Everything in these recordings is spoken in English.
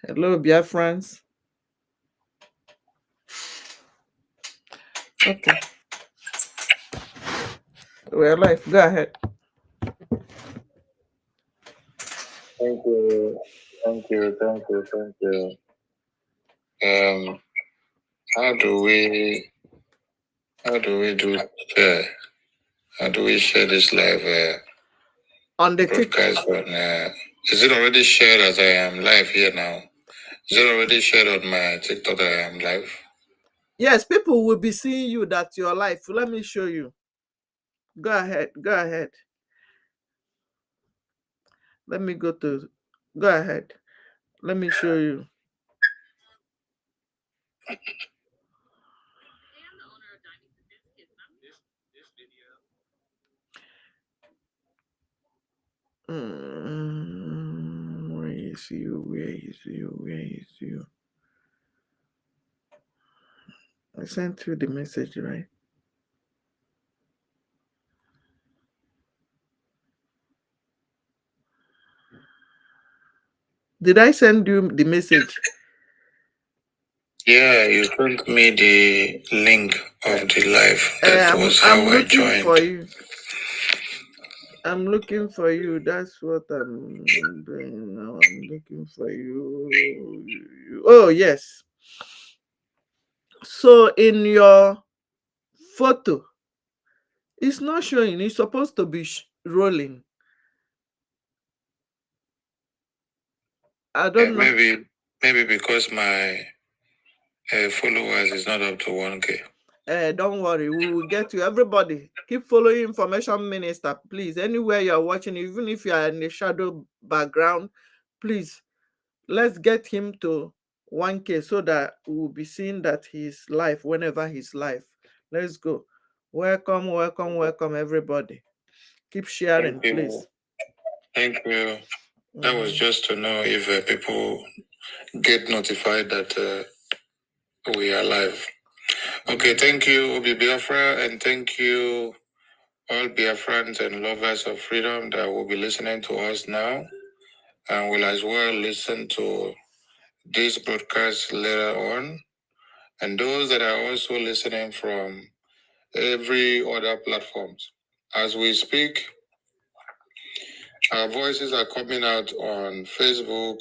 Hello, Biafrans. Okay, we're live. Go ahead. Thank you, thank you, thank you, thank you. How do we do share? How do we share this live On the broadcast? Is it already shared as I am live here now? Is it already shared on my TikTok that I am live? Yes, people will be seeing you that you're live. Let me show you. Go ahead. Go ahead. Let me go to. Go ahead. Let me show you. Where is you? Where is you? Where is you? I sent you the message, right? Did I send you the message? Yeah, you sent me the link of the live. That was how I joined. For you. I'm looking for you. That's what I'm doing now. I'm looking for you. Oh, yes. So in your photo, it's not showing. It's supposed to be rolling. I don't know. Maybe because my followers is not up to 1K. Don't worry, we will get you. Everybody, keep following Information Minister, please. Anywhere you're watching, even if you are in the shadow background, please, let's get him to 1K so that we will be seeing that he's live whenever he's live. Let's go. Welcome, welcome, welcome, everybody. Keep sharing, please. Thank you. That was just to know if people get notified that we are live. Okay, thank you, Obi Biafra, and thank you all Biafrans and lovers of freedom that will be listening to us now and will as well listen to this broadcast later on. And those that are also listening from every other platforms. As we speak, our voices are coming out on Facebook,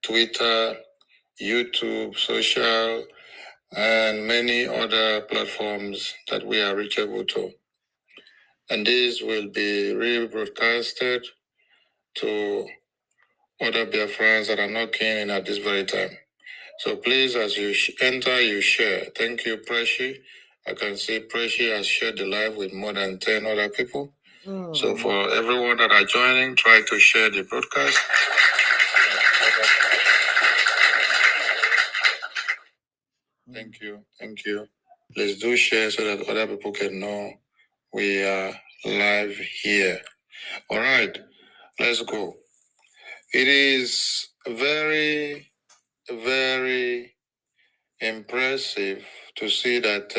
Twitter, YouTube, social, and many other platforms that we are reachable to. And these will be rebroadcasted to other Biafrans that are not keen in at this very time. So please, as you enter, you share. Thank you, Preshi. I can see Preshi has shared the live with more than 10 other people. So for everyone that are joining, try to share the broadcast. Thank you. Thank you. Please do share so that other people can know we are live here. All right, let's go. It is very, very impressive to see that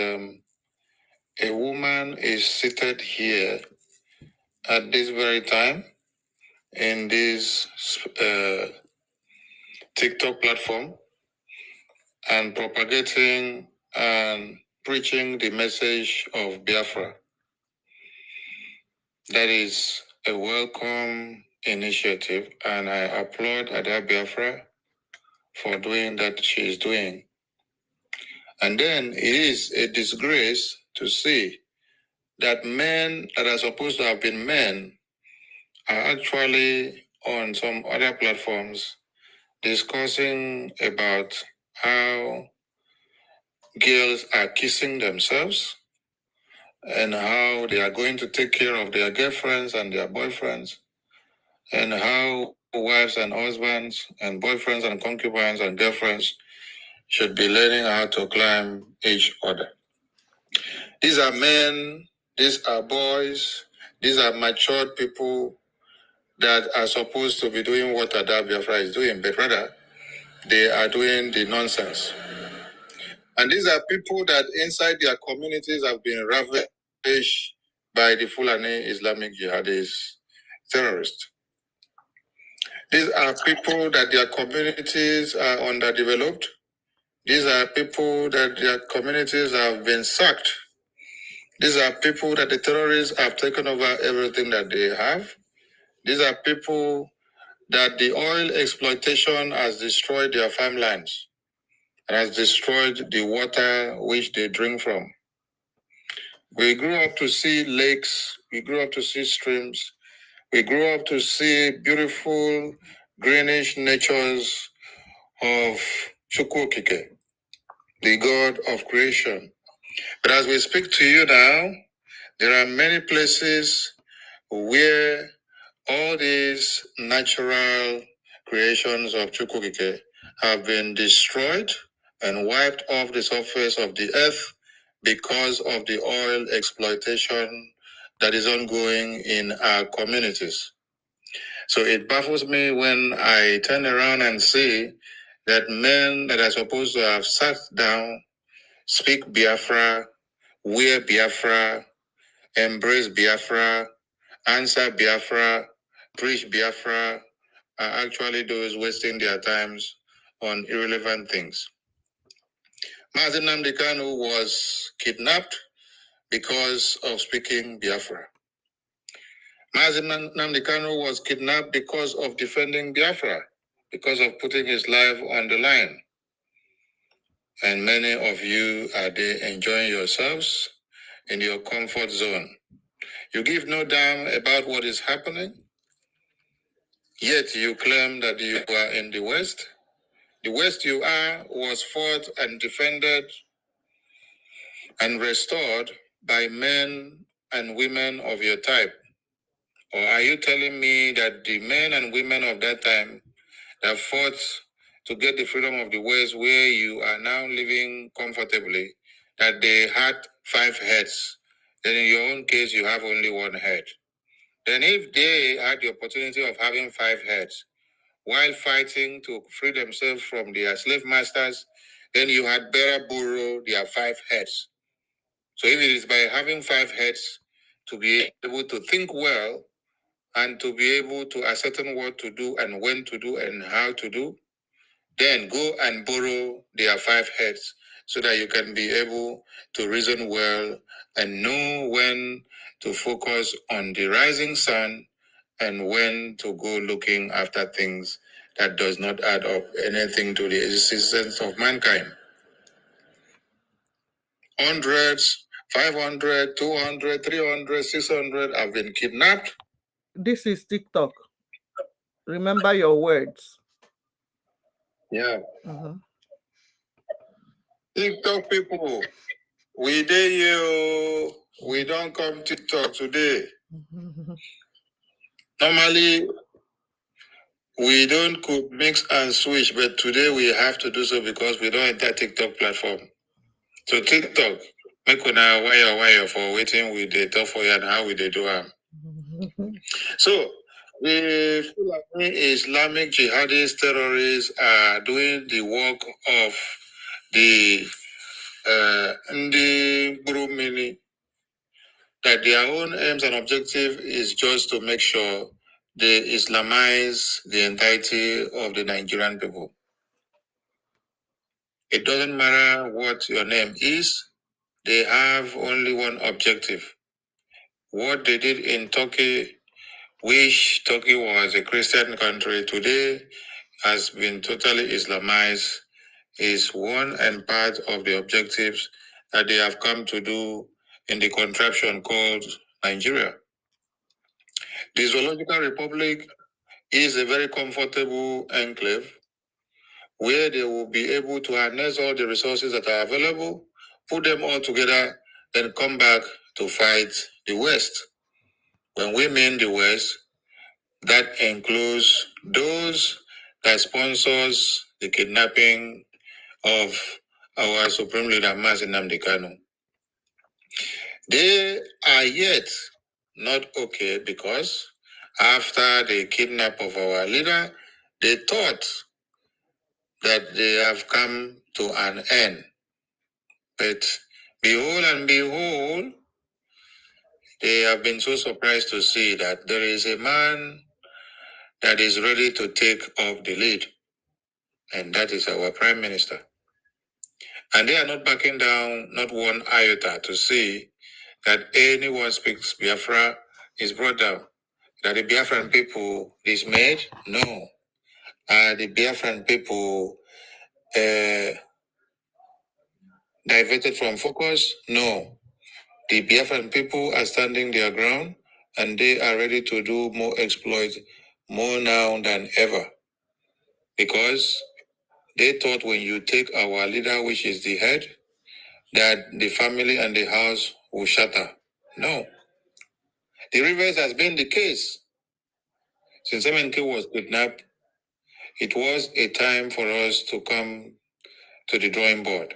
a woman is seated here at this very time in this TikTok platform and propagating and preaching the message of Biafra. That is a welcome initiative, and I applaud Ada Biafra for doing that she is doing. And then it is a disgrace to see that men that are supposed to have been men are actually on some other platforms discussing about how girls are kissing themselves and how they are going to take care of their girlfriends and their boyfriends, and how wives and husbands and boyfriends and concubines and girlfriends should be learning how to climb each other. These are men, these are boys, these are matured people that are supposed to be doing what Ada Biafra is doing, but rather they are doing the nonsense. And these are people that inside their communities have been ravaged by the Fulani Islamic jihadist terrorists. These are people that their communities are underdeveloped. These are people that their communities have been sacked. These are people that the terrorists have taken over everything that they have. These are people that the oil exploitation has destroyed their farmlands and has destroyed the water which they drink from. We grew up to see lakes, we grew up to see streams, we grew up to see beautiful greenish natures of Chukwokike, the God of creation. But as we speak to you now, there are many places where all these natural creations of Chukwukike have been destroyed and wiped off the surface of the earth because of the oil exploitation that is ongoing in our communities. So it baffles me when I turn around and see that men that are supposed to have sat down, speak Biafra, wear Biafra, embrace Biafra, answer Biafra, preach Biafra, are actually those wasting their times on irrelevant things. Mazi Nnamdi Kanu was kidnapped because of speaking Biafra. Mazi Nnamdi Kanu was kidnapped because of defending Biafra, because of putting his life on the line. And many of you are there enjoying yourselves in your comfort zone. You give no damn about what is happening, yet you claim that you are in the West. The West you are was fought and defended and restored by men and women of your type. Or are you telling me that the men and women of that time that fought to get the freedom of the West, where you are now living comfortably, that they had 5 heads, then in your own case you have only 1 head? Then if they had the opportunity of having 5 heads while fighting to free themselves from their slave masters, then you had better borrow their 5 heads. So if it is by having 5 heads to be able to think well and to be able to ascertain what to do and when to do and how to do, then go and borrow their 5 heads so that you can be able to reason well and know when to focus on the rising sun and when to go looking after things that does not add up anything to the existence of mankind. Hundreds, 500, 200, 300, 600 have been kidnapped. This is TikTok. Remember your words. Yeah. Mm-hmm. TikTok people, we dare you. We don't come TikTok today. Normally, we don't could mix and switch, but today we have to do so because we don't enter TikTok platform. So TikTok, make una wire for waiting with the talk for you and how we they do am. So the Fulani Islamic jihadist terrorists are doing the work of the Ndi that their own aims and objective is just to make sure they Islamize the entirety of the Nigerian people. It doesn't matter what your name is, they have only one objective. What they did in Turkey, which Turkey was a Christian country, today has been totally Islamized, is one and part of the objectives that they have come to do in the contraption called Nigeria. The Zoological Republic is a very comfortable enclave where they will be able to harness all the resources that are available, put them all together, then come back to fight the West. When we mean the West, that includes those that sponsors the kidnapping of our Supreme Leader Mazi Nnamdi Kanu. They are yet not okay because after the kidnap of our leader, they thought that they have come to an end. But behold, they have been so surprised to see that there is a man that is ready to take up the lead, and that is our Prime Minister. And they are not backing down, not one iota, to see that anyone speaks Biafra is brought down. That the Biafran people dismayed? No. Are the Biafran people diverted from focus? No. The Biafran people are standing their ground and they are ready to do more exploits, more now than ever. Because they thought when you take our leader, which is the head, that the family and the house will shatter. No. The reverse has been the case. Since MNK was kidnapped, it was a time for us to come to the drawing board.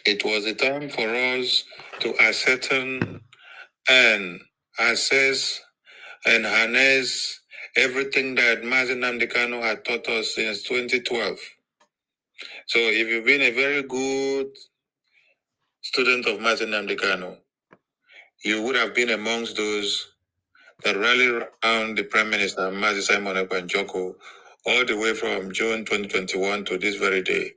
It was a time for us to ascertain and assess and harness everything that Mazi Nnamdi Kanu had taught us since 2012. So if you've been a very good student of Mazi Nnamdi Kanu, you would have been amongst those that rallied around the Prime Minister, Mazi Simon Ekpa Njoku, all the way from June 2021 to this very day.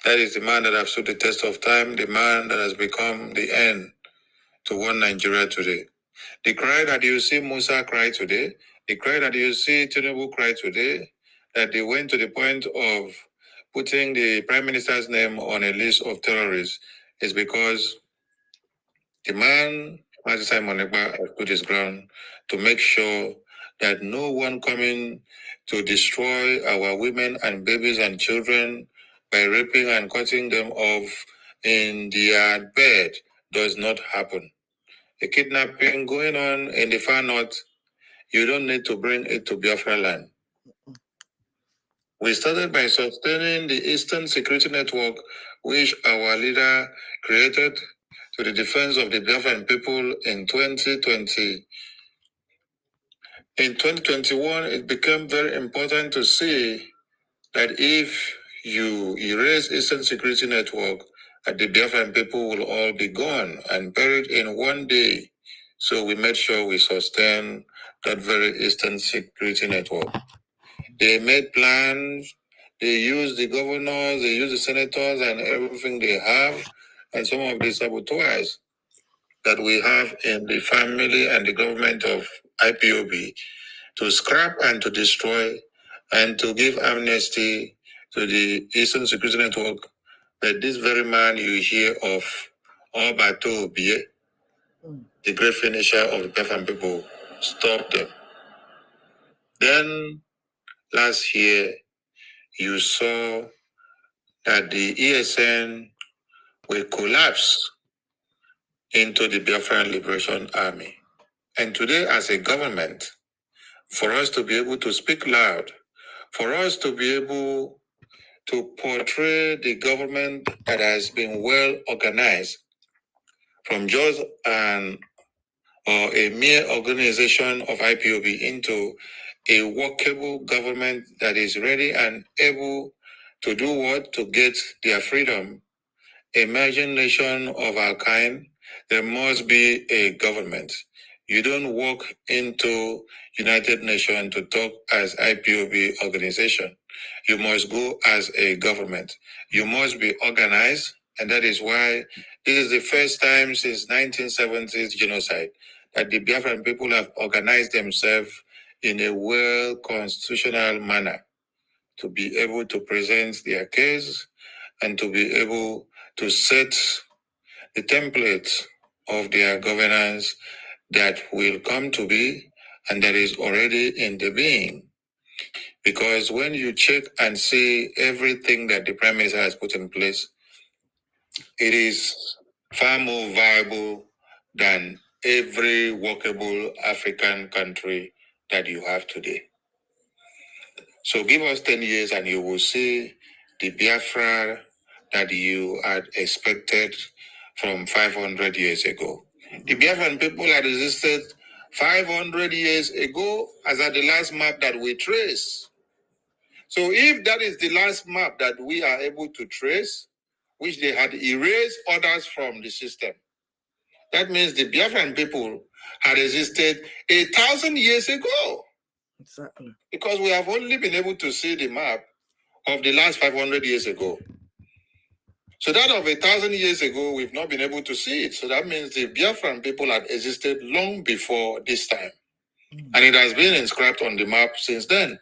That is the man that has stood the test of time, the man that has become the end to one Nigeria today. The cry that you see Musa cry today, the cry that you see Tinubu cry today, that they went to the point of putting the Prime Minister's name on a list of terrorists, is because the man, Mazi Simon Ekpa, has stood his ground to make sure that no one coming to destroy our women and babies and children by raping and cutting them off in their bed does not happen. A kidnapping going on in the far north, you don't need to bring it to Biafra land. We started by sustaining the Eastern Security Network, which our leader created to the defense of the Biafran people in 2020. In 2021, it became very important to see that if you erase Eastern Security Network, the Biafran people will all be gone and buried in one day. So we made sure we sustain that very Eastern Security Network. They made plans, they used the governors, they used the senators and everything they have, and some of the saboteurs that we have in the family and the government of IPOB to scrap and to destroy and to give amnesty to the Eastern Security Network, that this very man you hear of, Obato Obie, the great finisher of the Biafran people, stopped them. Then last year, you saw that the ESN will collapse into the Biafran Liberation Army. And today, as a government, for us to be able to speak loud, for us to be able to portray the government that has been well organized from just an or a mere organization of IPOB into a workable government that is ready and able to do what? To get their freedom. Emerging nation of our kind, there must be a government. You don't walk into United Nations to talk as IPOB organization. You must go as a government. You must be organized, and that is why this is the first time since 1970s genocide that the Biafran people have organized themselves in a well constitutional manner to be able to present their case and to be able to set the template of their governance that will come to be and that is already in the being. Because when you check and see everything that the Prime Minister has put in place, it is far more viable than every workable African country that you have today. So give us 10 years and you will see the Biafra that you had expected from 500 years ago. The Biafran people had resisted 500 years ago as at the last map that we trace. So if that is the last map that we are able to trace, which they had erased others from the system, that means the Biafran people had existed 1,000 years ago. Exactly. Because we have only been able to see the map of the last 500 years ago. So that of 1,000 years ago, we've not been able to see it. So that means the Biafran people had existed long before this time. And it has been inscribed on the map since then.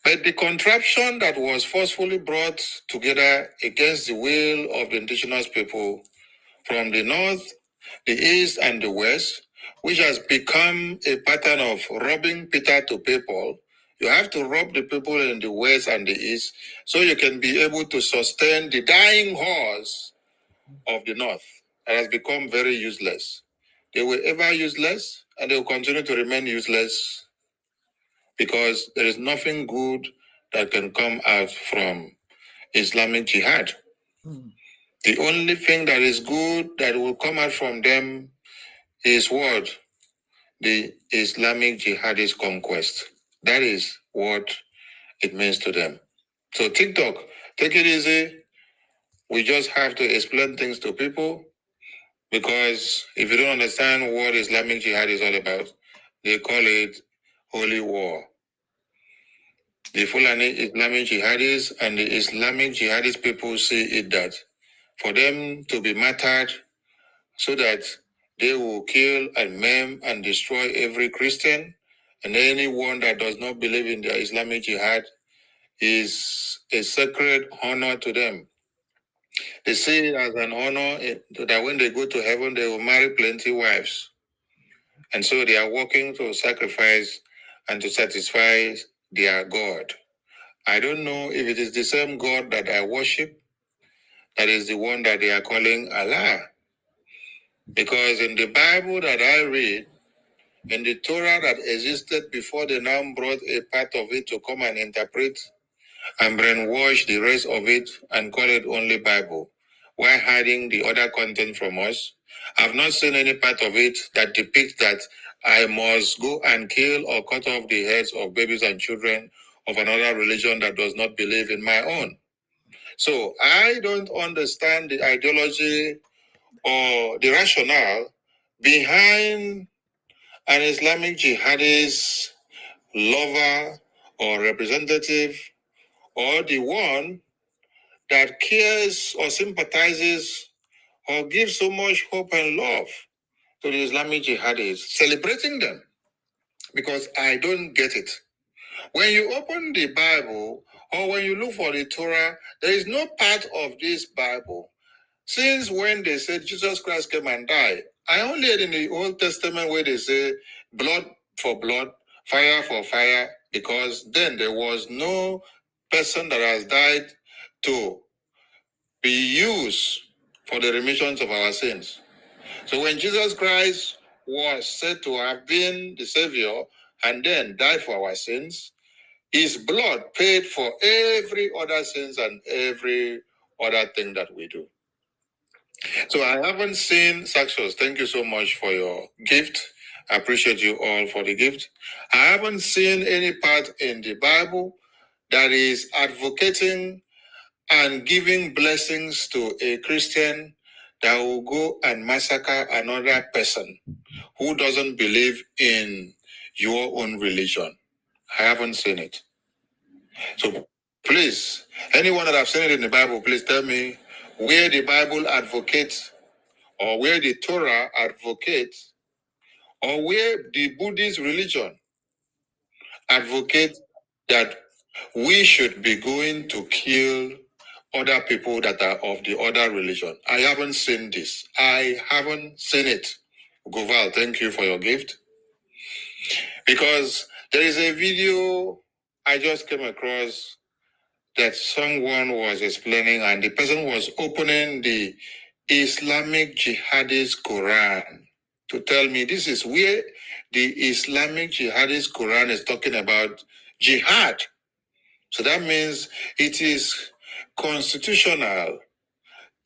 But the contraption that was forcefully brought together against the will of the indigenous people from the north, the east, and the west, which has become a pattern of robbing Peter to pay Paul. You have to rob the people in the west and the east so you can be able to sustain the dying horse of the north that has become very useless. They were ever useless and they will continue to remain useless because there is nothing good that can come out from Islamic Jihad. The only thing that is good that will come out from them is what? The Islamic Jihadist conquest. That is what it means to them. So TikTok, take it easy. We just have to explain things to people because if you don't understand what Islamic Jihad is all about, they call it holy war. The Fulani Islamic Jihadis and the Islamic Jihadist people see it that for them to be martyred so that they will kill and maim and destroy every Christian and anyone that does not believe in the Islamic Jihad is a sacred honor to them. They see it as an honor that when they go to heaven, they will marry plenty wives. And so they are working to sacrifice and to satisfy their God. I don't know if it is the same God that I worship, that is the one that they are calling Allah. Because in the Bible that I read, in the Torah that existed before they now brought a part of it to come and interpret and brainwash the rest of it and call it only Bible, while hiding the other content from us. I've not seen any part of it that depicts that I must go and kill or cut off the heads of babies and children of another religion that does not believe in my own. So I don't understand the ideology or the rationale behind an Islamic jihadist lover or representative or the one that cares or sympathizes or gives so much hope and love to the Islamic jihadists, celebrating them, because I don't get it. When you open the Bible or when you look for the Torah, there is no part of this Bible since when they said Jesus Christ came and died. I only read in the Old Testament where they say blood for blood, fire for fire, because then there was no person that has died to be used for the remissions of our sins. So when Jesus Christ was said to have been the Savior and then died for our sins, his blood paid for every other sins and every other thing that we do. So I haven't seen Saxios. Thank you so much for your gift. I appreciate you all for the gift. I haven't seen any part in the Bible that is advocating and giving blessings to a Christian that will go and massacre another person who doesn't believe in your own religion. I haven't seen it. So please, anyone that have seen it in the Bible, please tell me where the Bible advocates or where the Torah advocates or where the Buddhist religion advocates that we should be going to kill other people that are of the other religion. I haven't seen this. I haven't seen it. Goval, thank you for your gift. Because there is a video I just came across that someone was explaining, and the person was opening the Islamic Jihadist Quran to tell me this is where the Islamic Jihadist Quran is talking about jihad. So that means it is constitutional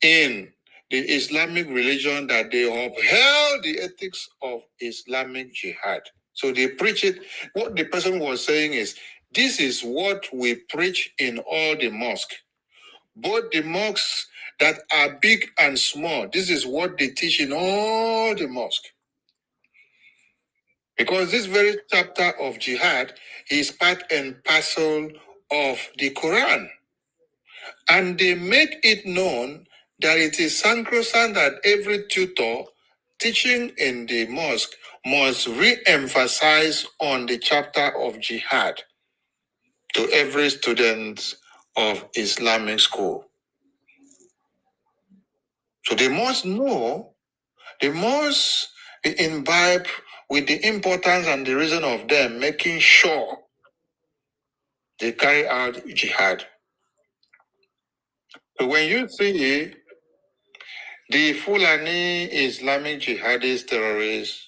in the Islamic religion that they upheld the ethics of Islamic jihad. So they preach it. What the person was saying is, this is what we preach in all the mosques. Both the mosques that are big and small, this is what they teach in all the mosques. Because this very chapter of jihad is part and parcel of the Quran. And they make it known that it is sacrosanct that every tutor teaching in the mosque must re-emphasize on the chapter of jihad to every student of Islamic school. So they must know, they must be imbibed with the importance and the reason of them making sure they carry out jihad. So when you see the Fulani Islamic jihadist terrorists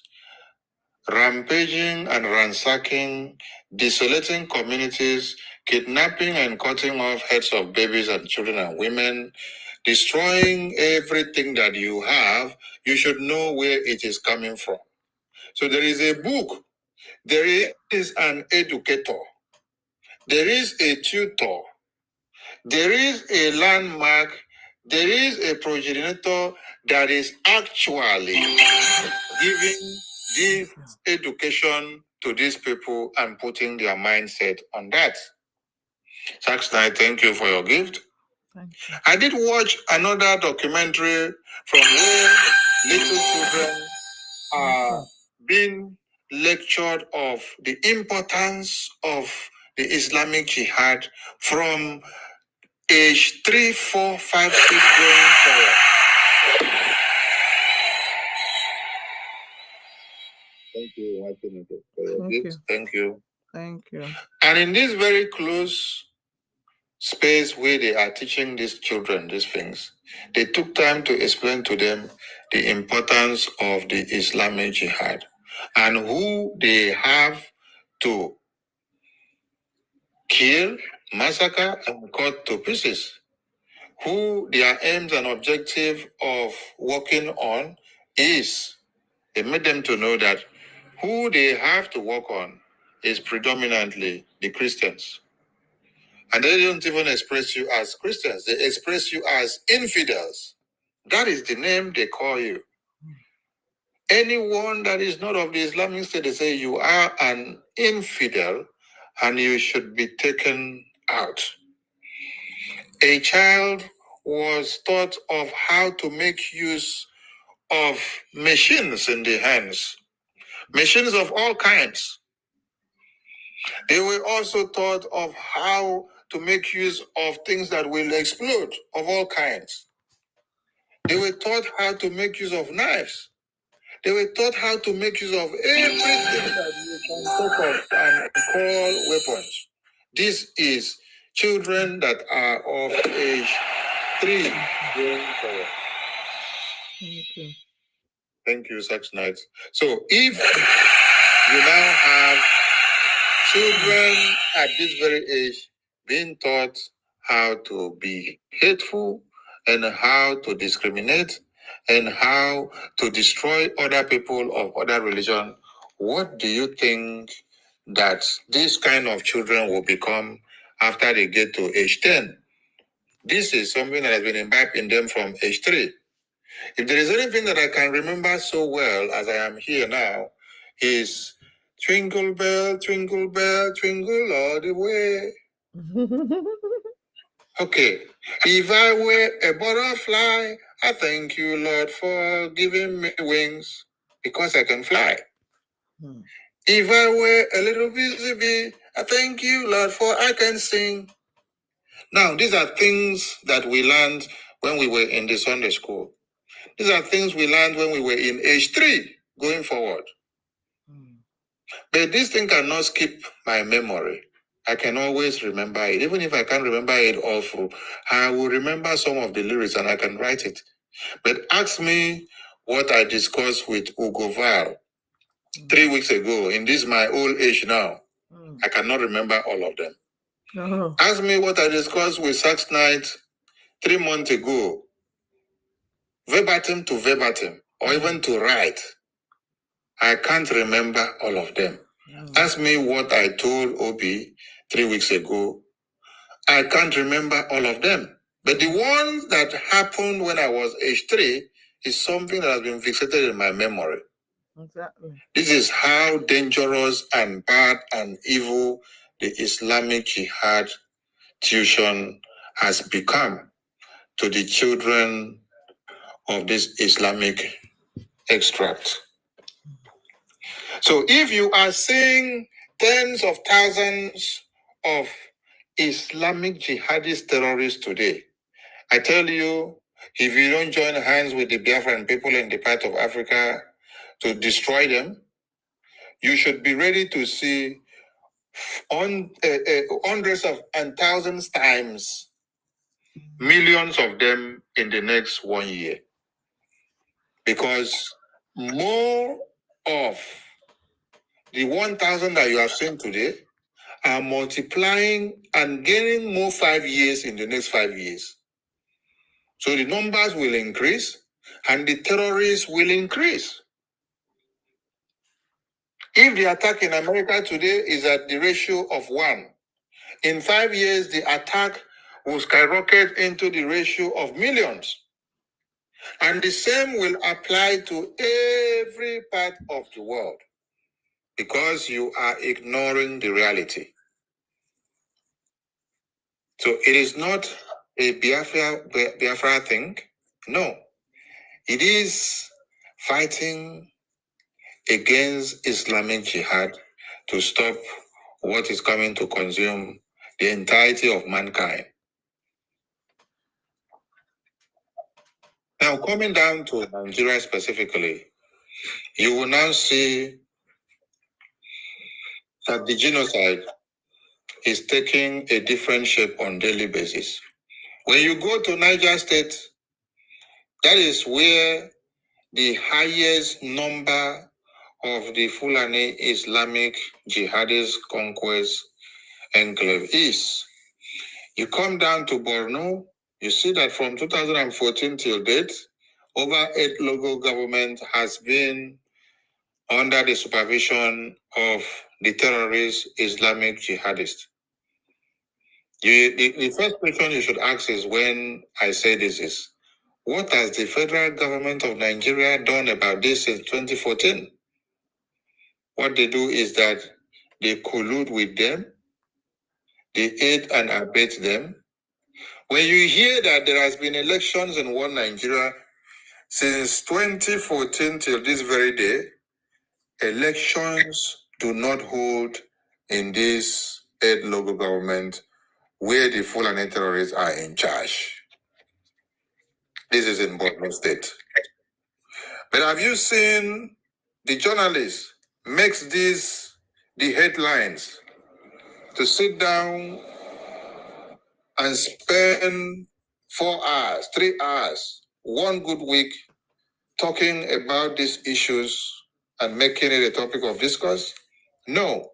rampaging and ransacking, desolating communities, kidnapping and cutting off heads of babies and children and women, destroying everything that you have, you should know where it is coming from. So there is a book, there is an educator, there is a tutor, there is a landmark, there is a progenitor that is actually giving this education to these people and putting their mindset on that. Saxon, thank you for your gift. Thank you. I did watch another documentary from where little children are being lectured of the importance of the Islamic jihad from age 3, 4, 5, 6 going forward. Thank you, for your gift. Thank you. Thank you. And in this very close space where they are teaching these children these things, they took time to explain to them the importance of the Islamic jihad and who they have to kill, massacre, and cut to pieces. Who their aims and objective of working on is. They made them to know that who they have to work on is predominantly the Christians. And they don't even express you as Christians. They express you as infidels. That is the name they call you. Anyone that is not of the Islamic State, they say you are an infidel and you should be taken out. A child was taught of how to make use of machines in the hands, machines of all kinds. They were also taught of how to make use of things that will explode of all kinds. They were taught how to make use of knives. They were taught how to make use of everything that you can think of and call weapons. This is children that are of age 3 going forward. Thank you. Thank you, such nights. So if you now have children at this very age being taught how to be hateful and how to discriminate and how to destroy other people of other religion, what do you think that this kind of children will become after they get to age 10? This is something that has been imbibed in them from age 3. If there is anything that I can remember so well as I am here now, is twinkle bell, twinkle all the way. Okay. If I were a butterfly, I thank you, Lord, for giving me wings because I can fly. If I were a little busy bee, I thank you, Lord, for I can sing. Now, these are things that we learned when we were in the Sunday school. These are things we learned when we were in age 3 going forward. But this thing cannot skip my memory. I can always remember it. Even if I can't remember it all through, I will remember some of the lyrics and I can write it. But ask me what I discussed with Ugo Val 3 weeks ago, in this my old age now. I cannot remember all of them. Oh. Ask me what I discussed with Sax Knight 3 months ago, verbatim to verbatim, or even to write. I can't remember all of them. Ask me what I told Obi 3 weeks ago. I can't remember all of them. But the ones that happened when I was age 3 is something that has been fixated in my memory. Exactly. This is how dangerous and bad and evil the Islamic Jihad tuition has become to the children of this Islamic extract. So if you are seeing tens of thousands of Islamic jihadist terrorists today, I tell you, if you don't join hands with the Biafran people in the part of Africa to destroy them, you should be ready to see hundreds of and thousands times millions of them in the next 1 year. Because more of the 1,000 that you have seen today are multiplying and gaining more 5 years in the next 5 years. So the numbers will increase and the terrorists will increase. If the attack in America today is at the ratio of 1, in 5 years, the attack will skyrocket into the ratio of millions. And the same will apply to every part of the world because you are ignoring the reality. So it is not a Biafra thing. No, it is fighting against Islamic Jihad to stop what is coming to consume the entirety of mankind. Now, coming down to Nigeria specifically, you will now see that the genocide is taking a different shape on daily basis. When you go to Niger State, that is where the highest number of the Fulani Islamic Jihadist conquest enclave is. You come down to Borno, you see that from 2014 till date, over 8 local government has been under the supervision of the terrorist Islamic jihadists. The first question you should ask is when I say this is, what has the federal government of Nigeria done about this since 2014? What they do is that they collude with them, they aid and abet them. When you hear that there has been elections in one Nigeria since 2014 till this very day, elections do not hold in this 8 local government where the Fulani terrorists are in charge. This is in Borno State. But have you seen the journalists makes this the headlines to sit down and spend 4 hours, 3 hours, 1 good week talking about these issues and making it a topic of discourse? No.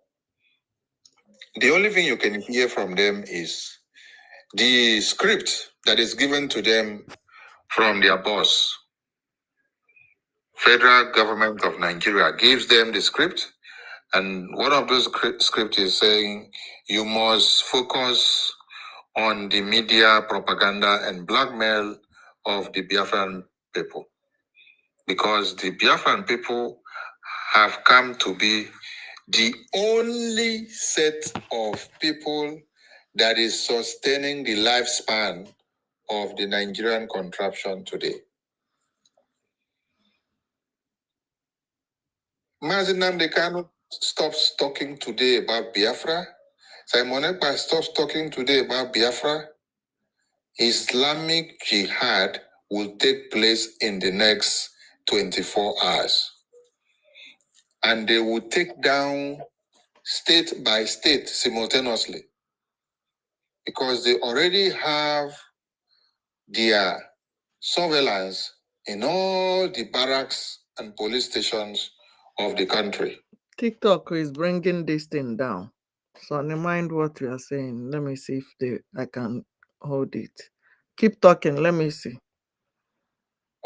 The only thing you can hear from them is the script that is given to them from their boss. Federal government of Nigeria gives them the script, and one of those scripts is saying you must focus on the media propaganda and blackmail of the Biafran people, because the Biafran people have come to be the only set of people that is sustaining the lifespan of the Nigerian contraption today. Mazi Nnamdi Kanu stops talking today about Biafra. Simon Ekpa stops talking today about Biafra. Islamic Jihad will take place in the next 24 hours. And they will take down state by state simultaneously, because they already have their surveillance in all the barracks and police stations of the country. TikTok is bringing this thing down. So never mind what you are saying. Let me see if I can hold it. Keep talking. Let me see.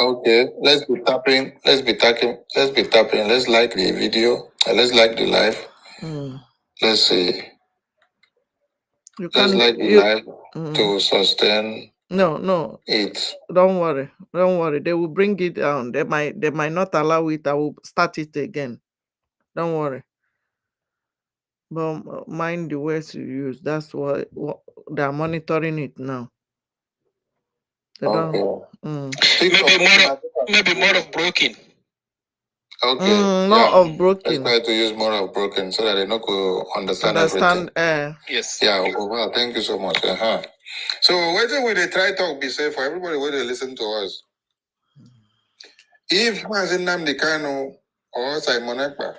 Okay, let's be tapping. Let's be tapping. Let's like the video. Let's like the live. Let's see. You Let's can like the live to sustain. No. it. Don't worry. Don't worry. They will bring it down. They might not allow it. I will start it again. Don't worry. But mind the words you use. That's what they are monitoring it now. They don't. Okay. Maybe more of broken. Okay. More Yeah. of Let's broken. try to use more of broken so that they not go understand everything. Yes. Yeah. Well, thank you so much. So whether we they try talk be safe for everybody where they listen to us. If Mazin Namdi Kanu or Simon Ekpa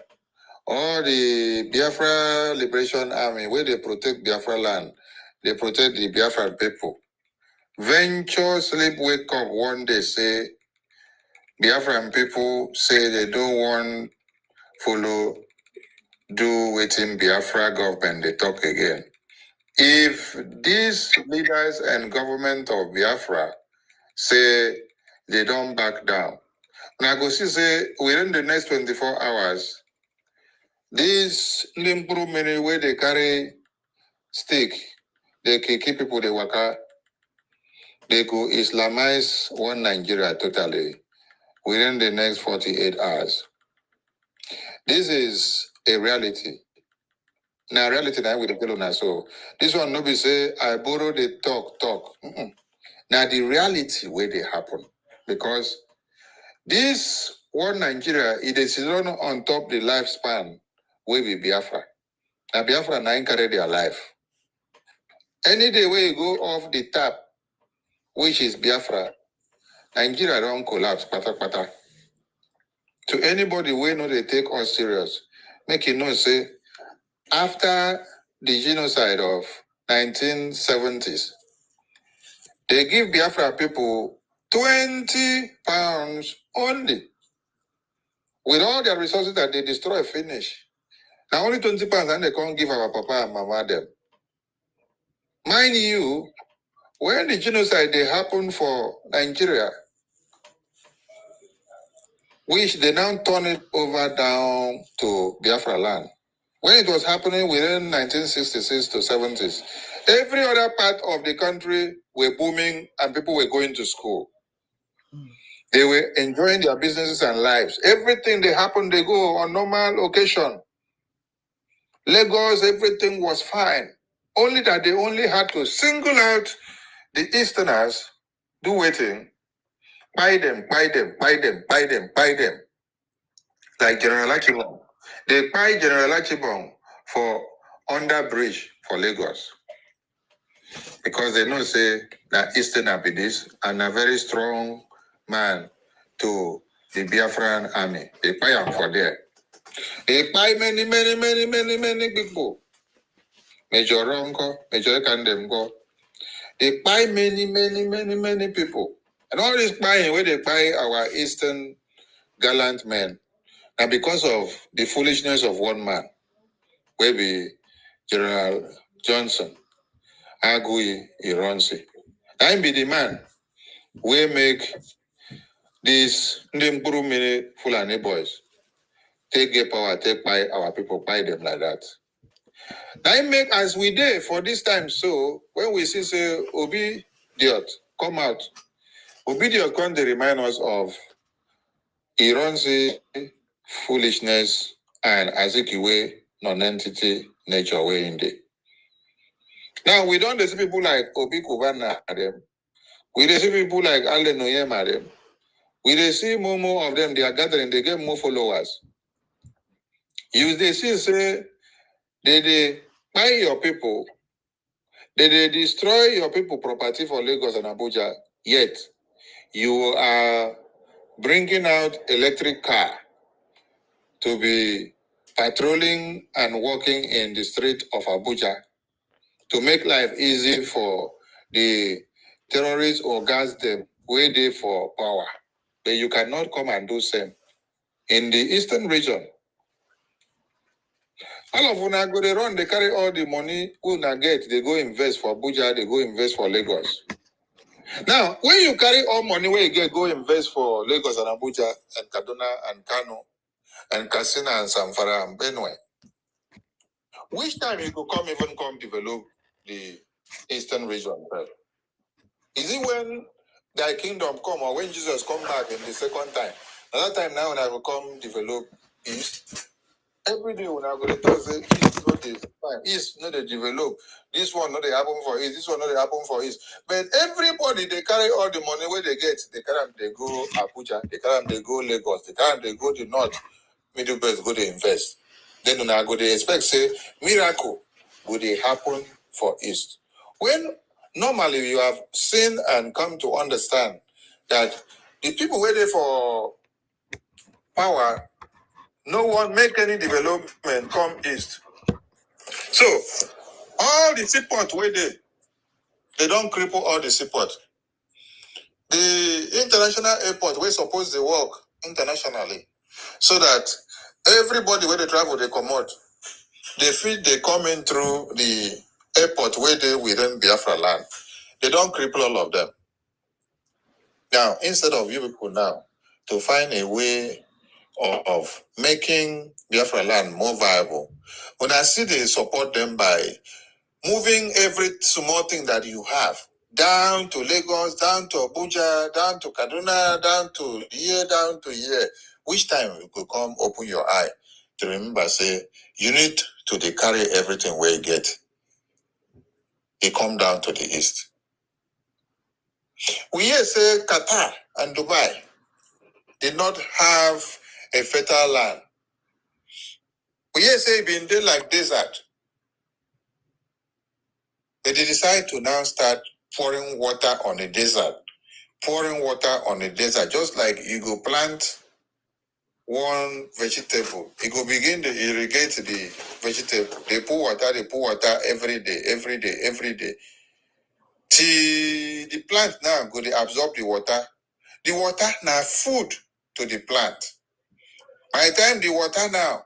or the Biafra Liberation Army where they protect Biafra land, they protect the Biafran people. Venture sleep wake up one day say Biafran people say they don't want follow do waiting Biafra government they talk again. If these leaders and government of Biafra say they don't back down, now go see say within the next 24 hours, these improvement where they carry stick, they can keep people they waka, they go Islamize one Nigeria totally within the next 48 hours. This is a reality. Now reality now with the people now. So this one no be say I borrow the talk. Now the reality where they happen. Because this one Nigeria it is run on top the lifespan where we Biafra. Now Biafra now carry their life. Any day where you go off the tap, which is Biafra, Nigeria don't collapse pata. To anybody where know they take us serious, make you know say after the genocide of 1970s, they give Biafra people 20 pounds only. With all their resources that they destroy, finish. Now only 20 pounds and they can't give our papa and mama them. Mind you, when the genocide they happened for Nigeria, which they now turn it over down to Biafra land. When it was happening within 1966 to 70s, every other part of the country were booming and people were going to school. They were enjoying their businesses and lives. Everything they happened, they go on normal occasion. Lagos, everything was fine. Only that they only had to single out the Easterners, do waiting, buy them. Like General Achibong. They buy General Achibong for under bridge for Lagos. Because they know say that Eastern be this and a very strong man to the Biafran army. They buy him for there. They buy many people. Major Ronko, Major Kandemgo. They buy many people. And all this buying where they buy our Eastern gallant men. And because of the foolishness of one man, where be General Johnson, Agui Ironsi. I be the man we make these Ndimburu mini Fulani boys take get power, take buy our people, buy them like that. I make as we did for this time. So when we see say Obi Diot come out, Obi Diot come to remind us of Ironsi foolishness and Azikiwe non-entity nature way in there. Now we don't see people like Obi Kubana them. We see people like Ale Noyema them. We see more of them, they are gathering, they get more followers. You they see say they buy your people, they destroy your people property for Lagos and Abuja, yet you are bringing out electric car to be patrolling and walking in the street of Abuja to make life easy for the terrorists or guards them waiting for power. But you cannot come and do same. In the eastern region, all of una go they run, they carry all the money una get, they go invest for Abuja, they go invest for Lagos. Now, when you carry all money where you get, go invest for Lagos and Abuja and Kaduna and Kano and Katsina and Zamfara and Benue, which time you go come even come develop the eastern region? Right? Is it when thy kingdom come or when Jesus come back in the second time? Another time now when I will come develop East. Every day when I go to talk say East not the fine. East not they develop. This one not they happen for East. This one not they happen for East. But everybody they carry all the money where they get. They carry them, they go Abuja. They carry them, they go Lagos. They carry them, they go to North. Middle Belt go to invest. Then when I go they expect say miracle would they happen for East. When normally you have seen and come to understand that the people waiting for power, no one make any development come East. So all the seaport where they don't cripple all the seaport. The international airport where suppose they work internationally so that everybody where they travel they come out. They feel they come in through the airport where they within Biafra land. They don't cripple all of them. Now, instead of you people now to find a way of making Biafra land more viable, when I see they support them by moving every small thing that you have down to Lagos, down to Abuja, down to Kaduna, down to here, which time you could come open your eye to remember, say, you need to dey carry everything where you get. They come down to the east. We hear say Qatar and Dubai did not have a fertile land. We hear say it been there like desert. But they decide to now start pouring water on the desert. Pouring water on the desert, just like you go plant one vegetable, you go begin to irrigate the vegetable. They pour water every day. Till the plant now go to absorb the water. The water now food to the plant. By the time the water now,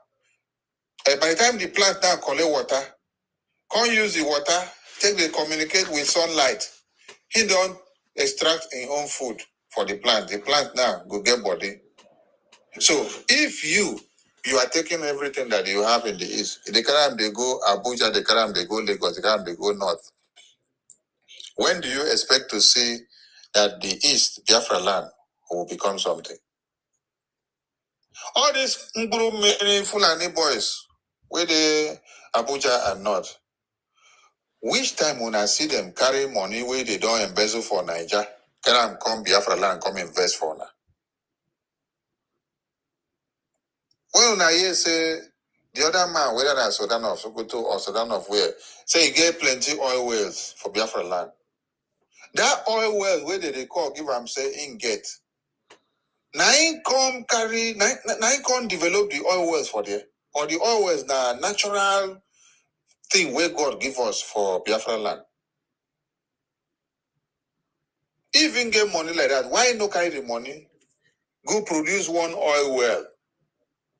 by the time the plant now collect water, can't use the water, take the communicate with sunlight. He don't extract his own food for the plant. The plant now go get body. So if you are taking everything that you have in the east, they carry them, they go Abuja, they carry them, they go Lagos, they carry them, they go north. When do you expect to see that the east, Biafra land, will become something? All these many Fulani boys, where they Abuja and north, which time when I see them carry money where they don't embezzle for Niger, carry them come Biafra land, come invest for now. When I hear say the other man, whether that's Sudan of Sokoto or Sudan of where, say he get plenty oil wells for Biafra land. That oil well where they call give him say in get. Now he come carry, now he come develop the oil wells for there. Or the oil wells na natural thing where God give us for Biafra land. Even get money like that, why no carry the money? Go produce one oil well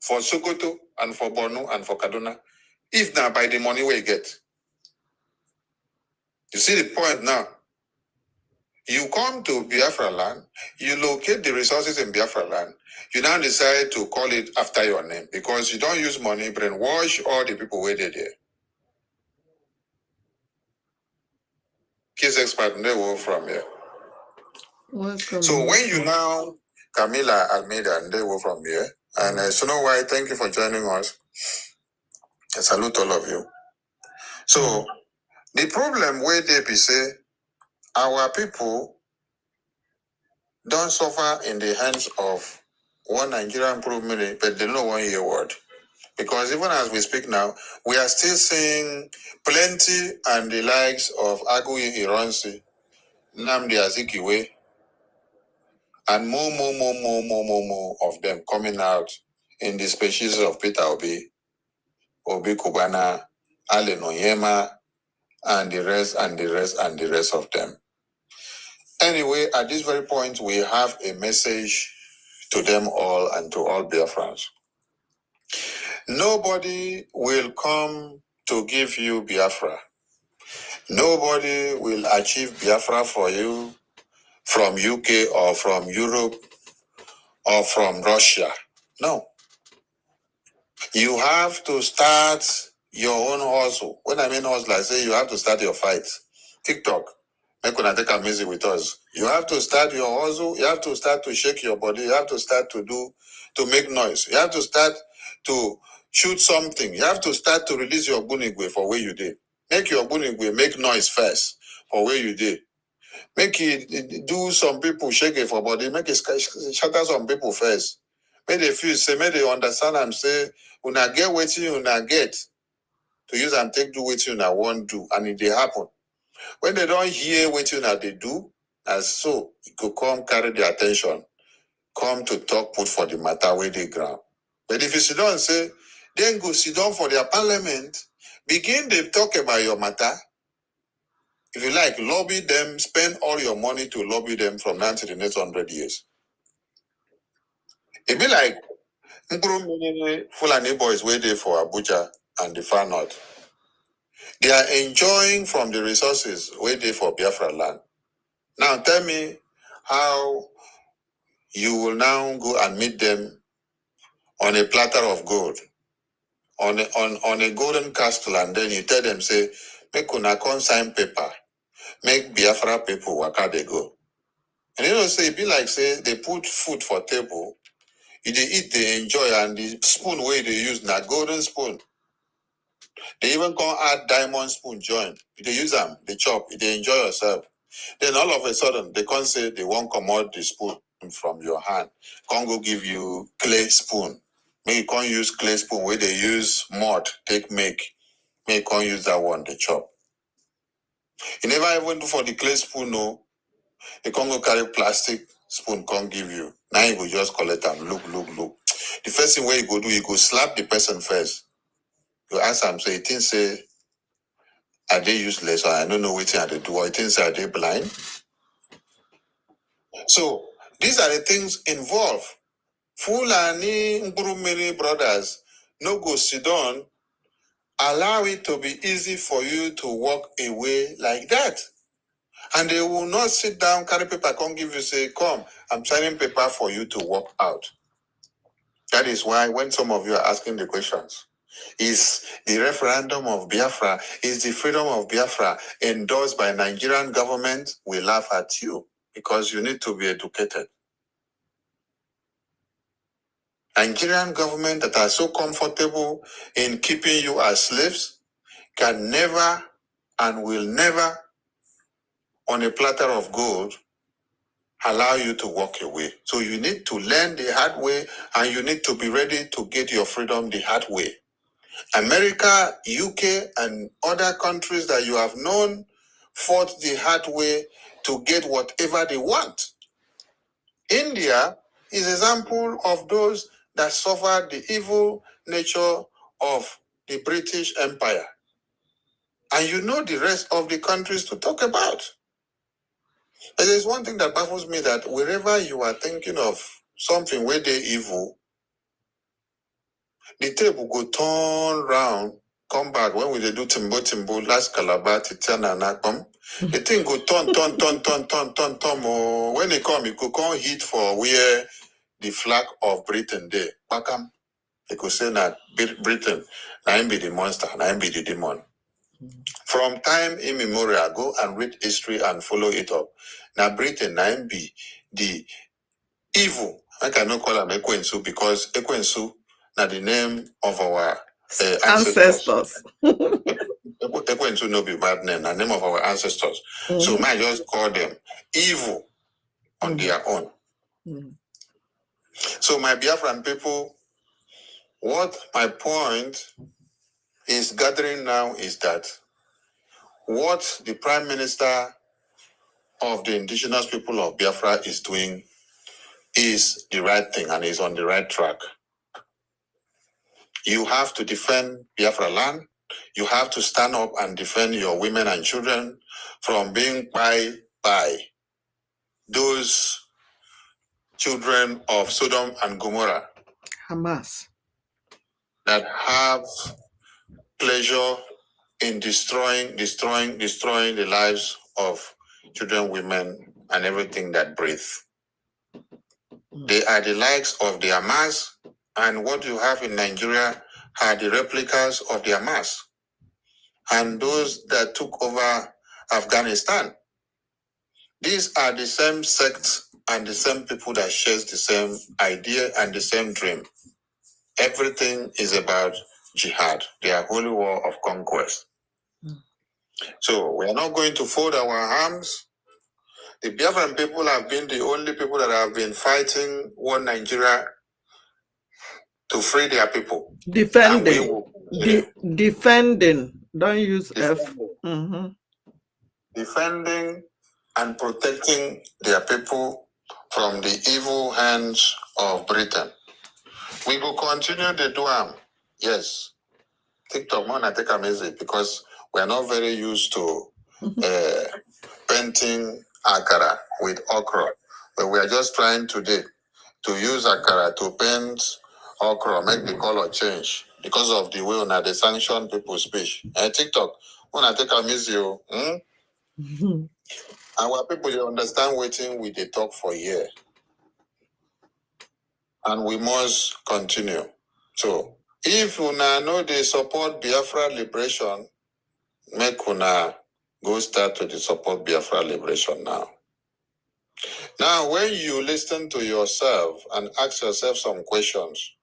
for Sokoto and for Borno and for Kaduna. If now by the money we get. You see the point now? You come to Biafra land, you locate the resources in Biafra land, you now decide to call it after your name because you don't use money, brainwash all the people where they're there. Case expert, they will from here. Welcome. So when you now, Camila Almeida, and they will from here, and Snow White, thank you for joining us. I salute all of you. So the problem where they be say, our people don't suffer in the hands of one Nigerian improvement, but they don't want your word. Because even as we speak now, we are still seeing plenty and the likes of Agui Ironsi, Nnamdi Azikiwe, and more of them coming out in the species of Peter Obi, Obi Kubana, Allen Onyema, and the rest of them. Anyway, at this very point, we have a message to them all and to all Biafrans. Nobody will come to give you Biafra. Nobody will achieve Biafra for you from UK or from Europe or from Russia. No. You have to start your own hustle. When I mean hustle, I say you have to start your fight. TikTok. Make una take am easy with us. You have to start your hustle. You have to start to shake your body. You have to start to make noise. You have to start to shoot something. You have to start to release your bunigwe for where you did. Make your bunigwe make noise first for where you did. Make it do some people shake it for body. Make it shatter some people first. Make they feel say, make they understand and say, una get wetin una get to use and take do wetin una want do, and it dey happen. When they don't hear what you they do, and so it could come carry the attention, come to talk, put for the matter where they ground. But if you sit down and say, then go sit down for their parliament, begin to talk about your matter. If you like, lobby them, spend all your money to lobby them from now to the next 100 years. It be like Fulani boys waiting for Abuja and the far north. They are enjoying from the resources waiting for Biafra land. Now tell me how you will now go and meet them on a platter of gold, on a golden castle, and then you tell them, say, make una come sign paper, make Biafra people waka they go. And you know, say, it be like, say, they put food for table, they eat, they enjoy, and the spoon where they use, na golden spoon. They even come add diamond spoon join. They use them, they chop, they enjoy yourself. Then all of a sudden, they can't say they won't come out the spoon from your hand. Can't go give you clay spoon. Maybe you can't use clay spoon where they use mud, take make. Maybe you can't use that one, they chop. You never even do for the clay spoon, no. You can't go carry plastic spoon, can't give you. Now you go just collect them, look. The first thing where you go do, you go slap the person first. You ask them, say, you think, say, are they useless, or I don't know what they do, or you think, say, are they blind? So, these are the things involved. Fulani Ngurumiri brothers no go sit down, allow it to be easy for you to walk away like that. And they will not sit down, carry paper, come give you, say, come, I'm signing paper for you to walk out. That is why when some of you are asking the questions, is the referendum of Biafra, is the freedom of Biafra endorsed by Nigerian government? We laugh at you because you need to be educated. Nigerian government that are so comfortable in keeping you as slaves can never and will never, on a platter of gold, allow you to walk away. So you need to learn the hard way, and you need to be ready to get your freedom the hard way. America, UK, and other countries that you have known fought the hard way to get whatever they want. India is an example of those that suffered the evil nature of the British Empire. And you know the rest of the countries to talk about. And there's one thing that baffles me, that wherever you are thinking of something where they evil, the table go turn round, come back. When we do Timbo, last Calabar, Titiana, and Akpam, the thing go turn. Oh, when they come, it could come hit for where the flag of Britain there. Bakam, they could say that Britain, now be the monster, now be the demon. From time immemorial, go and read history and follow it up. Now Britain, now be the evil. I cannot call them Ekwensu because Ekwensu, now the name of our ancestors. Ekwensu no be bad name, the name of our ancestors. So might just call them evil on their own. So my Biafran people, what my point is gathering now is that what the Prime Minister of the indigenous people of Biafra is doing is the right thing and is on the right track. You have to defend Biafra land. You have to stand up and defend your women and children from being by those children of Sodom and Gomorrah. Hamas. That have pleasure in destroying the lives of children, women, and everything that breathes. They are the likes of the Hamas, and what you have in Nigeria are the replicas of the Hamas. And those that took over Afghanistan These are the same sects and the same people that shares the same idea and the same dream. Everything is about jihad, their holy war of conquest. So we are not going to fold our arms. The Biafran people have been the only people that have been fighting one Nigeria to free their people. Defending. Defending. Don't use F. Defending and protecting their people from the evil hands of Britain. We will continue the do. Yes. TikTok, man, I take amazing because we are not very used to painting akara with okra. But we are just trying today to use akara to paint okra, make the color change because of the way they sanction people's speech. TikTok, when I take amazing, our people they understand waiting with the talk for a year. And we must continue. So if una know they support Biafra liberation, make una go start to support Biafra liberation now. Now, when you listen to yourself and ask yourself some questions,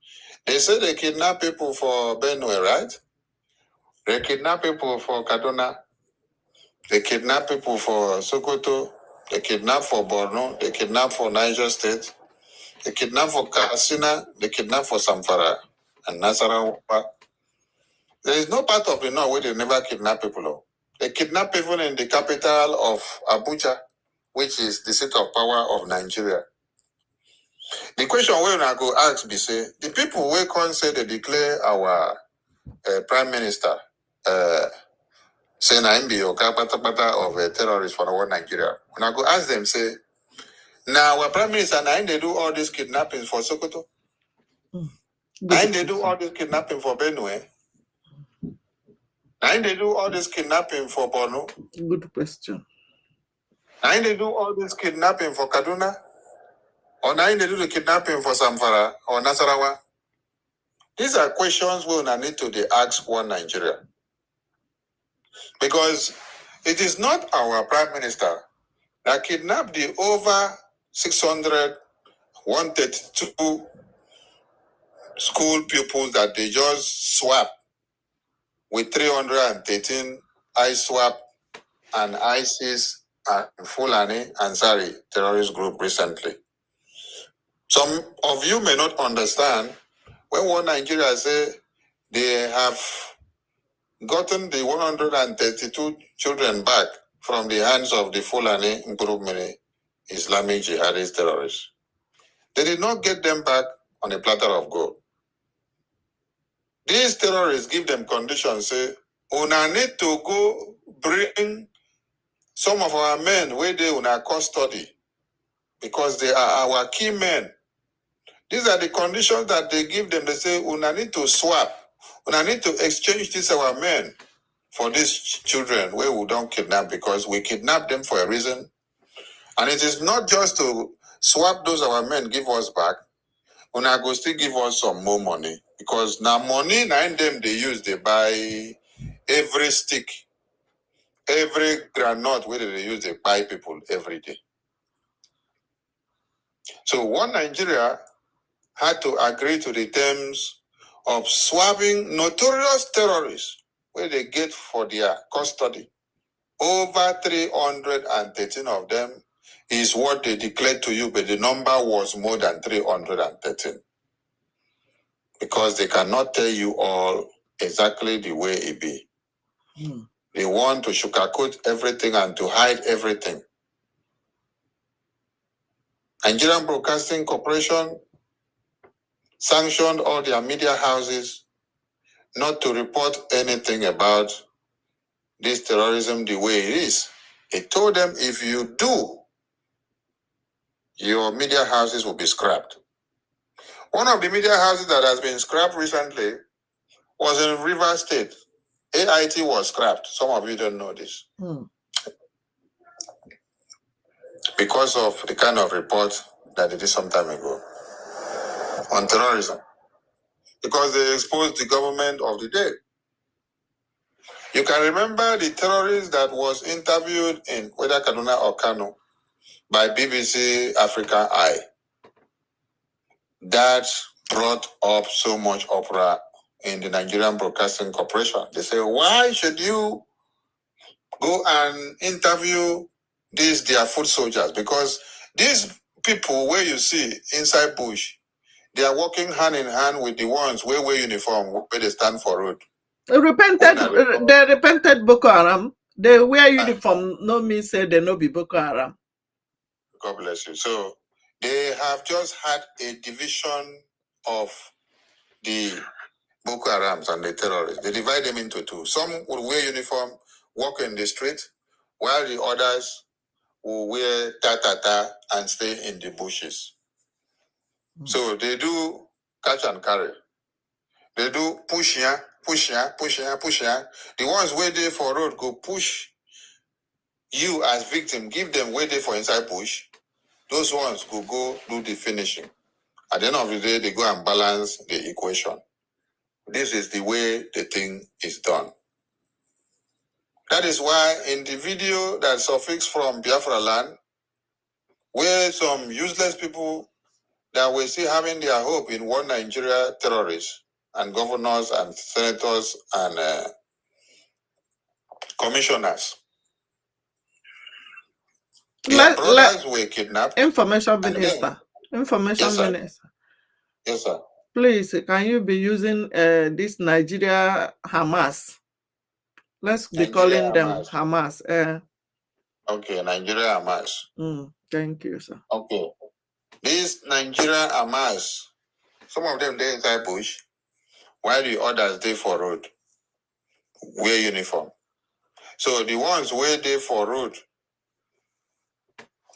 they say they kidnap people for Benue, right? They kidnap people for Kaduna. They kidnap people for Sokoto. They kidnap for Borno. They kidnap for Niger State. They kidnap for Katsina. They kidnap for Samfara and Nasarawa. There is no part of the north where they never kidnap people. They kidnap people in the capital of Abuja, which is the seat of power of Nigeria. The question when I go ask be say, the people who can say they declare our prime minister say na be oga patapata of a terrorist for our Nigeria. When I go ask them say, now our prime minister now they do all this kidnapping for Sokoto. Now they do all this kidnapping for Benue. Now they do all this kidnapping for Borno. Good question. Now they do all this kidnapping for Kaduna. Or now they do the kidnapping for Samfara or Nasarawa. These are questions we will need to ask one Nigeria. Because it is not our prime minister that kidnapped the over 600, 132 school pupils that they just swapped with 313 ISWAP and ISIS and Fulani Ansari terrorist group recently. Some of you may not understand when one Nigeria say they have gotten the 132 children back from the hands of the Fulani Nkurumene Islamic jihadist terrorists. They did not get them back on a platter of gold. These terrorists give them conditions, say, una need to go bring some of our men where they una custody because they are our key men. These are the conditions that they give them. They say, una need to swap. Una need to exchange these our men for these children where we don't kidnap because we kidnap them for a reason. And it is not just to swap those our men give us back. Una go still give us some more money because now money now them they use they buy every stick, every granite where they use they buy people every day. So one Nigeria had to agree to the terms of swapping notorious terrorists where they get for their custody. Over 313 of them is what they declared to you, but the number was more than 313. Because they cannot tell you all exactly the way it be. They want to sugarcoat everything and to hide everything. Nigerian Broadcasting Corporation sanctioned all their media houses not to report anything about this terrorism the way it is. It told them if you do, your media houses will be scrapped. One of the media houses that has been scrapped recently was in Rivers State. AIT was scrapped. Some of you don't know this. Because of the kind of report that they did some time ago on terrorism. Because they exposed the government of the day. You can remember the terrorist that was interviewed in whether Kaduna or Kano. by BBC Africa Eye. That brought up so much uproar in the Nigerian Broadcasting Corporation. They say, why should you go and interview these their foot soldiers? Because these people where you see inside bush, they are working hand in hand with the ones where wear uniform, where they stand for road. They repented Boko Haram. They wear uniform, no means say they no be Boko Haram. God bless you. So they have just had a division of the Boko Harams and the terrorists. They divide them into two. Some will wear uniform, walk in the street, while the others will wear ta-ta-ta and stay in the bushes. So they do catch and carry. They do push here, push here, push here, push here. The ones where they for road go push you as victim, give them where they for inside bush. Those ones go do the finishing. At the end of the day, they go and balance the equation. This is the way the thing is done. That is why in the video that suffix from Biafra land, where some useless people that were still having their hope in one Nigeria terrorists and governors and senators and commissioners, their brothers were kidnapped. Information Minister. Information Minister. Yes, sir. Please, can you be using this Nigeria Hamas? Let's be calling them Hamas. Okay, Nigeria Hamas. Thank you, sir. Okay. These Nigeria Hamas, some of them they inside bush, while the others they for road, wear uniform. So the ones where they for road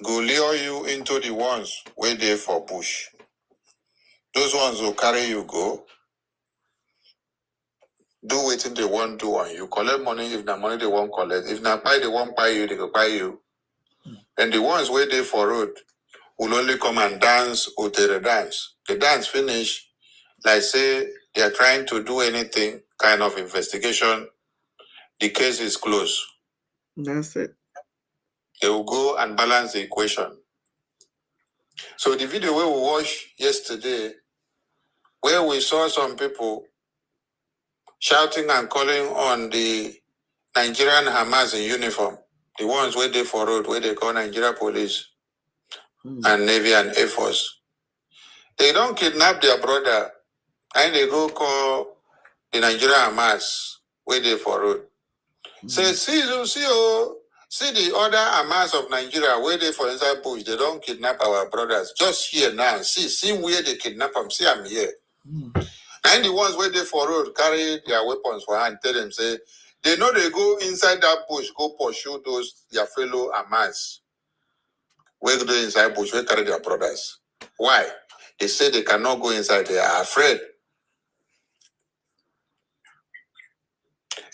go lure you into the ones where they for bush. Those ones will carry you go. Do what they want to do on you. Collect money if the money they won't collect. If not buy they won't buy you, they go buy you. And the ones where they for road will only come and dance or they dance. The dance finish, like say they are trying to do anything kind of investigation. The case is closed. That's it. They will go and balance the equation. So the video where we watched yesterday, where we saw some people shouting and calling on the Nigerian Hamas in uniform, the ones where they for road, where they call Nigeria police and Navy and Air Force. They don't kidnap their brother and they go call the Nigerian Hamas where they for road. Say, see the other Hamas of Nigeria where they for inside bush, they don't kidnap our brothers. Just here now, see where they kidnap them, see I'm here. And the ones where they for road carry their weapons for hand, tell them, say, they know they go inside that bush, go pursue those, their fellow Hamas. Where go inside bush, where carry their brothers. Why? They say they cannot go inside, they are afraid.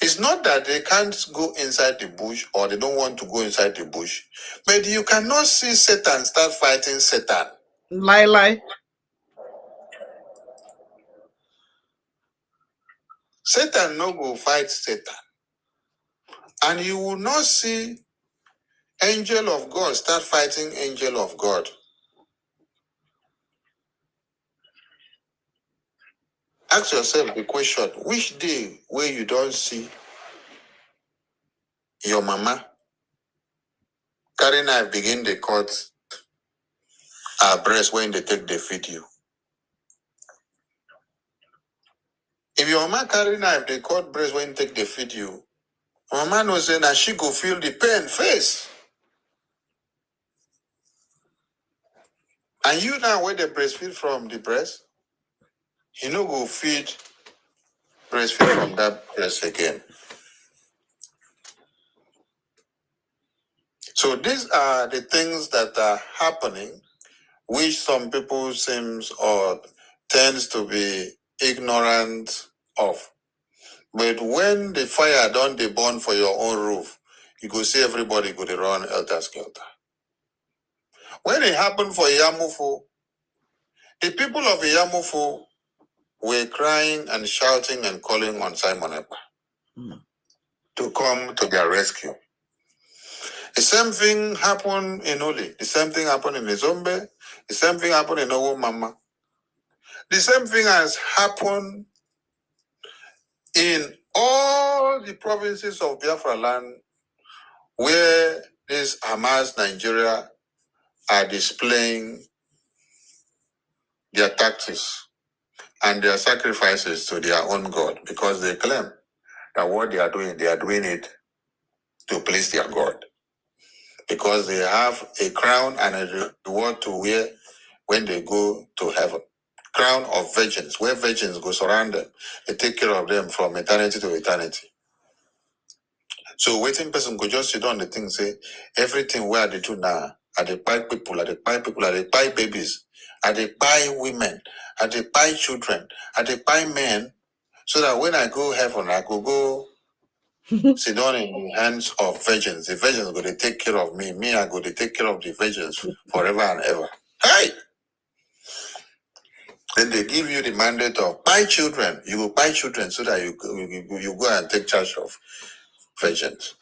It's not that they can't go inside the bush or they don't want to go inside the bush, but you cannot see Satan start fighting Satan. Lie. Satan no go fight Satan. And you will not see angel of God start fighting angel of God. Ask yourself the question, which day where you don't see your mama carry knife begin to cut her breast when they take they feed you? If your mama carry knife, they cut breast when they take they feed you, mama knows say that she go feel the pain face. And you now where they breastfeed from the breast, you no go breastfeed from that breast again. So these are the things that are happening, which some people seems or tends to be ignorant of. But when the fire don't they burn for your own roof, you go see everybody go to run elter skelter. When it happened for Yamufu, the people of Yamufu were crying and shouting and calling on Simon Ekpa to come to their rescue. The same thing happened in Oli. The same thing happened in Izombe. The same thing happened in Owo Mama. The same thing has happened in all the provinces of Biafra land where this Hamas Nigeria are displaying their tactics and their sacrifices to their own God, because they claim that what they are doing it to please their God, because they have a crown and a reward to wear when they go to heaven. Crown of virgins, where virgins go surround them. They take care of them from eternity to eternity. So waiting person go just sit on the thing, say, everything where they do now, are they buy people, are they buy people, are they buy babies, are they buy women, are they buy children, are they buy men, so that when I go heaven, I could go sit down in the hands of virgins. The virgins go to take care of me. Me, I go to take care of the virgins forever and ever. Hey! Then they give you the mandate of buy children. You will buy children so that you go and take charge of virgins.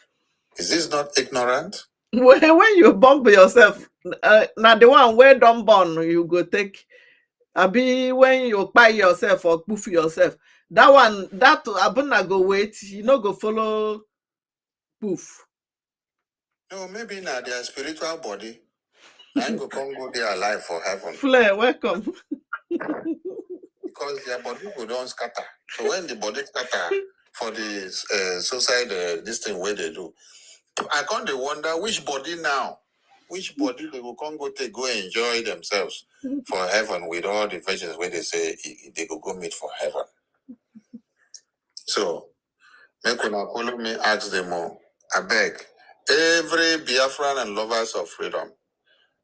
Is this not ignorant? When you bump yourself, now the one where don't born, you go take. Abi when you buy yourself or poof yourself, that one, that abuna go wait, you no go follow poof. No, maybe now their spiritual body. I ain't go come go there alive for heaven. Flair, welcome. Because their body go don't scatter. So when the body scatter for the suicide, this thing where they do, I can't wonder which body now, which body they will come go take go enjoy themselves for heaven with all the virgins where they say they go meet for heaven. So make una follow me ask them all. I beg every Biafran and lovers of freedom.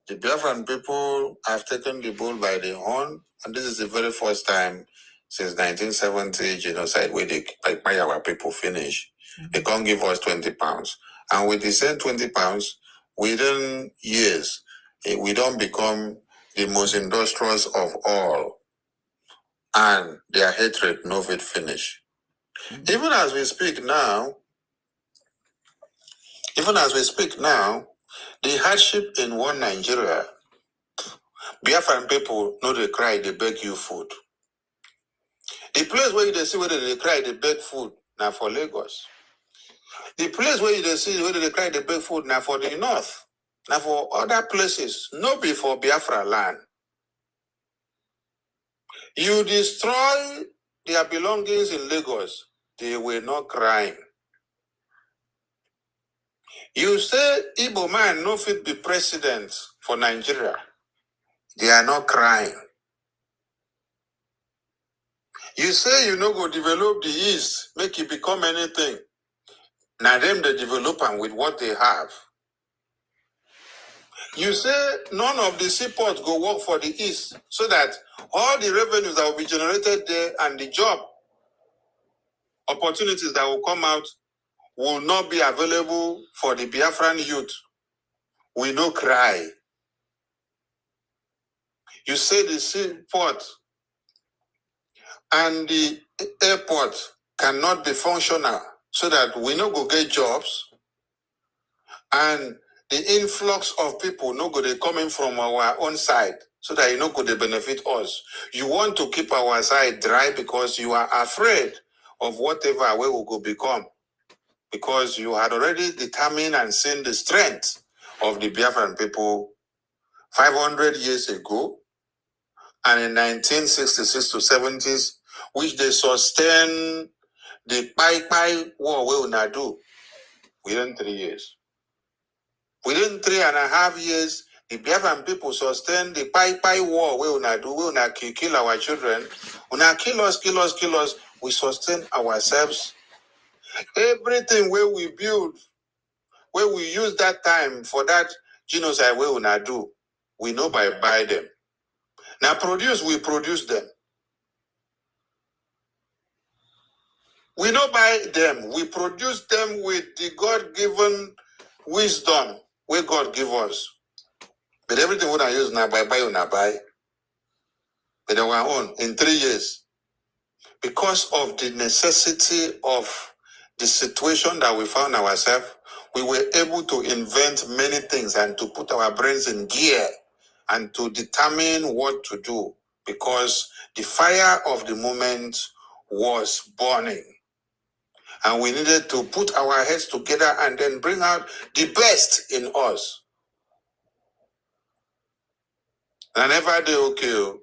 The Biafran people have taken the bull by the horn, and this is the very first time since 1970 genocide where they buy our people finish. They can't give us 20 pounds. And with the same 20 pounds, within years, we don't become the most industrious of all. And their hatred no fit finish. Even as we speak now, the hardship in one Nigeria, Biafran people know they cry, they beg you food. The place where you see whether they cry, they beg food, now for Lagos. The place where you see whether they cry, they beg food, now for the north, now for other places, not be for Biafra land. You destroy their belongings in Lagos, they were not crying. You say Igbo man no fit be president for Nigeria, they are not crying. You say you no go develop the East, make it become anything. Now them they develop them with what they have. You say none of the seaports go work for the East, so that all the revenues that will be generated there and the job opportunities that will come out will not be available for the Biafran youth. We no cry. You say the seaport and the airport cannot be functional, so that we no go get jobs, and the influx of people no go they coming from our own side, so that you no go they benefit us. You want to keep our side dry because you are afraid of whatever way we go become, because you had already determined and seen the strength of the Biafran people 500 years ago, and in 1966 to 70s, which they sustained the Pai war we will not do within 3 years. Within 3.5 years, the Biafran people sustained the Pai war we will not do. We will not kill our children. We will not kill us. We sustain ourselves. Everything where we build, where we use that time for that genocide we will not do, we know by buy them. Now we produce them. We know by them. We produce them with the God-given wisdom where God give us. But everything we use now buy, but our own in 3 years. Because of the necessity of the situation that we found ourselves, we were able to invent many things and to put our brains in gear and to determine what to do, because the fire of the moment was burning. And we needed to put our heads together and then bring out the best in us. And I never do okay.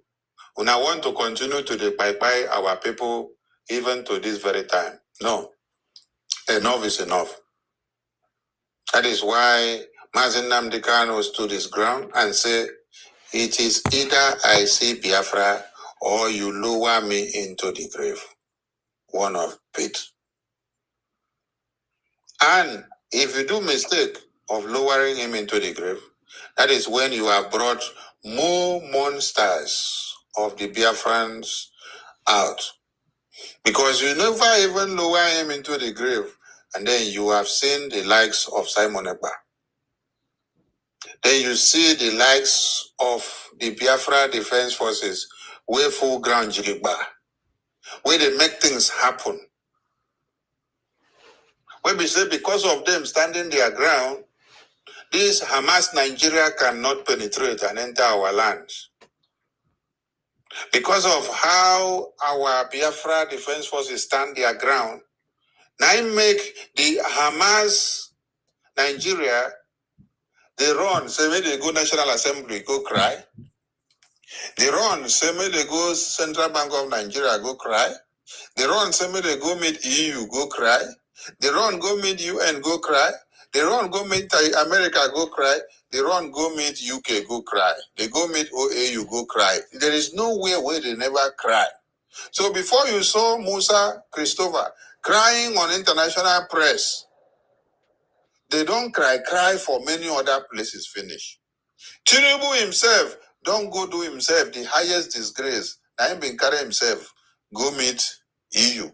When I want to continue to bye our people even to this very time. No. Enough is enough. That is why Mazen Nnamdi Kanu stood his ground and said, it is either I see Biafra or you lower me into the grave. One of it. And if you do mistake of lowering him into the grave, that is when you have brought more monsters of the Biafrans out. Because you never even lower him into the grave, and then you have seen the likes of Simon Ekpa. Then you see the likes of the Biafra Defense Forces, where full ground Jiliba, where they make things happen. Where we say because of them standing their ground, this Hamas Nigeria cannot penetrate and enter our lands. Because of how our Biafra Defense Forces stand their ground, now make the Hamas Nigeria, they run, say when they go National Assembly, go cry. They run, say when they go Central Bank of Nigeria, go cry. They run, say when they go meet EU, go cry. They run, go meet UN, go cry. They run, go meet America, go cry. They run, go meet UK, go cry. They go meet OAU, go cry. There is nowhere where they never cry. So before you saw Musa Christopher crying on international press, they don't cry for many other places finish. Tinubu himself don't go do himself the highest disgrace. Now him been carry himself go meet EU.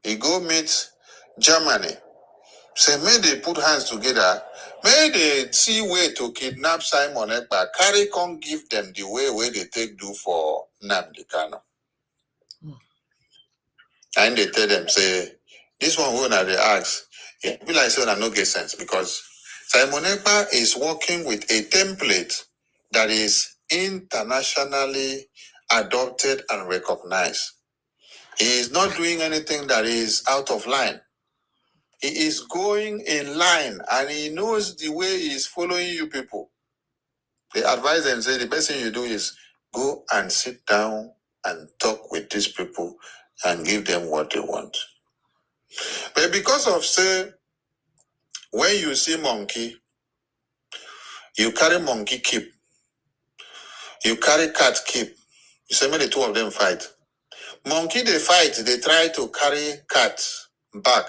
He go meet Germany. Say may they put hands together. May they see way to kidnap Simon Ekpa. Carry come give them the way where they take do for Nnamdi Kanu. And they tell them say this one who now they ask. It be like saying I no get sense because Simon Ekpa is working with a template that is internationally adopted and recognized. He is not doing anything that is out of line. He is going in line and he knows the way he is following you people. They advise them, say the best thing you do is go and sit down and talk with these people and give them what they want. But because of say, when you see monkey, you carry monkey keep. You carry cat keep. You say, maybe the two of them fight. Monkey, they fight. They try to carry cat back,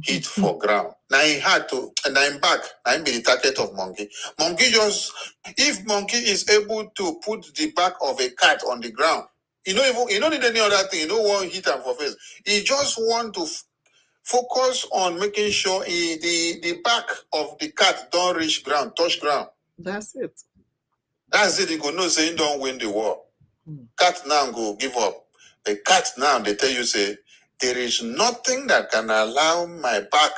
hit for ground. Now he had to, now him back. Now him be the target of monkey. Monkey just, if monkey is able to put the back of a cat on the ground, he don't need any other thing. He don't want hit him for face. He just want to focus on making sure the back of the cat don't reach ground, touch ground. That's it. That's it. He go no say he don't win the war. Cat now go give up. The cat now they tell you say there is nothing that can allow my back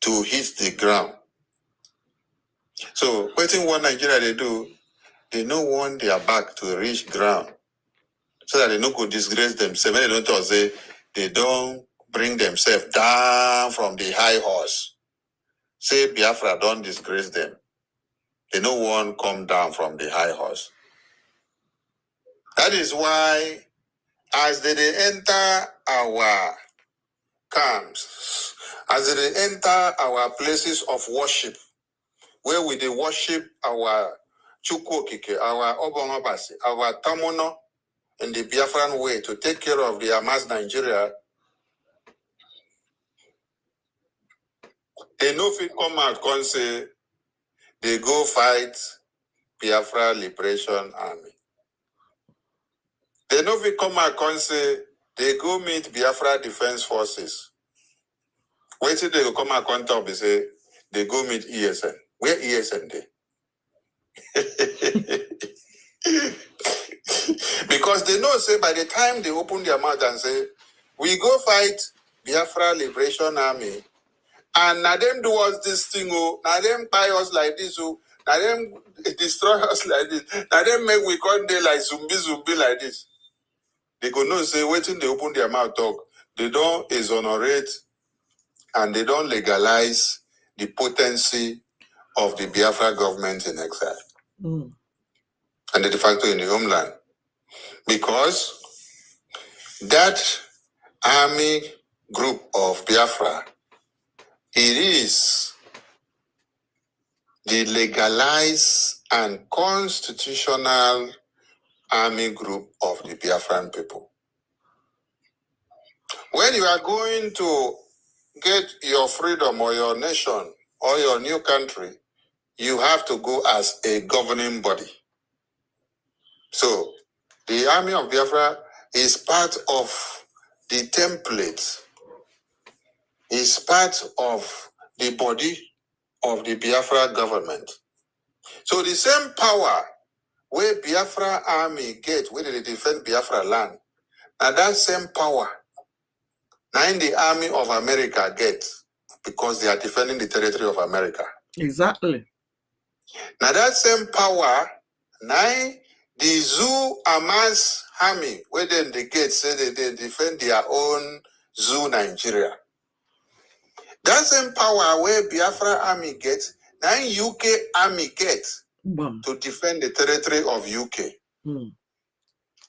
to hit the ground. So waiting what Nigeria they do, they don't want their back to reach ground. So that they don't go disgrace themselves. When they don't talk, say they don't bring themselves down from the high horse. Say Biafra don't disgrace them. They no one come down from the high horse. That is why, as they enter our camps, as they enter our places of worship, where we they worship our Chukwokike, our Obongobasi, our Tamono, in the Biafran way to take care of the Hamas Nigeria, they no fit come out and say they go fight Biafra Liberation Army. They no fit come out and say they go meet Biafra Defense Forces. Wait till they go come out and talk, they say they go meet ESN. Where ESN they? Because they know say by the time they open their mouth and say we go fight Biafra Liberation Army, And now them do us this thing, oh, now them buy us like this, oh, now them destroy us like this, now them make we come there like zombie like this. They go no say waiting they open their mouth talk. They don't exonerate and they don't legalize the potency of the Biafra government in exile. And the de facto in the homeland. Because that army group of Biafra, it is the legalized and constitutional army group of the Biafran people. When you are going to get your freedom or your nation or your new country, you have to go as a governing body. So, the army of Biafra is part of the template, is part of the body of the Biafra government. So the same power where Biafra army get, where they defend Biafra land, and that same power, now in the army of America get, because they are defending the territory of America. Exactly. Now that same power, now the zoo Hamas army, where then they get, say they defend their own zoo Nigeria. That same power where Biafra army gets, now UK army gets to defend the territory of UK.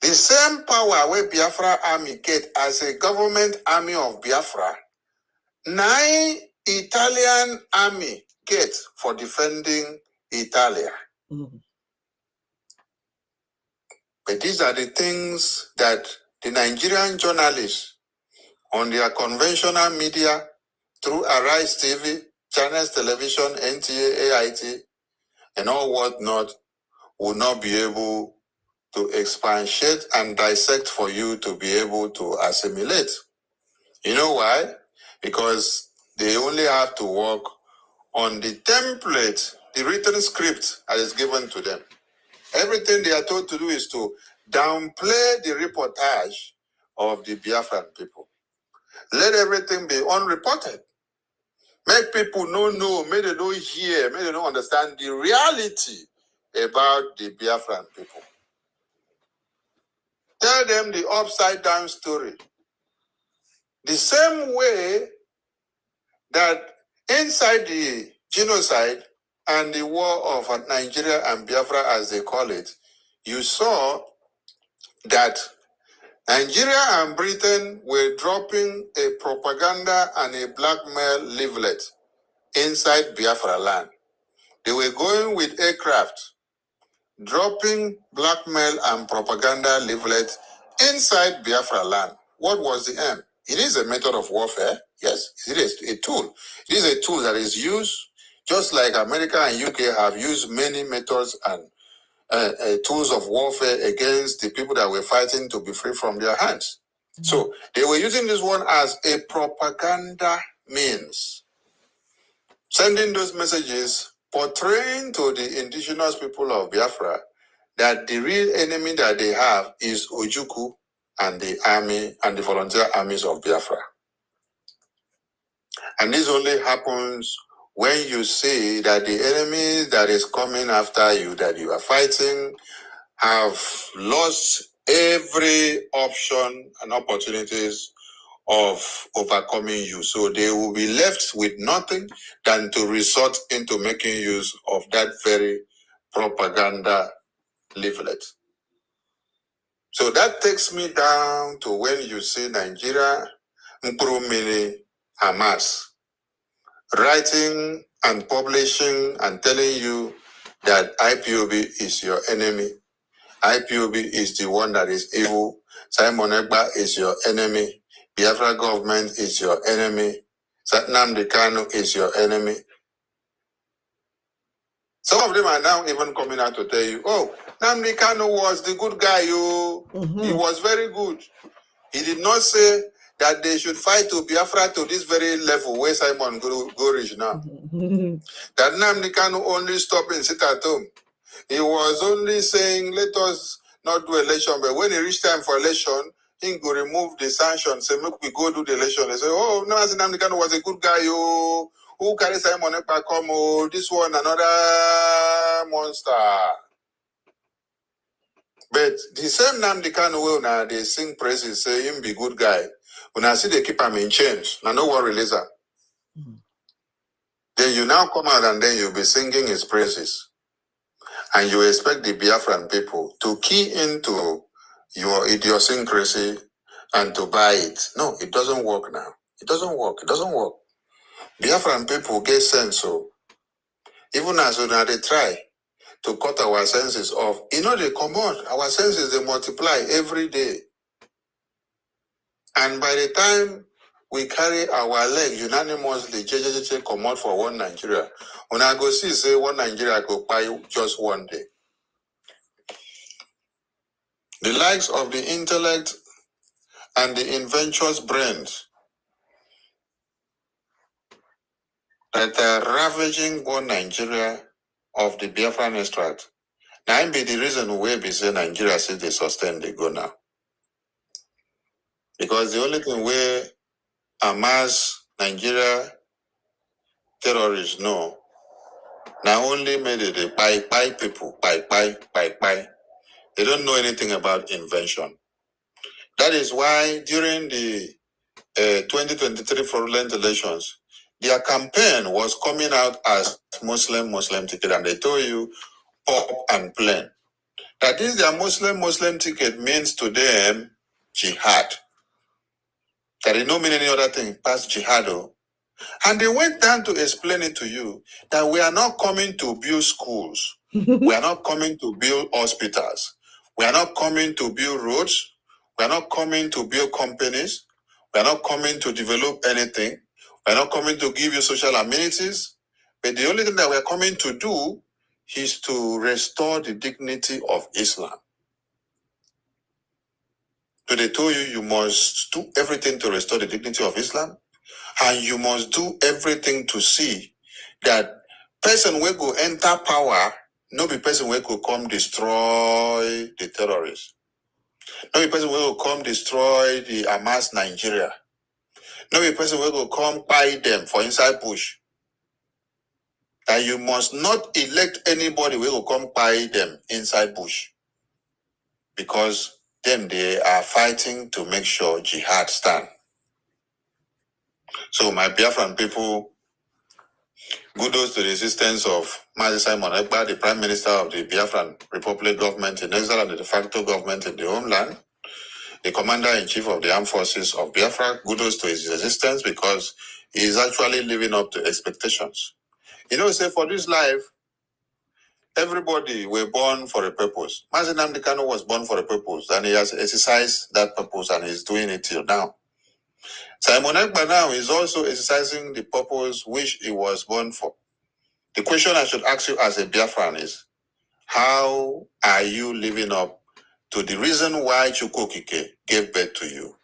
The same power where Biafra army get as a government army of Biafra, now Italian army get for defending Italia. But these are the things that the Nigerian journalists on their conventional media, through Arise TV, Channels Television, NTA, AIT, and all whatnot, will not be able to expatiate and dissect for you to be able to assimilate. You know why? Because they only have to work on the template, the written script that is given to them. Everything they are told to do is to downplay the reportage of the Biafran people. Let everything be unreported. Make people know, make they don't hear, make they don't understand the reality about the Biafran people. Tell them the upside down story. The same way that inside the genocide and the war of Nigeria and Biafra, as they call it, you saw that Nigeria and Britain were dropping a propaganda and a blackmail leaflet inside Biafra land. They were going with aircraft, dropping blackmail and propaganda leaflet inside Biafra land. What was the aim? It is a method of warfare. Yes, it is a tool. It is a tool that is used just like America and UK have used many methods and tools of warfare against the people that were fighting to be free from their hands. So they were using this one as a propaganda means, sending those messages, portraying to the indigenous people of Biafra that the real enemy that they have is Ojukwu and the army and the volunteer armies of Biafra. And this only happens when you see that the enemy that is coming after you, that you are fighting, have lost every option and opportunities of overcoming you. So they will be left with nothing than to resort into making use of that very propaganda leaflet. So that takes me down to when you see Nigeria, Mkurumini, Hamas, writing and publishing and telling you that IPOB is your enemy. IPOB is the one that is evil. Simon Egba is your enemy. Biafra government is your enemy. Nnamdi Kanu is your enemy. Some of them are now even coming out to tell you, oh, Nnamdi Kanu was the good guy. He was very good. He did not say that they should fight to Biafra to this very level where Simon go reach now. That Nnamdi Kanu only stop and sit at home. He was only saying, let us not do election, but when it reached time for election, he go remove the sanction, say make we go do the election. They say, oh, no, Nnamdi Kanu was a good guy, oh. Who carry Simon Ekpa come, oh, this one another monster. But the same Nnamdi Kanu will now they sing praises, say him be good guy. When I see they keep him in chains, now no one release her. Then you now come out and then you'll be singing his praises. And you expect the Biafran people to key into your idiosyncrasy and to buy it. No, it doesn't work now. It doesn't work. It doesn't work. Biafran people get sense, so even as now they try to cut our senses off, they come on. Our senses, they multiply every day. And by the time we carry our leg unanimously, come out for one Nigeria. When I go see, say one Nigeria go buy just one day. The likes of the intellect and the inventions brains that are ravaging one Nigeria of the Biafran extract. Now, be the reason why we say Nigeria says they sustain, they go now. Because the only thing where Hamas, Nigeria terrorists know, now only made it a buy people, buy. They don't know anything about invention. That is why during the 2023 fraudulent elections, their campaign was coming out as Muslim ticket, and they told you pop and plain that this their Muslim ticket means to them jihad. That they don't mean any other thing past jihad. And they went down to explain it to you that we are not coming to build schools. We are not coming to build hospitals. We are not coming to build roads. We are not coming to build companies. We are not coming to develop anything. We are not coming to give you social amenities. But the only thing that we are coming to do is to restore the dignity of Islam. So they told you, you must do everything to restore the dignity of Islam. And you must do everything to see that person will go enter power, no be person will go come destroy the terrorists. No be person will go come destroy the Hamas Nigeria. No be person will go come buy them for inside bush. And you must not elect anybody will go come buy them inside bush. Because them, they are fighting to make sure jihad stand. So my Biafran people, kudos to the assistance of Mazi Simon Ekpa, the Prime Minister of the Biafran Republic government in exile and the de facto government in the homeland, the Commander-in-Chief of the Armed Forces of Biafra. Kudos to his resistance because he is actually living up to expectations. Say for this life, everybody were born for a purpose. Mazi Nnamdi Kanu was born for a purpose and he has exercised that purpose and is doing it till now. Simon Ekpa now is also exercising the purpose which he was born for. The question I should ask you as a Biafran is, how are you living up to the reason why Chukwu Okike gave birth to you?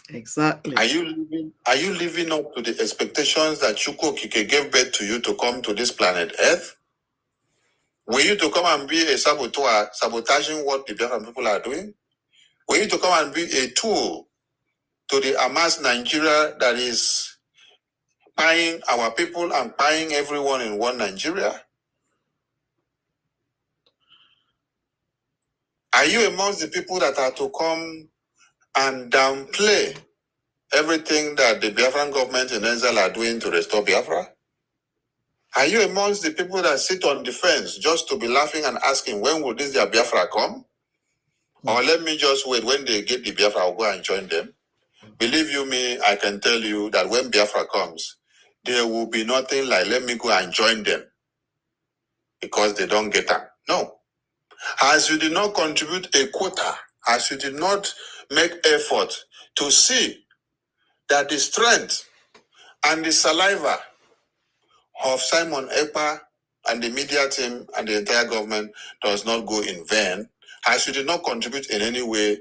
Exactly. Are you living up to the expectations that Chukwu Okike gave birth to you to come to this planet Earth? Were you to come and be a saboteur, sabotaging what the Biafran people are doing? Were you to come and be a tool to the Hamas Nigeria that is buying our people and buying everyone in one Nigeria? Are you amongst the people that are to come and downplay everything that the Biafran government in exile are doing to restore Biafra? Are you amongst the people that sit on the fence just to be laughing and asking, when will this their Biafra come? Or let me just wait, when they get the Biafra, I'll go and join them? Believe you me, I can tell you that when Biafra comes, there will be nothing like, let me go and join them because they don't get them. No. As you did not contribute a quota, as you did not make effort to see that the strength and the saliva of Simon Ekpa and the media team and the entire government does not go in vain, as you did not contribute in any way,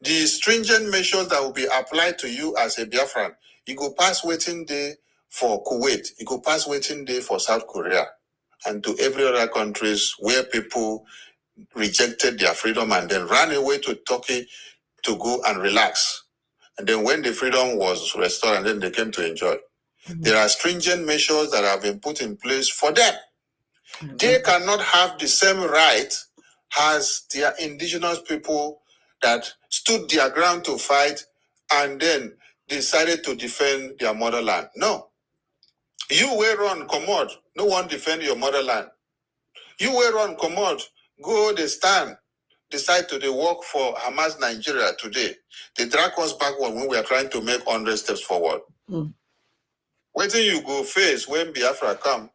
the stringent measures that will be applied to you as a Biafran, you go pass waiting day for Kuwait, you go pass waiting day for South Korea, and to every other countries where people rejected their freedom and then ran away to Turkey to go and relax. And then when the freedom was restored and then they came to enjoy. There are stringent measures that have been put in place for them. They cannot have the same right as their indigenous people that stood their ground to fight and then decided to defend their motherland. No. You were on commode. No one defend your motherland. You were on commode. Go they stand. Decide to work for Hamas Nigeria today. They drag us backward when we are trying to make 100 steps forward. Wait till you go face when Biafra come.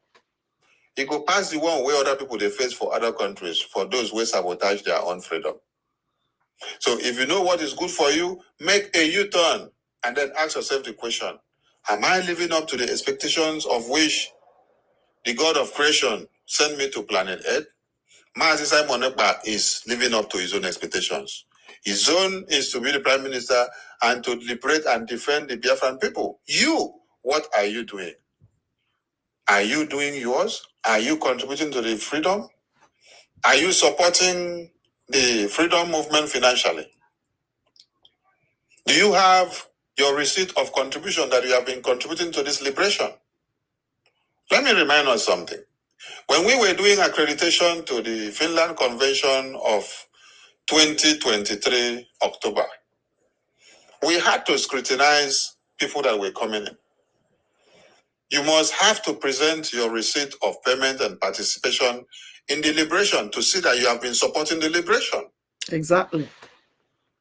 You go pass the one where other people they face for other countries, for those who sabotage their own freedom. So if you know what is good for you, make a U-turn and then ask yourself the question, am I living up to the expectations of which the God of creation sent me to planet Earth? Mazi Simon Ekpa is living up to his own expectations. His own is to be the prime minister and to liberate and defend the Biafran people. You, what are you doing? Are you doing yours? Are you contributing to the freedom? Are you supporting the freedom movement financially? Do you have your receipt of contribution that you have been contributing to this liberation? Let me remind us something. When we were doing accreditation to the Finland Convention of 2023 October, we had to scrutinize people that were coming in. You must have to present your receipt of payment and participation in the liberation to see that you have been supporting the liberation. Exactly.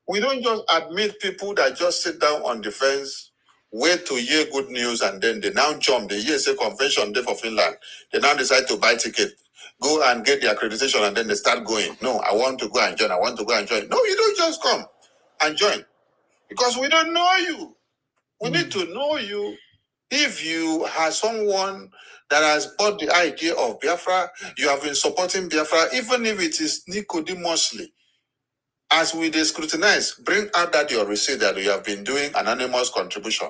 We don't just admit people that just sit down on the fence, wait to hear good news, and then they now jump. They hear say convention day for Finland. They now decide to buy ticket, go and get the accreditation, and then they start going. No, I want to go and join. I want to go and join. No, you don't just come and join because we don't know you. We need to know you. If you are someone that has bought the idea of Biafra, you have been supporting Biafra, even if it is Nicodemously. As we scrutinize, bring out that your receipt that you have been doing anonymous contribution.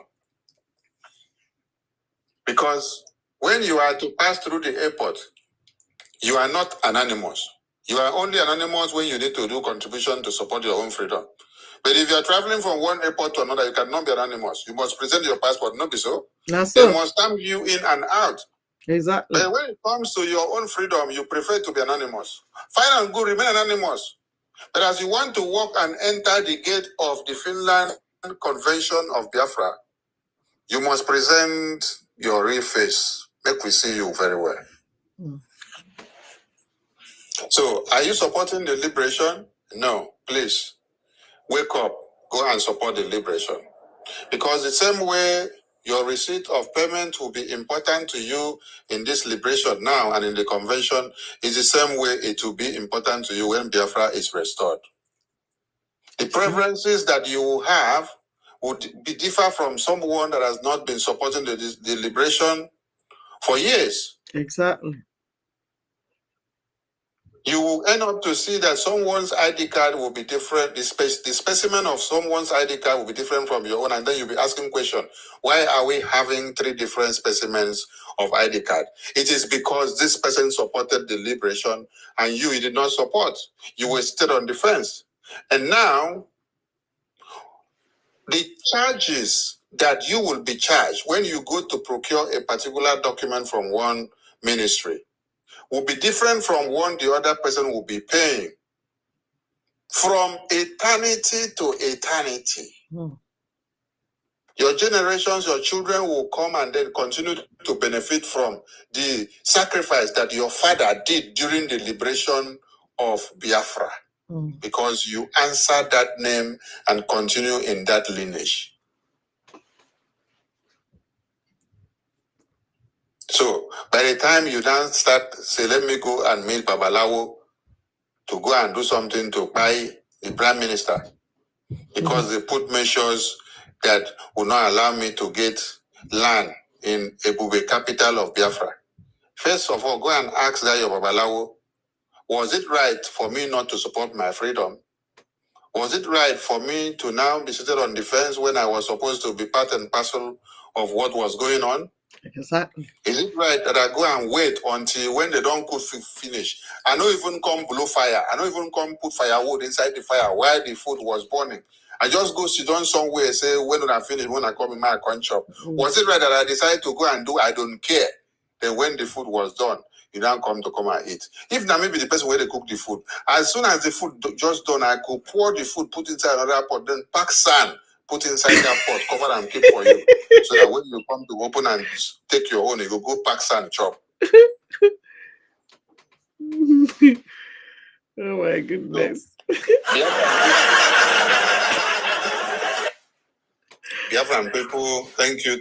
Because when you are to pass through the airport, you are not anonymous. You are only anonymous when you need to do contribution to support your own freedom. But if you are traveling from one airport to another, you cannot be anonymous. You must present your passport, not be so. That's They so. must stamp you in and out. Exactly. But when it comes to your own freedom, you prefer to be anonymous. Fine and good, remain anonymous. But as you want to walk and enter the gate of the Finland Convention of Biafra, you must present your real face. Make we see you very well. So, are you supporting the liberation? No, please. Wake up. Go and support the liberation. Because the same way your receipt of payment will be important to you in this liberation now and in the convention is the same way it will be important to you when Biafra is restored. The preferences that you will have would be differ from someone that has not been supporting the liberation for years. Exactly. You will end up to see that someone's ID card will be different. The specimen of someone's ID card will be different from your own. And then you'll be asking question, why are we having 3 different specimens of ID card? It is because this person supported the liberation and you did not support. You were still on the fence. And now, the charges that you will be charged when you go to procure a particular document from one ministry will be different from one the other person will be paying. From eternity to eternity. Your generations, your children will come and then continue to benefit from the sacrifice that your father did during the liberation of Biafra. Because you answered that name and continue in that lineage. So, by the time you now start, say, let me go and meet Babalawo to go and do something to buy the prime minister, because they put measures that will not allow me to get land in Ebube, capital of Biafra. First of all, go and ask that your Babalawo, was it right for me not to support my freedom? Was it right for me to now be seated on the fence when I was supposed to be part and parcel of what was going on? Exactly. Is it right that I go and wait until when they don't cook finish? I don't even come below fire. I don't even come put firewood inside the fire while the food was burning. I just go sit down somewhere and say, when I finish, when I come in my account shop. Was it right that I decided to go and do? I don't care. Then when the food was done, you don't come and eat. If now maybe the person where they cook the food, as soon as the food just done, I could pour the food, put inside another pot, then pack sand, put inside that pot, cover and keep for you. So that when you come to open and take your own, you go pack sand chop. Oh my goodness. Biafran people, thank you.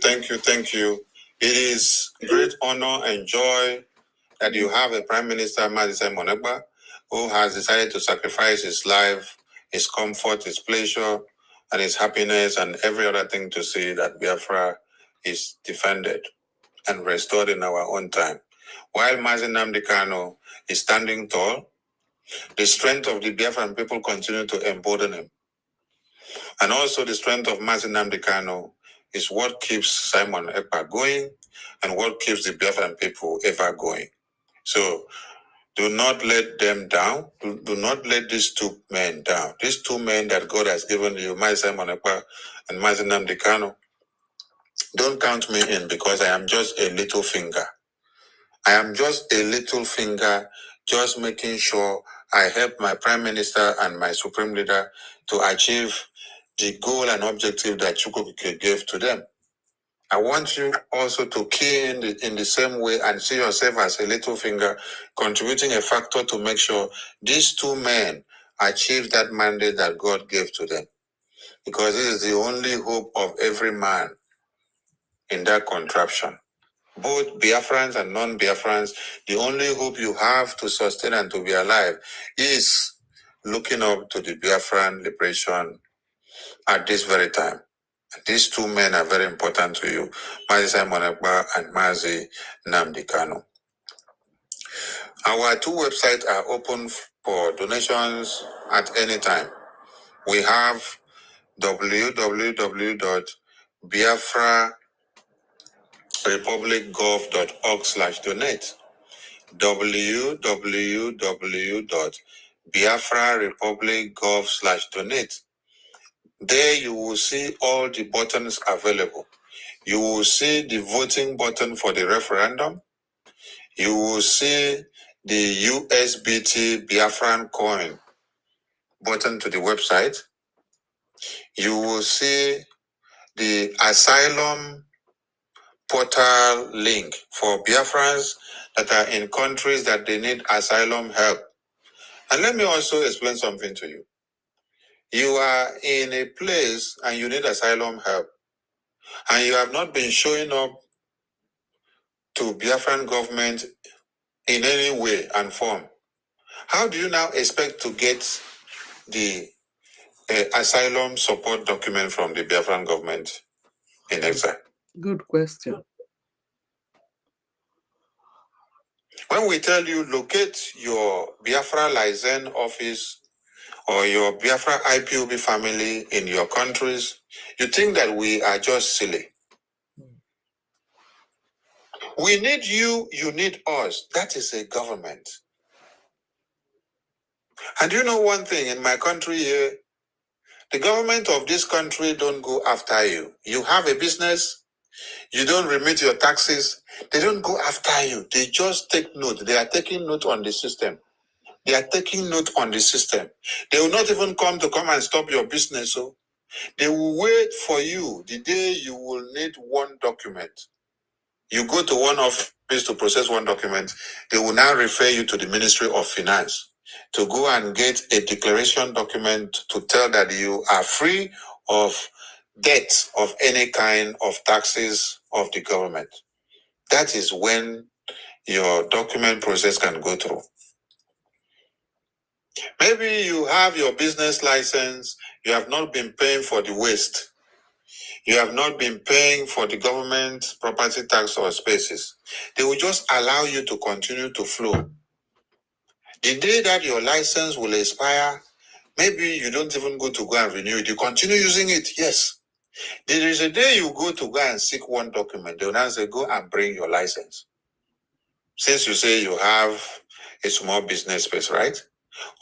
It is great honor and joy that you have a Prime Minister, Mazi Monegba, who has decided to sacrifice his life, his comfort, his pleasure, and his happiness, and every other thing to see that Biafra is defended and restored in our own time. While Mazi Nnamdi Kanu is standing tall, the strength of the Biafran people continue to embolden him. And also the strength of Mazi Nnamdi Kanu is what keeps Simon Ekpa going and what keeps the Biafran people ever going. So do not let them down. Do not let these two men down. These two men that God has given you, Mazi Simon Ekpa and Mazi Nnamdi Kanu, don't count me in because I am just a little finger. I am just a little finger, just making sure I help my Prime Minister and my Supreme Leader to achieve the goal and objective that Chukwuka gave to them. I want you also to key in the same way and see yourself as a little finger, contributing a factor to make sure these two men achieve that mandate that God gave to them. Because this is the only hope of every man in that contraption. Both Biafrans and non-Biafrans, the only hope you have to sustain and to be alive is looking up to the Biafran liberation at this very time. These two men are very important to you, Mazi Simon Ekpa and Mazi Nnamdi Kanu. Our two websites are open for donations at any time. We have www.biafrarepublicgov.org/donate, www.biafrarepublicgov/donate. There you will see all the buttons available. You will see the voting button for the referendum. You will see the USBT Biafran coin button to the website. You will see the asylum portal link for Biafrans that are in countries that they need asylum help. And let me also explain something to you. You are in a place and you need asylum help, and you have not been showing up to Biafran government in any way and form. How do you now expect to get the asylum support document from the Biafran government in exile? Good question. When we tell you locate your Biafra license office or your Biafra IPOB family in your countries, you think that we are just silly. We need you, you need us. That is a government. And you know one thing, in my country here, the government of this country don't go after you. You have a business, you don't remit your taxes, they don't go after you. They just take note. They are taking note on the system. They are taking note on the system. They will not even come and stop your business. So they will wait for you the day you will need one document. You go to one office to process one document, they will now refer you to the Ministry of Finance to go and get a declaration document to tell that you are free of debt of any kind of taxes of the government. That is when your document process can go through. Maybe you have your business license, you have not been paying for the waste. You have not been paying for the government property tax or spaces. They will just allow you to continue to flow. The day that your license will expire, maybe you don't even go and renew it. You continue using it, yes. There is a day you go to go and seek one document, they will now say, go and bring your license. Since you say you have a small business space, right?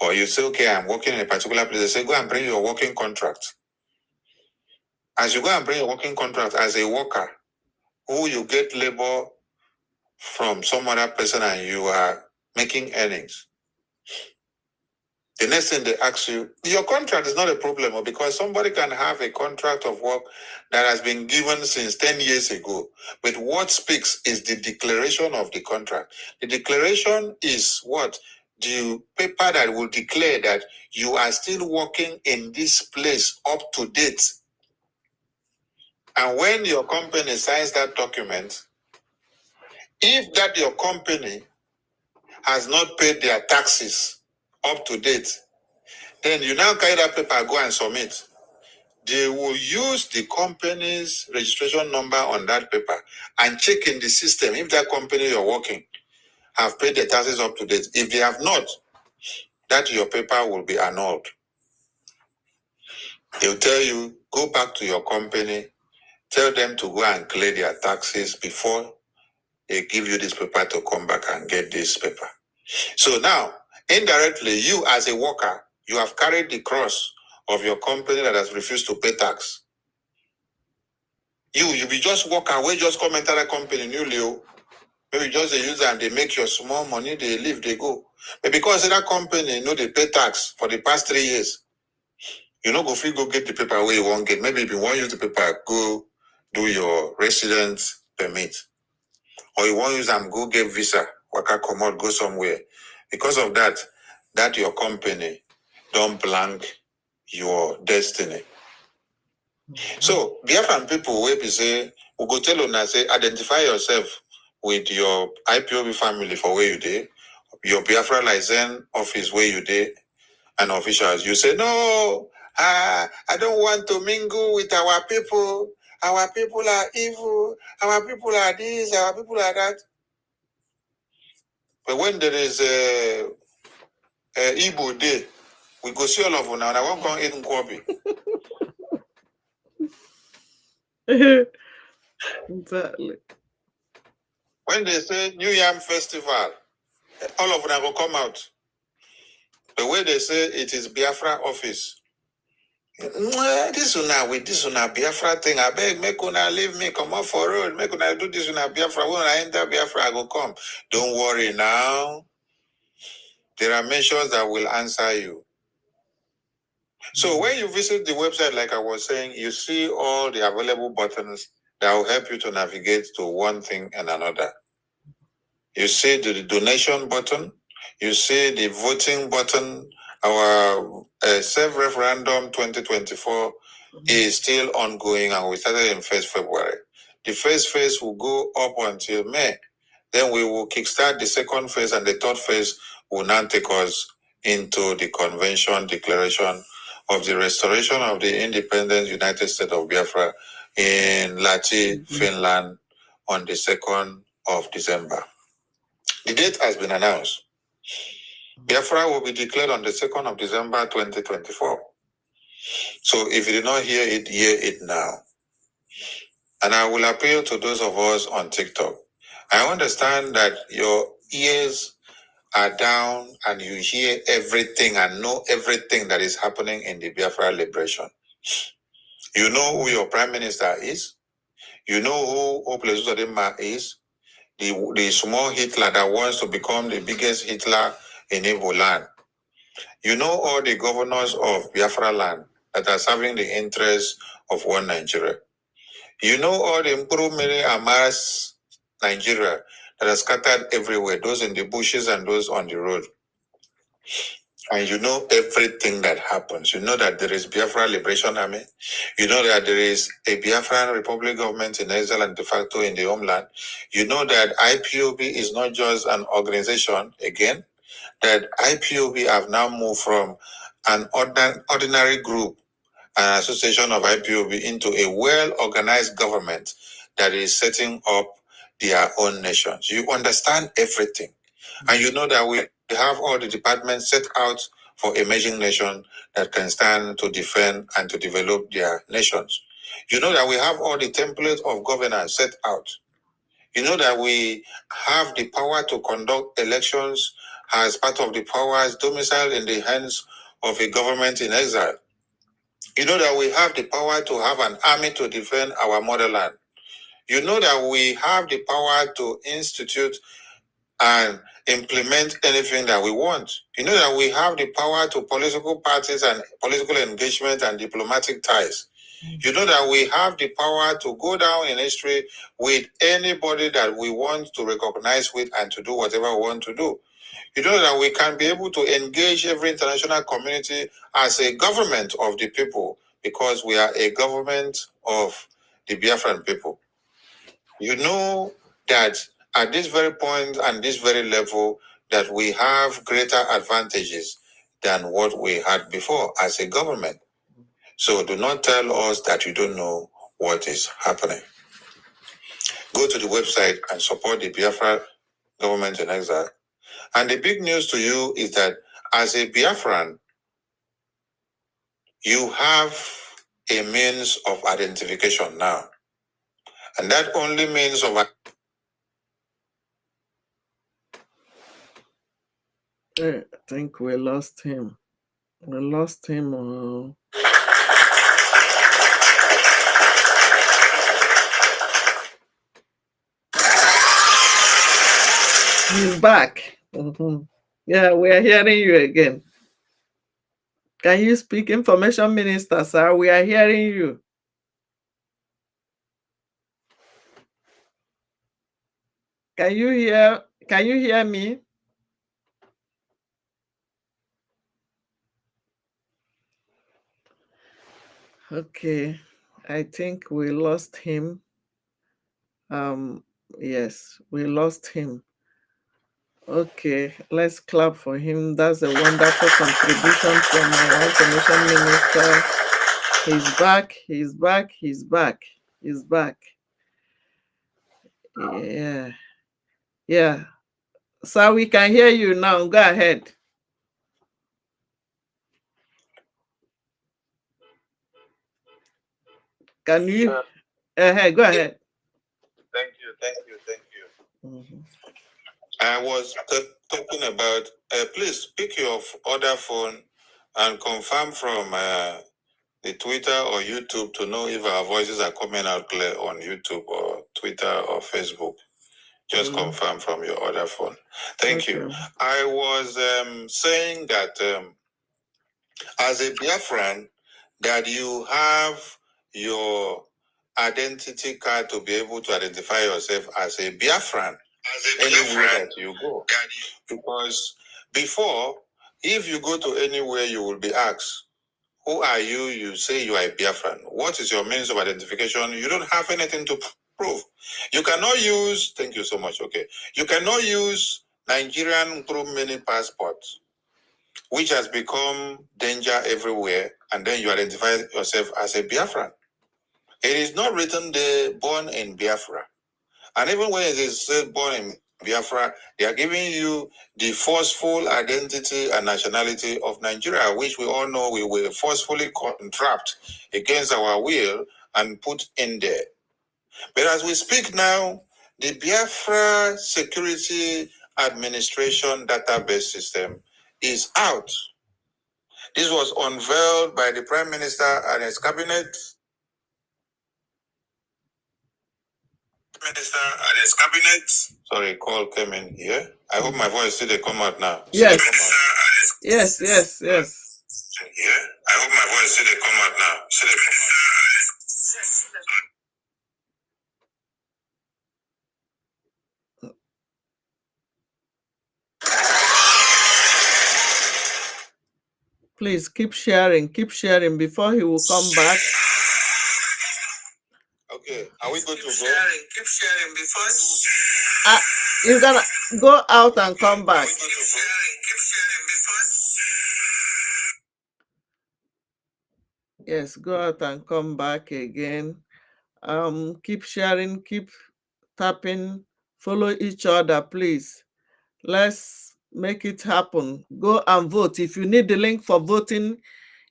Or you say, okay, I'm working in a particular place, they say, go and bring your working contract. As you go and bring your working contract as a worker, who you get labor from some other person and you are making earnings. The next thing they ask you, your contract is not a problem because somebody can have a contract of work that has been given since 10 years ago. But what speaks is the declaration of the contract. The declaration is what? The paper that will declare that you are still working in this place up to date. And when your company signs that document, if that your company has not paid their taxes up to date, then you now carry that paper, go and submit. They will use the company's registration number on that paper and check in the system if that company you're working have paid their taxes up to date. If they have not, that your paper will be annulled. They'll tell you, go back to your company, tell them to go and clear their taxes before they give you this paper to come back and get this paper. So now, indirectly, you as a worker, you have carried the cross of your company that has refused to pay tax. You be just work away, just come enter that company newly. Maybe just they use and they make your small money, they leave, they go. But because that company they pay tax for the past 3 years, you know, go free, go get the paper where you won't get. Maybe if you want use the paper, go do your resident permit. Or you want use them, go get visa, waka come out, go somewhere. Because of that, your company don't blank your destiny. So, Biafran people will be say, we go tell you now, say, identify yourself with your IPOB family for where you did, your Biafra license office where you did, and officials. You say, no, I don't want to mingle with our people. Our people are evil. Our people are this. Our people are that. But when there is a Igbo day, we go see all of them now. And I won't come eat Nkwobi. Exactly. When they say New Yam Festival, all of them will come out. The way they say it is Biafra office. This una with this una Biafra thing. I beg, make una leave me, come off for road. Make una do this una Biafra. When I enter Biafra, I go come. Don't worry now. There are measures that will answer you. So when you visit the website, like I was saying, you see all the available buttons that will help you to navigate to one thing and another. You see the donation button. You see the voting button. Our self-referendum 2024 is still ongoing and we started in 1st February. The first phase will go up until May. Then we will kickstart the second phase and the third phase will now take us into the convention declaration of the restoration of the independent United States of Biafra in Lahti, Finland on the 2nd of December. The date has been announced. Biafra will be declared on the 2nd of December 2024. So if you did not hear it now. And I will appeal to those of us on TikTok. I understand that your ears are down and you hear everything and know everything that is happening in the Biafra liberation. You know who your prime minister is. You know who Oplezuzodema is. The small Hitler that wants to become the biggest Hitler in Igbo land. You know all the governors of Biafra land that are serving the interests of one Nigeria. You know all the Mkurumere Amaras Nigeria that are scattered everywhere, those in the bushes and those on the road. And you know everything that happens. You know that there is Biafra Liberation Army. You know that there is a Biafran Republic government in exile and de facto in the homeland. You know that IPOB is not just an organization, again, that IPOB have now moved from an ordinary group, an association of IPOB, into a well-organized government that is setting up their own nations. You understand everything. And you know that we have all the departments set out for emerging nations that can stand to defend and to develop their nations. You know that we have all the templates of governance set out. You know that we have the power to conduct elections as part of the powers domiciled in the hands of a government in exile. You know that we have the power to have an army to defend our motherland. You know that we have the power to institute and implement anything that we want. You know that we have the power to political parties and political engagement and diplomatic ties. You know that we have the power to go down in history with anybody that we want to recognize with and to do whatever we want to do. You know that we can be able to engage every international community as a government of the people because we are a government of the Biafran people. You know that at this very point and this very level that we have greater advantages than what we had before as a government. So do not tell us that you don't know what is happening. Go to the website and support the Biafra government in exile. And the big news to you is that as a Biafran, you have a means of identification now. And that only means of... I think we lost him. We lost him. He's back. Yeah, we are hearing you again. Can you speak, Information Minister, sir? We are hearing you. Can you hear me? Okay. I think we lost him. Yes, we lost him. Okay, let's clap for him. That's a wonderful contribution from our Information Minister. He's back, he's back, he's back, he's back. Yeah. Yeah. So we can hear you now. Go ahead. Can you? Go ahead. Thank you. Mm-hmm. I was talking about, please pick your other phone and confirm from the Twitter or YouTube to know if our voices are coming out clear on YouTube or Twitter or Facebook. Just confirm from your other phone. Thank you. I was saying that as a Biafran, that you have your identity card to be able to identify yourself as a Biafran anywhere that you go. Because before, if you go to anywhere, you will be asked, who are you? You say you are a Biafran. What is your means of identification? You don't have anything to prove. You cannot use, thank you so much, okay. You cannot use Nigerian through many passports, which has become danger everywhere, and then you identify yourself as a Biafran. It is not written there, born in Biafra. And even when it is said born in Biafra, they are giving you the forceful identity and nationality of Nigeria, which we all know we were forcefully trapped against our will and put in there. But as we speak now, the Biafra Security Administration database system is out. This was unveiled by the Prime Minister and his cabinet. Sorry, call came in here. I hope my voice still they come out now. Yes. Yes. Yeah. I hope my voice still they come out now. Please keep sharing before he will come back. Okay, are we good to go? Keep sharing before you're gonna go out and come back. Yes, go out and come back again. Keep sharing, keep tapping, follow each other, please. Let's make it happen. Go and vote. If you need the link for voting,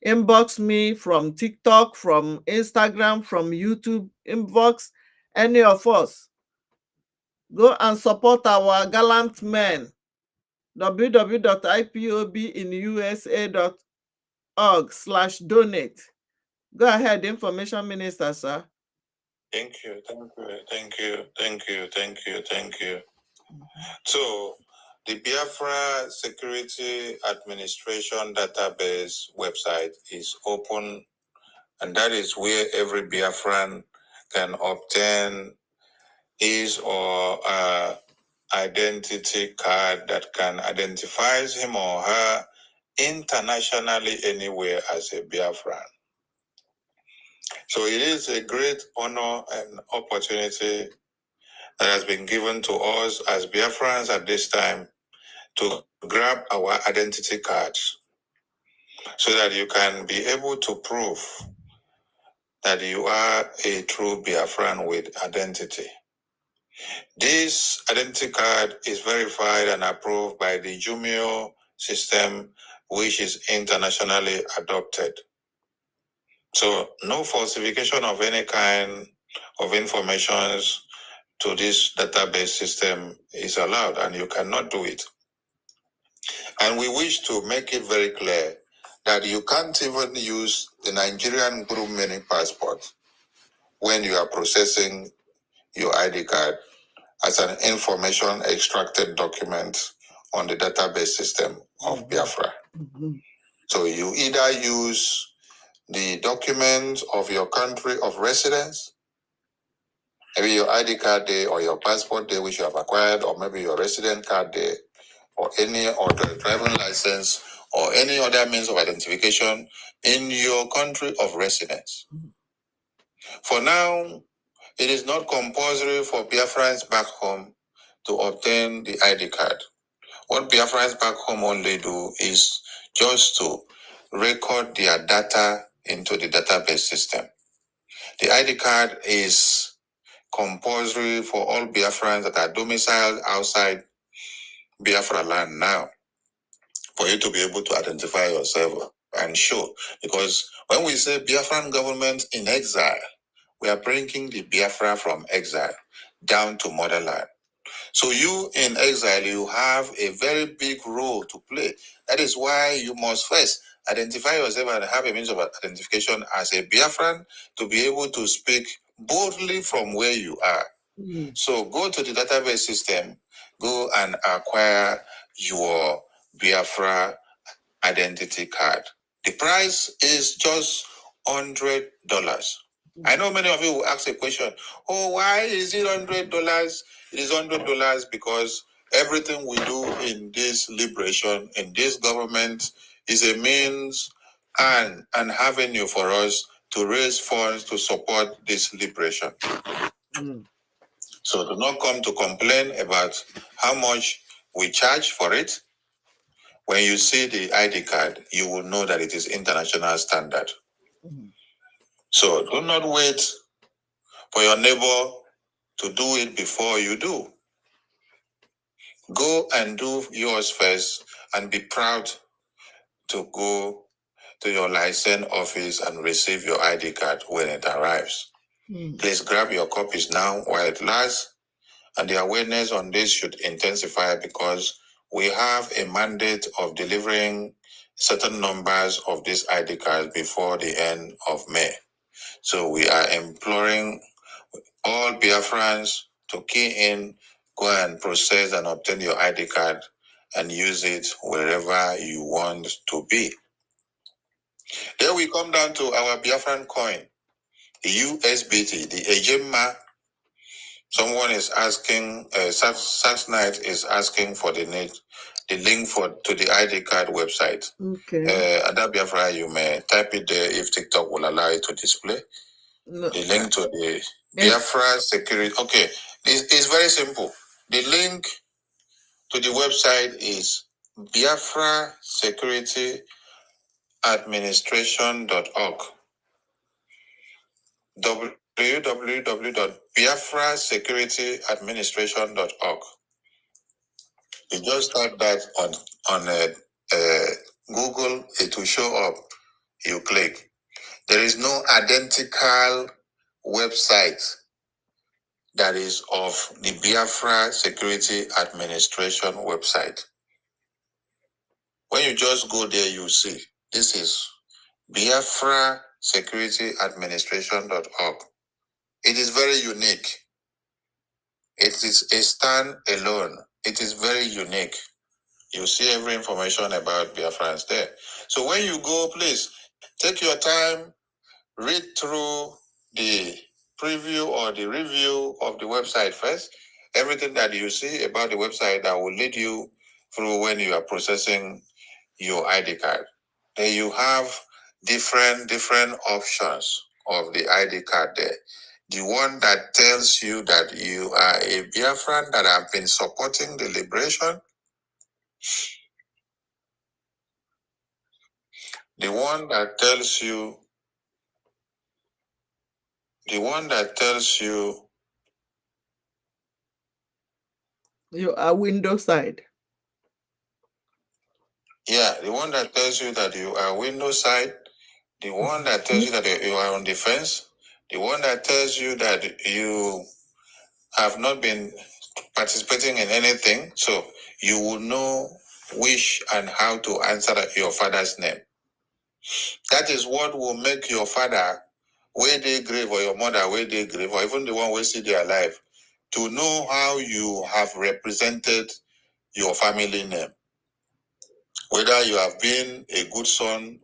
Inbox me from TikTok, from Instagram, from YouTube. Inbox any of us. Go and support our gallant men. www.ipobinusa.org/donate. Go ahead, Information Minister, sir. Thank you, thank you, thank you, thank you, thank you, thank you. So, the Biafra Security Administration database website is open, and that is where every Biafran can obtain his or identity card that can identify him or her internationally anywhere as a Biafran. So it is a great honor and opportunity that has been given to us as Biafrans at this time to grab our identity cards so that you can be able to prove that you are a true Biafran with identity. This identity card is verified and approved by the Jumio system, which is internationally adopted. So no falsification of any kind of informations to this database system is allowed, and you cannot do it. And we wish to make it very clear that you can't even use the Nigerian group mini passport when you are processing your ID card as an information extracted document on the database system of Biafra. So you either use the document of your country of residence, maybe your ID card there or your passport there which you have acquired, or maybe your resident card there, or any other driving license or any other means of identification in your country of residence. For now, it is not compulsory for Biafrans back home to obtain the ID card. What Biafrans back home only do is just to record their data into the database system. The ID card is compulsory for all Biafrans that are domiciled outside Biafra land now, for you to be able to identify yourself and show. Because when we say Biafran government in exile, we are bringing the Biafra from exile down to motherland. So you in exile, you have a very big role to play. That is why you must first identify yourself and have a means of identification as a Biafran to be able to speak boldly from where you are. So go to the database system, go and acquire your Biafra identity card. The price is just $100. I know many of you will ask a question, oh, why is it $100? It is $100 because everything we do in this liberation, in this government, is a means and an avenue for us to raise funds to support this liberation. So do not come to complain about how much we charge for it. When you see the ID card, you will know that it is international standard. So do not wait for your neighbor to do it before you do. Go and do yours first and be proud to go to your license office and receive your ID card when it arrives. Please grab your copies now while it lasts, and the awareness on this should intensify because we have a mandate of delivering certain numbers of these ID cards before the end of May. So we are imploring all Biafrans to key in, go and process and obtain your ID card and use it wherever you want to be. Then we come down to our Biafran coin, the USBT, the Ejema. Someone is asking, Sax Knight is asking for the link to the ID card website. Okay. Ada Biafra, you may type it there if TikTok will allow it to display. No. The link to the Biafra security. Okay, it's very simple. The link to the website is Biafra Security Administration.org. www.biafrasecurityadministration.org. You just type that on Google, it will show up. you click. There is no identical website that is of the Biafra Security Administration website. When you just go there, you see this is BiafraSecurityAdministration.org. It is very unique. It is a stand-alone. It is very unique. You see every information about Biafrans there. So when you go, please take your time, read through the preview or the review of the website first. Everything that you see about the website that will lead you through when you are processing your ID card. Then you have different options of the ID card there. The one that tells you that you are a Biafran that have been supporting the liberation. The one that tells you you are Windows side. Yeah, the one that tells you that you are Windows side, the one that tells you that you are on the fence, the one that tells you that you have not been participating in anything, so you will know which and how to answer your father's name. That is what will make your father, where they grave, or your mother, where they grave, or even the one where see their life, to know how you have represented your family name. Whether you have been a good son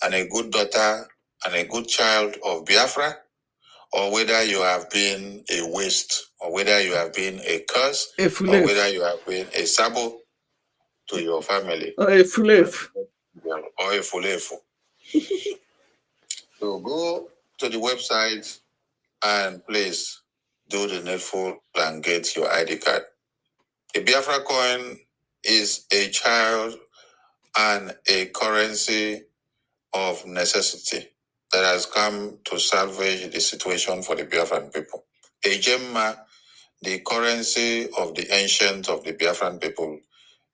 and a good daughter and a good child of Biafra, or whether you have been a waste, or whether you have been a curse, or whether you have been a sabo to your family. Or a fulef. Or a fulefu. So go to the website and please do the needful and get your ID card. The Biafra coin is a child and a currency of necessity that has come to salvage the situation for the Biafran people. A gemma, the currency of the ancient of the Biafran people,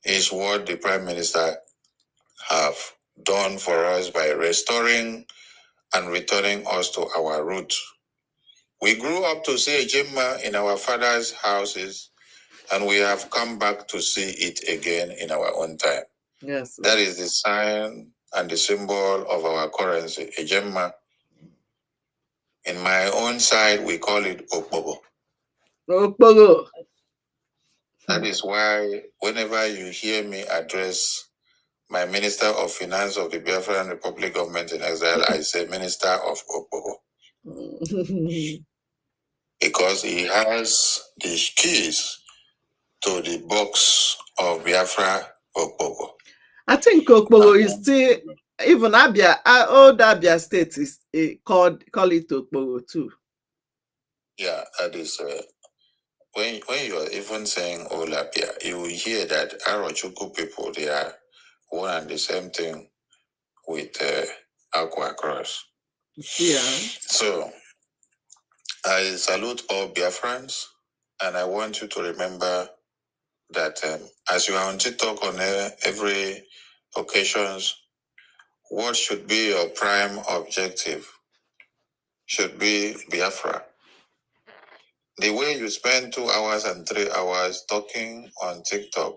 is what the Prime Minister have done for us by restoring and returning us to our roots. We grew up to see a gemma in our father's houses, and we have come back to see it again in our own time. Yes. That is the sign and the symbol of our currency, a gemma. In my own side, we call it Okbogo. Okbogo. That is why whenever you hear me address my Minister of Finance of the Biafran Republic Government in Exile, I say Minister of Okbogo. Because he has the keys to the box of Biafra Okbogo. I think Okbogo is still, even Abia, old Abia State is call it Okbogo too. Yeah, that is when you are even saying old Abia, you will hear that Arochukwu people, they are one and the same thing with Aqua Cross. Yeah. So I salute all Biafrans, and I want you to remember that as you are on TikTok on every occasions, what should be your prime objective should be Biafra. The way you spend 2 hours and 3 hours talking on TikTok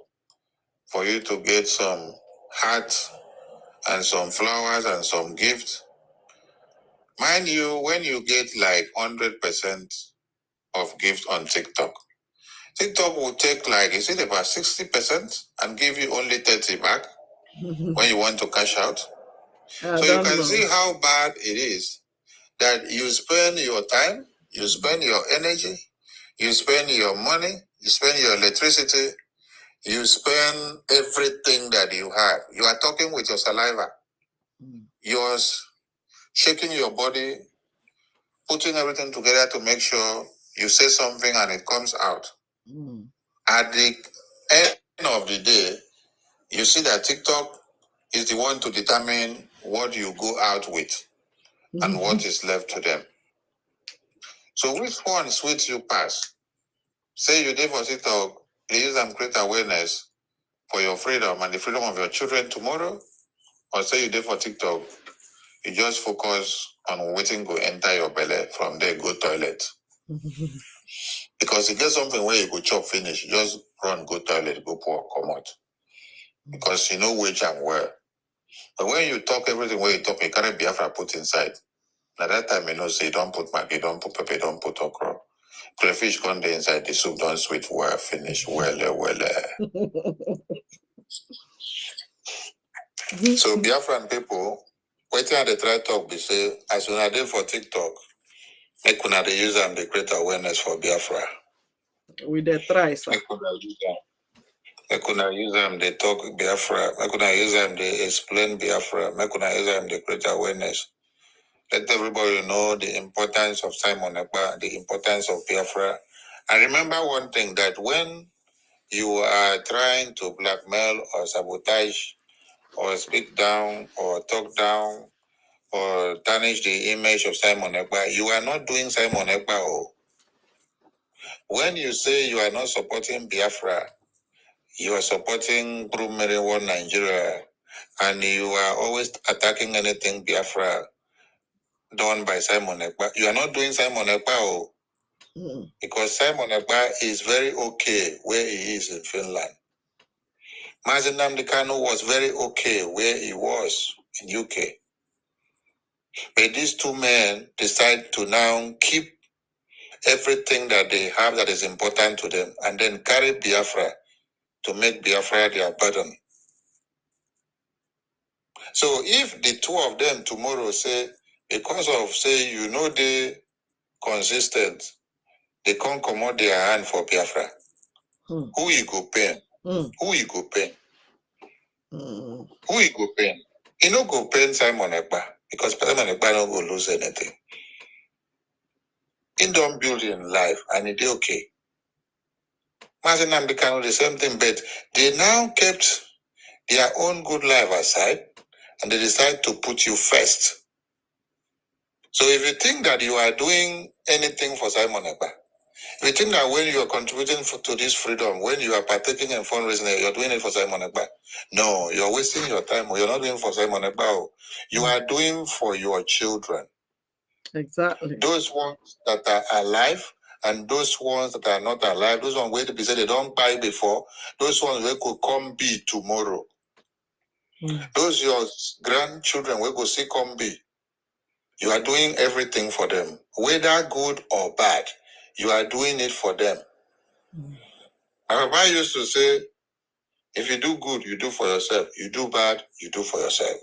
for you to get some hearts and some flowers and some gifts. Mind you, when you get like 100% of gifts on TikTok, TikTok will take like, is it about 60% and give you only 30 back when you want to cash out? So you can see how bad it is that you spend your time, you spend your energy, you spend your money, you spend your electricity, you spend everything that you have. You are talking with your saliva. You're shaking your body, putting everything together to make sure you say something and it comes out. At the end of the day, you see that TikTok is the one to determine what you go out with and what is left to them. So which one suits you past? Say you did for TikTok, please and create awareness for your freedom and the freedom of your children tomorrow, or say you did for TikTok, You just focus on waiting go enter your belly. From there, go toilet. Because if there's something where you go chop finish, you just run, go toilet, go pour, come out. Because you know which and where. But when you talk everything where you talk, you carry Biafra put inside. At that time, you know, say, don't put maggi, don't put pepper, don't put okra. Crayfish gone there inside, the soup don't sweet well, finish well. So Biafran people, waiting at the try talk, they say, as soon as they for TikTok, they could not use them, they create awareness for Biafra. With the try, sir. I could not use them, they talk Biafra. I could not use them, they explain Biafra. I could not use them, they create awareness. Let everybody know the importance of Simon Ekpa, the importance of Biafra. And remember one thing, that when you are trying to blackmail or sabotage or speak down or talk down or tarnish the image of Simon Ekpa, you are not doing Simon Ekpa. When you say you are not supporting Biafra, you are supporting Group Mary One Nigeria, and you are always attacking anything Biafra done by Simon Ekpa. You are not doing Simon Ekpa, because Simon Ekpa is very okay where he is in Finland. Mazi Nnamdi Kanu was very okay where he was in UK. But these two men decide to now keep everything that they have that is important to them and then carry Biafra to make Biafra their burden. So if the two of them tomorrow say, because of say you know they consistent, they can't come out their hand for Biafra, who you go pay? Who you go pay? Who you go pay? You no go pay Simon Ekpa, because Simon Ekpa don't go lose anything. He don't build in life and it okay. Mazi Nnamdi Kanu the same thing, but they now kept their own good life aside and they decide to put you first. So if you think that you are doing anything for Simon Ekpa, if you think that when you are contributing to this freedom, when you are partaking in fundraising, you're doing it for Simon Ekpa, no, you're wasting your time. You're not doing it for Simon Ekpa. You are doing for your children. Exactly. Those ones that are alive and those ones that are not alive, those ones where they say they don't buy before, those ones where could come be tomorrow. Those your grandchildren where could see come be. You are doing everything for them, whether good or bad. You are doing it for them. My papa used to say, if you do good, you do for yourself. You do bad, you do for yourself.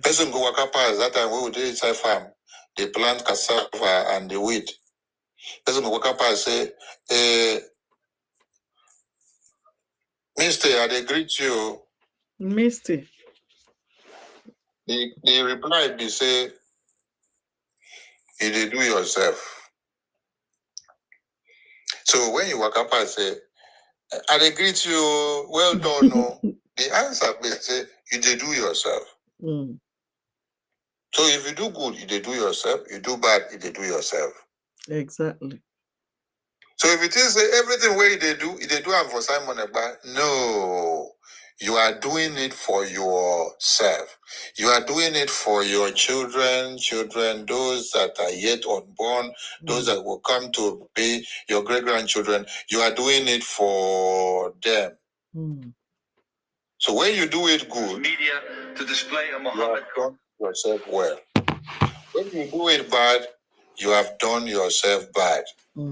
Person go waka pass that time we did inside farm. They plant cassava and the wheat. Person go waka pass say, Mister, I dey greet you. Mister. The reply be say, you dey do yourself. So when you waka pass say, I dey greet you, well done. No. The answer be say, you dey do yourself. So if you do good, you dey do yourself. You do bad, you dey do yourself. Exactly. So if it is everything where they do am for Simon Ekpa, no. You are doing it for yourself. You are doing it for your children, those that are yet unborn, those that will come to be your great-grandchildren. You are doing it for them. So when you do it good, media to display a Muhammad, you have done yourself well. When you do it bad, you have done yourself bad.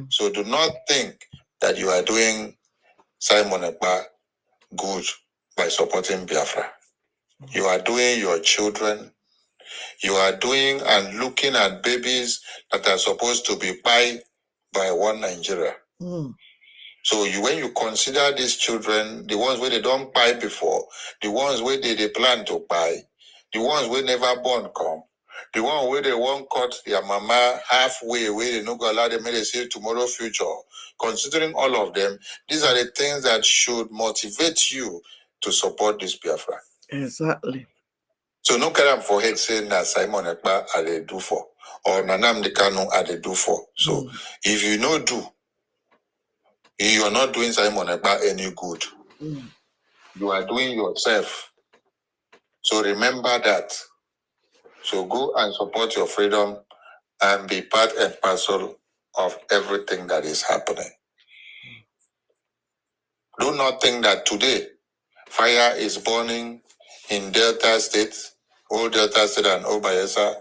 So do not think that you are doing Simon Ekpa good by supporting Biafra. You are doing your children. You are doing and looking at babies that are supposed to be by one Nigeria. So when you consider these children, the ones where they don't buy before, the ones where they plan to buy, the ones where never born come, the one where they won't cut their mama halfway, where they no go allow them to see tomorrow future. Considering all of them, these are the things that should motivate you to support this Biafra. Exactly. So no carry for head saying that Simon Ekpa are they do for, or Nnamdi Kanu are they do for. So if you no do, you are not doing Simon Ekpa any good. You are doing yourself. So remember that. So go and support your freedom and be part and parcel of everything that is happening. Do not think that today fire is burning in Delta State, Old Delta State and Old Bayelsa,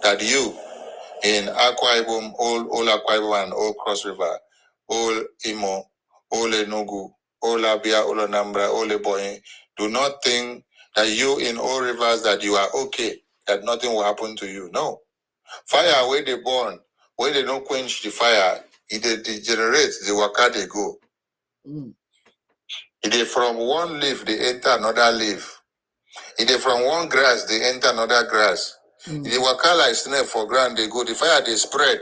that you in Akwa Ibom, Old Akwa Ibom and Old Cross River, Old Imo, Old Enugu, Old Abia, Old Anambra, Old Ebonyi, do not think that you in all rivers that you are okay, that nothing will happen to you. No. Fire where they burn, where they don't quench the fire, it they degenerate, the waka they go. It is from one leaf they enter another leaf. It is from one grass they enter another grass. It is waka like snake for ground they go, the fire they spread.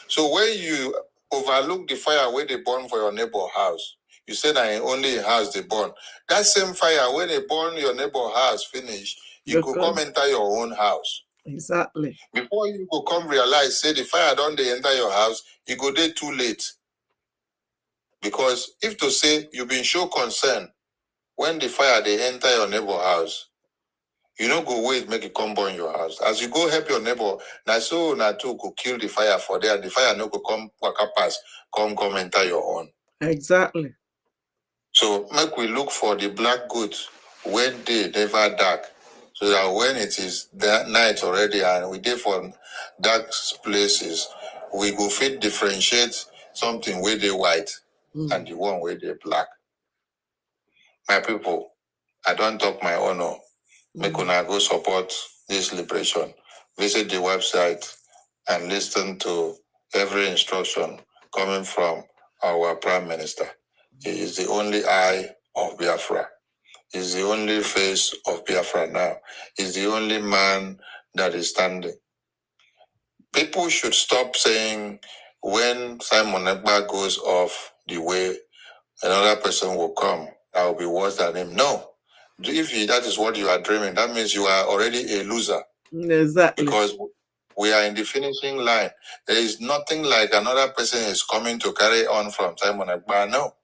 So when you overlook the fire where they burn for your neighbor house, you say that only in house they burn. That same fire when they burn your neighbor house finish, you could come enter your own house. Exactly. Before you go come realize, say the fire don't they enter your house, you go there too late. Because if to say you've been show concern when the fire they enter your neighbor house, you don't go wait make it come burn your house. As you go help your neighbor, na so na too go kill the fire for there. The fire no go come waka pass, come enter your own. Exactly. So make we look for the black goat when they never dark. So that when it is that night already and we dey for dark places, we go fit differentiate something where they white and the one where they black. My people, I don't talk my honor. Make una go support this liberation. Visit the website and listen to every instruction coming from our Prime Minister. He is the only eye of Biafra. He is the only face of Biafra now. He is the only man that is standing. People should stop saying when Simon Ekpa goes off the way, another person will come that will be worse than him. No. If that is what you are dreaming, that means you are already a loser. Exactly. Because we are in the finishing line. There is nothing like another person is coming to carry on from Simon Ekpa. No.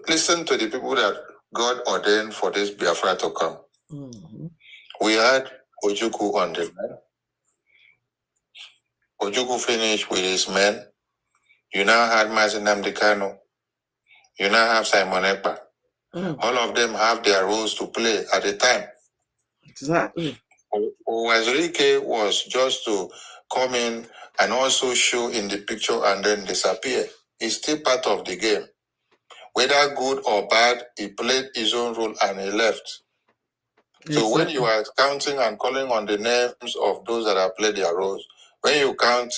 Listen to the people that God ordained for this Biafra to come. We had Ojukwu on the line. Ojukwu finished with his men. You now had Mazinam Dekano. You now have Simon Ekpa. All of them have their roles to play at the time. Exactly. Wazirike was just to come in and also show in the picture and then disappear. He's still part of the game. Whether good or bad, he played his own role and he left. Exactly. So when you are counting and calling on the names of those that have played their roles, when you count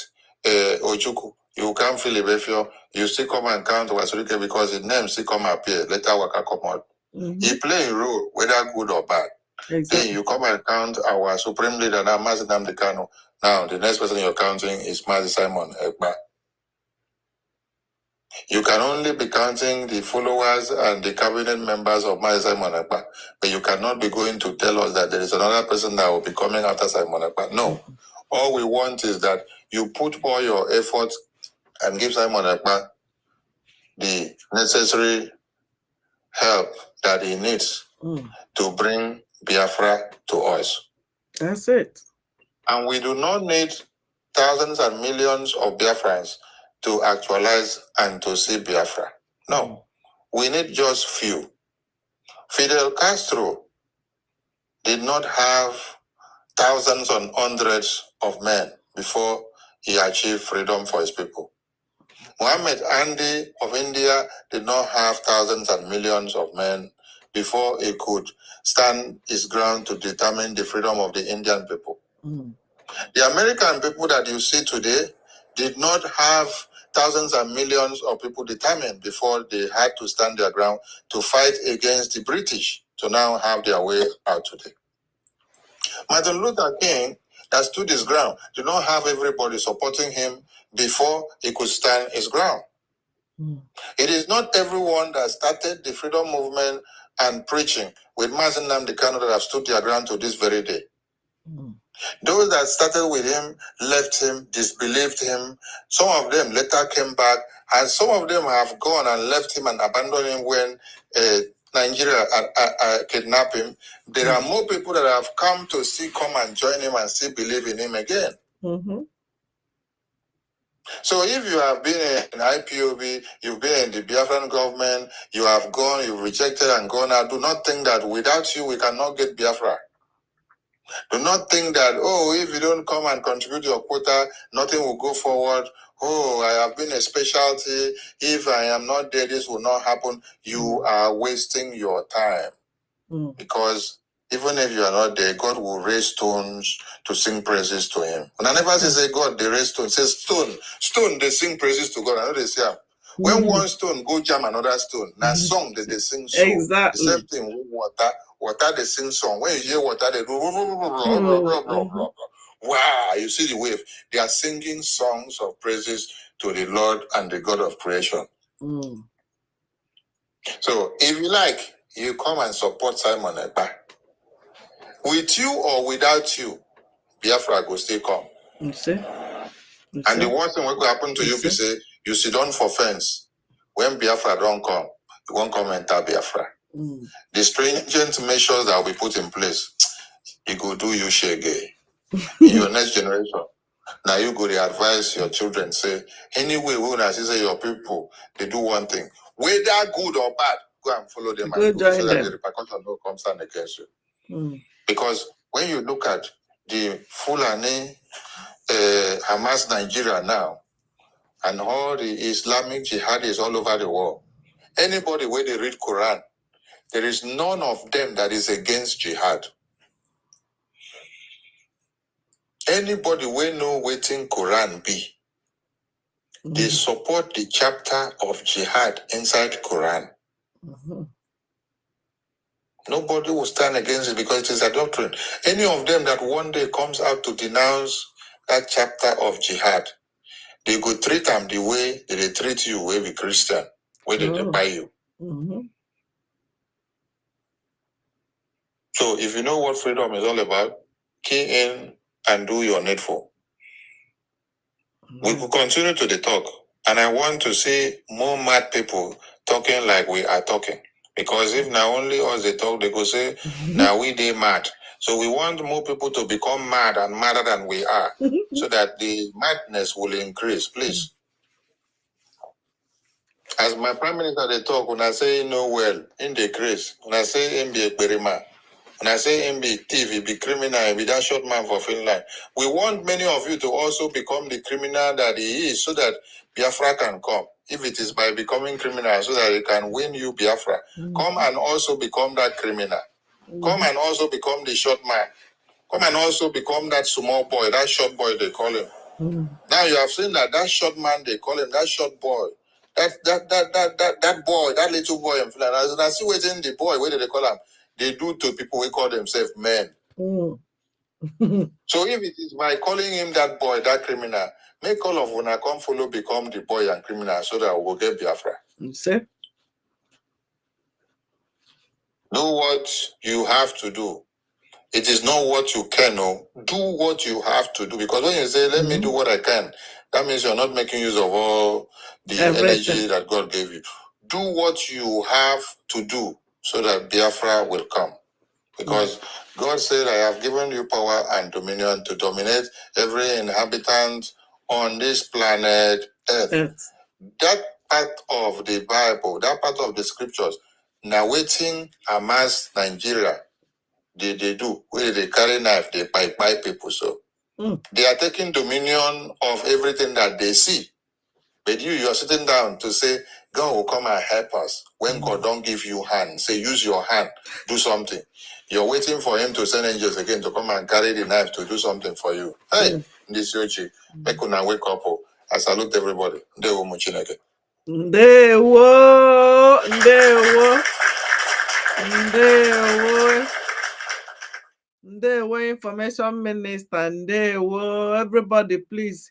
Ojukwu, you count Philip Efio, you still come and count Wazirike because his name still come appear. Later Waka come out. He play a role, whether good or bad. Exactly. Then you come and count our supreme leader now, Mazinam Dekano. Now the next person you're counting is Mazi Simon Ekpa. You can only be counting the followers and the cabinet members of Mazi Simon Ekpa, but you cannot be going to tell us that there is another person that will be coming after Simon Ekpa. No. All we want is that you put all your efforts and give Simon Ekpa the necessary help that he needs to bring Biafra to us. That's it. And we do not need thousands and millions of Biafrans to actualize and to see Biafra. No, we need just few. Fidel Castro did not have thousands and hundreds of men before he achieved freedom for his people. Muhammad Gandhi of India did not have thousands and millions of men before he could stand his ground to determine the freedom of the Indian people. The American people that you see today did not have thousands and millions of people determined before they had to stand their ground to fight against the British to now have their way out today. Martin Luther King, that stood his ground, did not have everybody supporting him before he could stand his ground. It is not everyone that started the freedom movement and preaching with Mazinam Dekano that have stood their ground to this very day. Those that started with him left him, disbelieved him. Some of them later came back, and some of them have gone and left him and abandoned him when Nigeria kidnap him, there are more people that have come to come and join him and still believe in him again. So if you have been in IPOB, you've been in the Biafran government, you have gone, you've rejected and gone out, do not think that without you we cannot get Biafra. Do not think that, oh, if you don't come and contribute your quota, nothing will go forward. Oh, I have been a specialty. If I am not there, this will not happen. You are wasting your time. Because even if you are not there, God will raise stones to sing praises to him. And I never say God, they raise stones. It says stone, they sing praises to God. I know they say, when one stone go jam another stone, now song that they sing so. Exactly. The same thing with water they sing song. When you hear water, they do blah, blah, blah, blah, blah. Wow, you see the wave. They are singing songs of praises to the Lord and the God of creation. So if you like, you come and support Simon Ekpa. With you or without you, Biafra go still come. You see? And the worst thing what will happen to you be say, you sit down for fence. When Biafra don't come, you won't come enter Biafra. The stringent measures that will be put in place, you go do you share gay. In your next generation. Now you go to advise your children, say, anyway, when I say your people, they do one thing. Whether good or bad, go and follow them and do so that the repercussion don't come stand against you. Because when you look at the Fulani, Hamas Nigeria now, and all the Islamic jihadis all over the world, anybody where they read Quran, there is none of them that is against jihad. Anybody where know waiting Quran be, they support the chapter of jihad inside Quran. Nobody will stand against it because it is a doctrine. Any of them that one day comes out to denounce that chapter of jihad, they go treat them the way they treat you, where we Christian, where they buy you. So if you know what freedom is all about, key in and do your needful. We could continue to the talk, and I want to see more mad people talking like we are talking. Because if now only us they talk, they go say, now we they mad. So we want more people to become mad and madder than we are, so that the madness will increase, please. As my prime minister they talk, when I say no well, in the grace, when I say in be a perima, when I say him be thief, he be criminal, he be that short man for Finland. We want many of you to also become the criminal that he is, so that Biafra can come. If it is by becoming criminal, so that he can win you Biafra. Come and also become that criminal. Come and also become the short man. Come and also become that small boy, that short boy they call him. Now you have seen that short man they call him, that short boy. That boy, that little boy in Finland. I see waiting the boy, what do they call him? They do to people who call themselves men. So if it is by calling him that boy, that criminal, make all of una come follow become the boy and criminal, so that we will get Biafra. You see? Do what you have to do. It is not what you can, no. Do what you have to do. Because when you say, let me do what I can, that means you're not making use of all the energy that God gave you. Do what you have to do, so that Biafra will come. Because God said, I have given you power and dominion to dominate every inhabitant on this planet Earth. That part of the Bible, that part of the scriptures, now waiting Hamas Nigeria, they do. Where they carry knife, they buy people. So they are taking dominion of everything that they see. But you are sitting down to say, God will come and help us. When God don't give you hand, say, use your hand, do something. You're waiting for him to send angels again to come and carry the knife to do something for you. Hey, this Yochi, make una wake up. I salute everybody. Ndewo muchineke. Ndewo. Information Minister. Ndewo. Everybody, please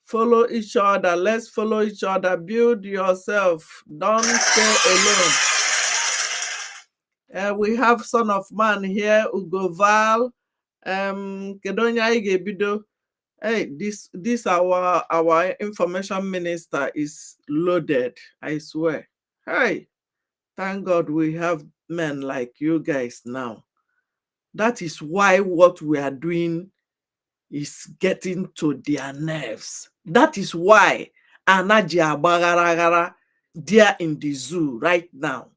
follow each other. Let's follow each other. Build yourself. Don't stay alone. We have Son of Man here, Ugoval. Kedonya Igebido. Hey, this our information minister is loaded, I swear. Hey, Thank God we have men like you guys now. That is why what we are doing is getting to their nerves. That is why Anaji Abagaragara there in the zoo right now.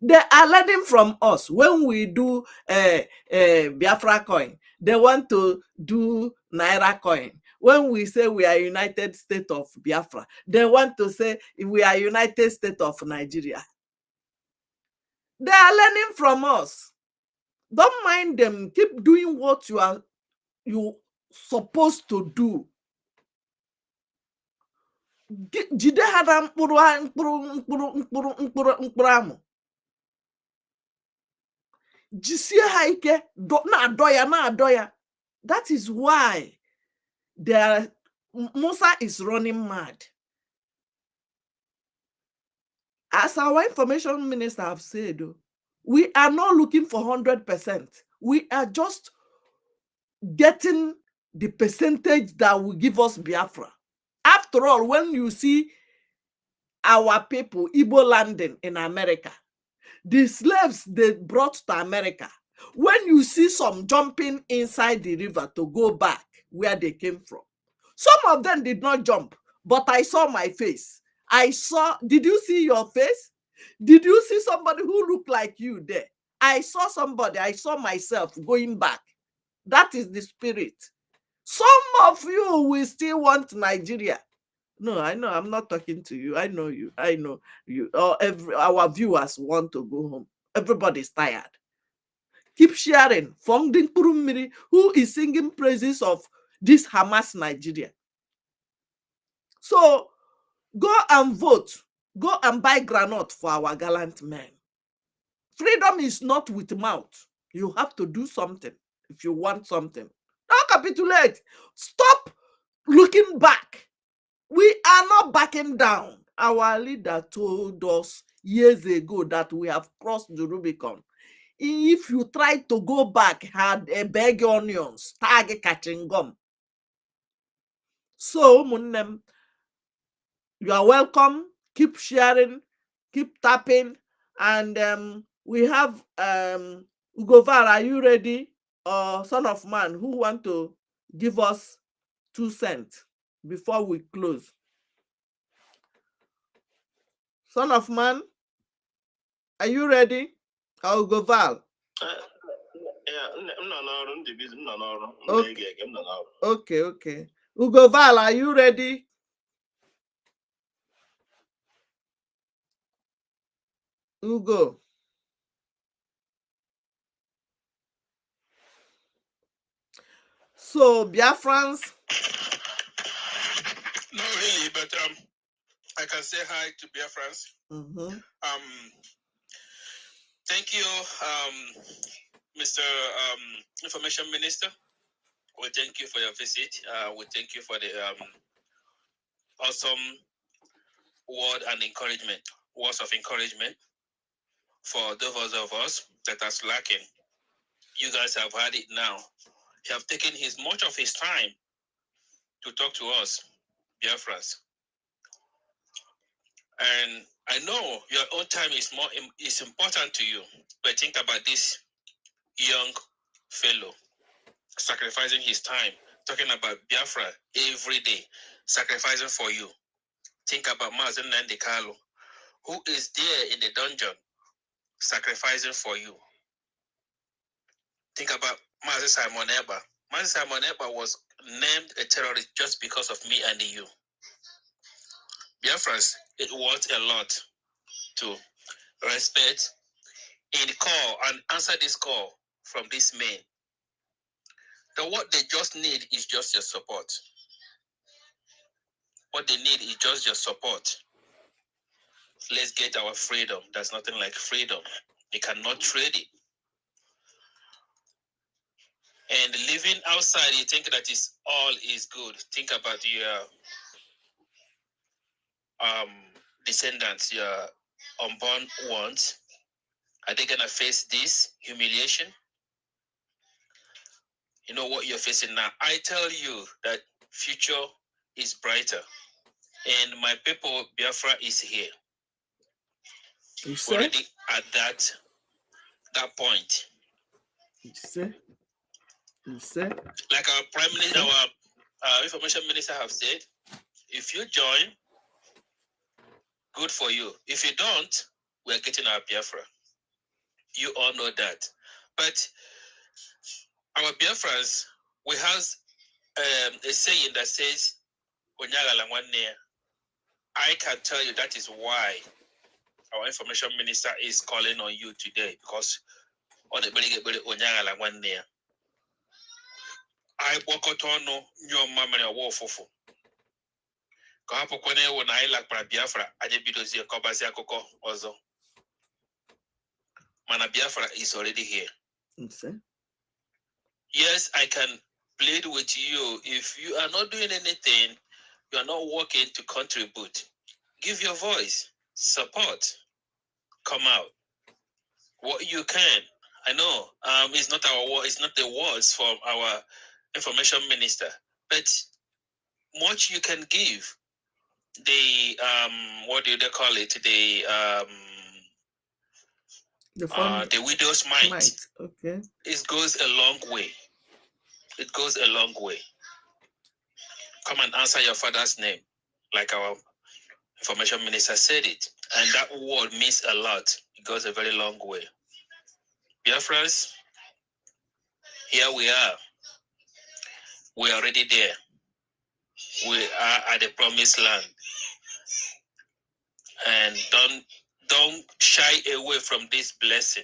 They are learning from us. When we do Biafra coin, they want to do Naira coin. When we say we are United States of Biafra, they want to say we are United States of Nigeria. They are learning from us. Don't mind them. Keep doing what you supposed to do. Jide ha na mkpụrụ amụ. Jisie ha ike na-adọ ya. That is why Musa is running mad. As our information minister have said, we are not looking for 100%. We are just getting the percentage that will give us Biafra. After all, when you see our people, Igbo landing in America, the slaves they brought to America, when you see some jumping inside the river to go back where they came from, some of them did not jump, but I saw my face. Did you see your face? Did you see somebody who looked like you there? I saw somebody, I saw myself going back. That is the spirit. Some of you will still want Nigeria. No, I know. I'm not talking to you. I know you. I know you. Our viewers want to go home. Everybody's tired. Keep sharing. Fongding Kurumiri, who is singing praises of this Hamas Nigeria. So go and vote. Go and buy granite for our gallant men. Freedom is not with mouth. You have to do something if you want something. Don't capitulate. Stop looking back. We are not backing down. Our leader told us years ago that we have crossed the Rubicon. If you try to go back, had a bag onions, tag catching gum. So, Munnem, you are welcome. Keep sharing, keep tapping, and we have Ugovar. Are you ready? Or Son of Man, who want to give us 2 cents before we close? Son of Man, are you ready? Ugoval. Okay. Ugoval, are you ready? Ugo. So, Biafrans. Not really, but I can say hi to Biafrans. Thank you, Mr. Information Minister. We thank you for your visit. We thank you for the awesome words of encouragement for those of us that are slacking. You guys have had it now. You have taken much of his time to talk to us, Biafrans. And I know your own time is important to you, but think about this young fellow sacrificing his time, talking about Biafra every day, sacrificing for you. Think about Mazen Nandekalo, who is there in the dungeon, sacrificing for you. Think about Mazen Simon Eba. Mazen Simon Eba was named a terrorist just because of me and you. Biafrans, it was a lot to respect in call and answer this call from this man. So what they just need is just your support. What they need is just your support. Let's get our freedom. There's nothing like freedom. You cannot trade it. And living outside, you think that all is good. Think about your descendants, your unborn ones. Are they gonna face this humiliation? You know what you're facing now. I tell you that future is brighter. And my people, Biafra is here. already at that point. You see? Like our Prime Minister, our Information Minister have said, if you join, good for you. If you don't, we're getting our Biafra. You all know that. But our Biafrans, we have a saying that says, I can tell you that is why our Information Minister is calling on you today, because on the I walk out on your mamma wofufu. Kahapokwane wo na ilak para Biafra aje bidozi kobazi akoko ozo. Mana Biafra is already here. Okay. Yes, I can plead with you. If you are not doing anything, you are not working to contribute. Give your voice, support, come out. What you can. I know it's not it's not the words from our Information Minister, but much you can give. The what do they call it? The widow's mite. Okay. It goes a long way. It goes a long way. Come and answer your father's name, like our Information Minister said it. And that word means a lot. It goes a very long way. Biafrans, here we are. We're already there. We are at the promised land. And don't shy away from this blessing.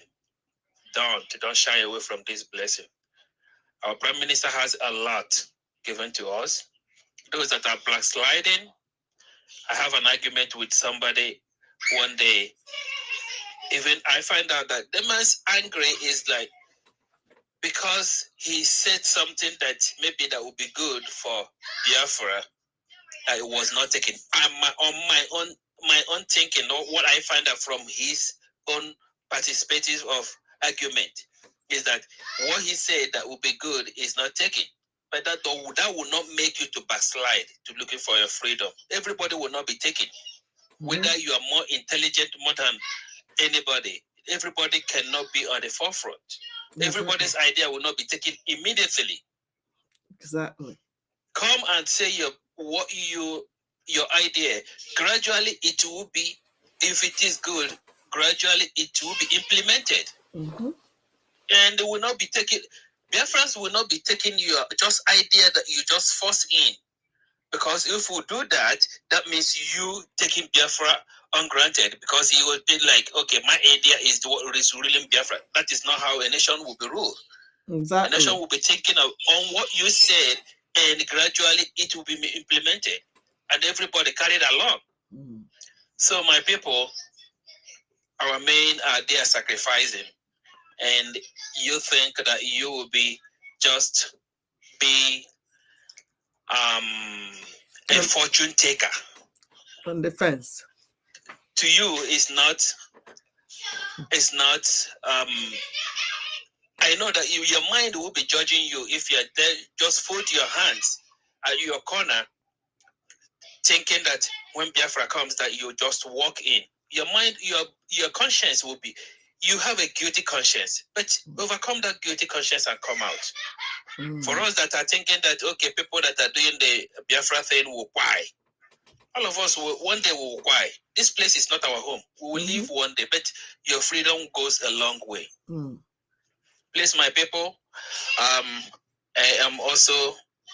Don't shy away from this blessing. Our Prime Minister has a lot given to us. Those that are backsliding, I have an argument with somebody one day. Even I find out that the man's angry is like because he said something that maybe that would be good for Biafra, that it was not taken. On my own thinking, or what I find out from his own participative of argument is that what he said that would be good is not taken. But that will not make you to backslide to looking for your freedom. Everybody will not be taken. Whether you are more intelligent more than anybody, everybody cannot be on the forefront. Everybody's idea will not be taken immediately. Exactly. Come and say your idea. Gradually it will be, if it is good, gradually it will be implemented. And they will not be taking, Biafrans will not be taking your just idea that you just force in. Because if we do that, that means you taking Biafra ungranted, because he will be like, okay, my idea is what is ruling Biafra. That is not how a nation will be ruled. Exactly. A nation will be taken on what you said, and gradually it will be implemented, and everybody carried along. So my people, our men are there sacrificing, and you think that you will be just be a fortune taker on the fence. To you, it's not. I know that your mind will be judging you if you're there. Just fold your hands at your corner, thinking that when Biafra comes, that you just walk in. Your mind, your conscience will be. You have a guilty conscience, but overcome that guilty conscience and come out. For us that are thinking that, okay, people that are doing the Biafra thing will cry. All of us will, one day will cry. This place is not our home. We will leave one day, but your freedom goes a long way. Please, my people, I am also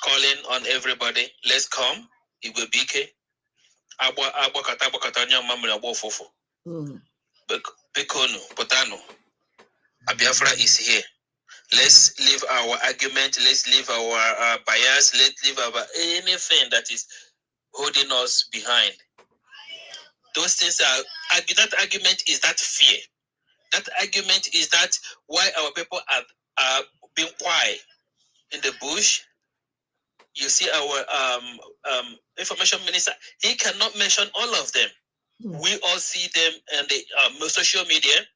calling on everybody. Let's come. It will be okay. Bekono, Potano. Biafra is here. Let's leave our argument. Let's leave our bias. Let's leave our anything that is holding us behind. Those things are that argument is that fear. That argument is that why our people are being quiet in the bush. You see our information minister. He cannot mention all of them. We all see them in the social media.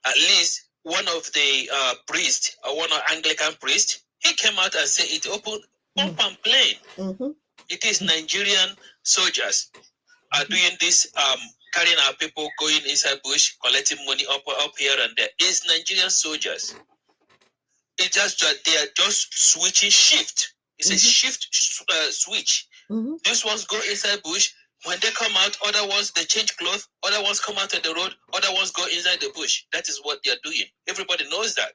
At least one of the priests, or one of Anglican priest, he came out and said it open and plain. It is Nigerian soldiers are doing this carrying our people going inside bush, collecting money up here and there. It's Nigerian soldiers. It's just that they are just switching shift. It's a shift switch. These ones go inside bush. When they come out, other ones they change clothes. Other ones come out of the road. Other ones go inside the bush. That is what they are doing. Everybody knows that.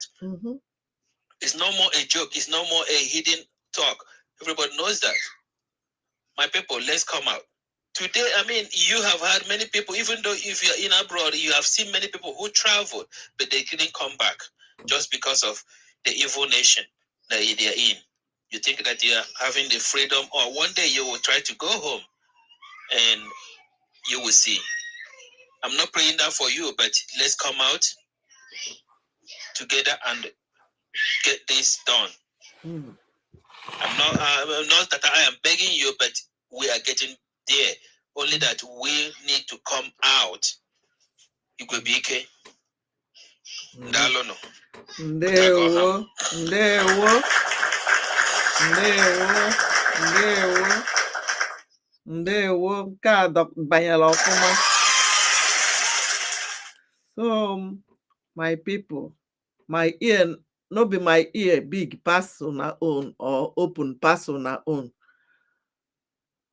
It's no more a joke. It's no more a hidden talk. Everybody knows that. My people, let's come out. Today, I mean, you have had many people, even though if you're in abroad, you have seen many people who traveled, but they didn't come back just because of the evil nation that they're in. You think that you're having the freedom, or one day you will try to go home and you will see. I'm not praying that for you, but let's come out together and get this done. I'm not that I am begging you, but we are getting there. Only that we need to come out. You could be okay. Ndewo. Ndewo. Ndewo. Ndewo. Ndewo. Ndewo. Nke a banyere ọfụma. So, my people, my ear, no be my ear big pass una own or open pass una own.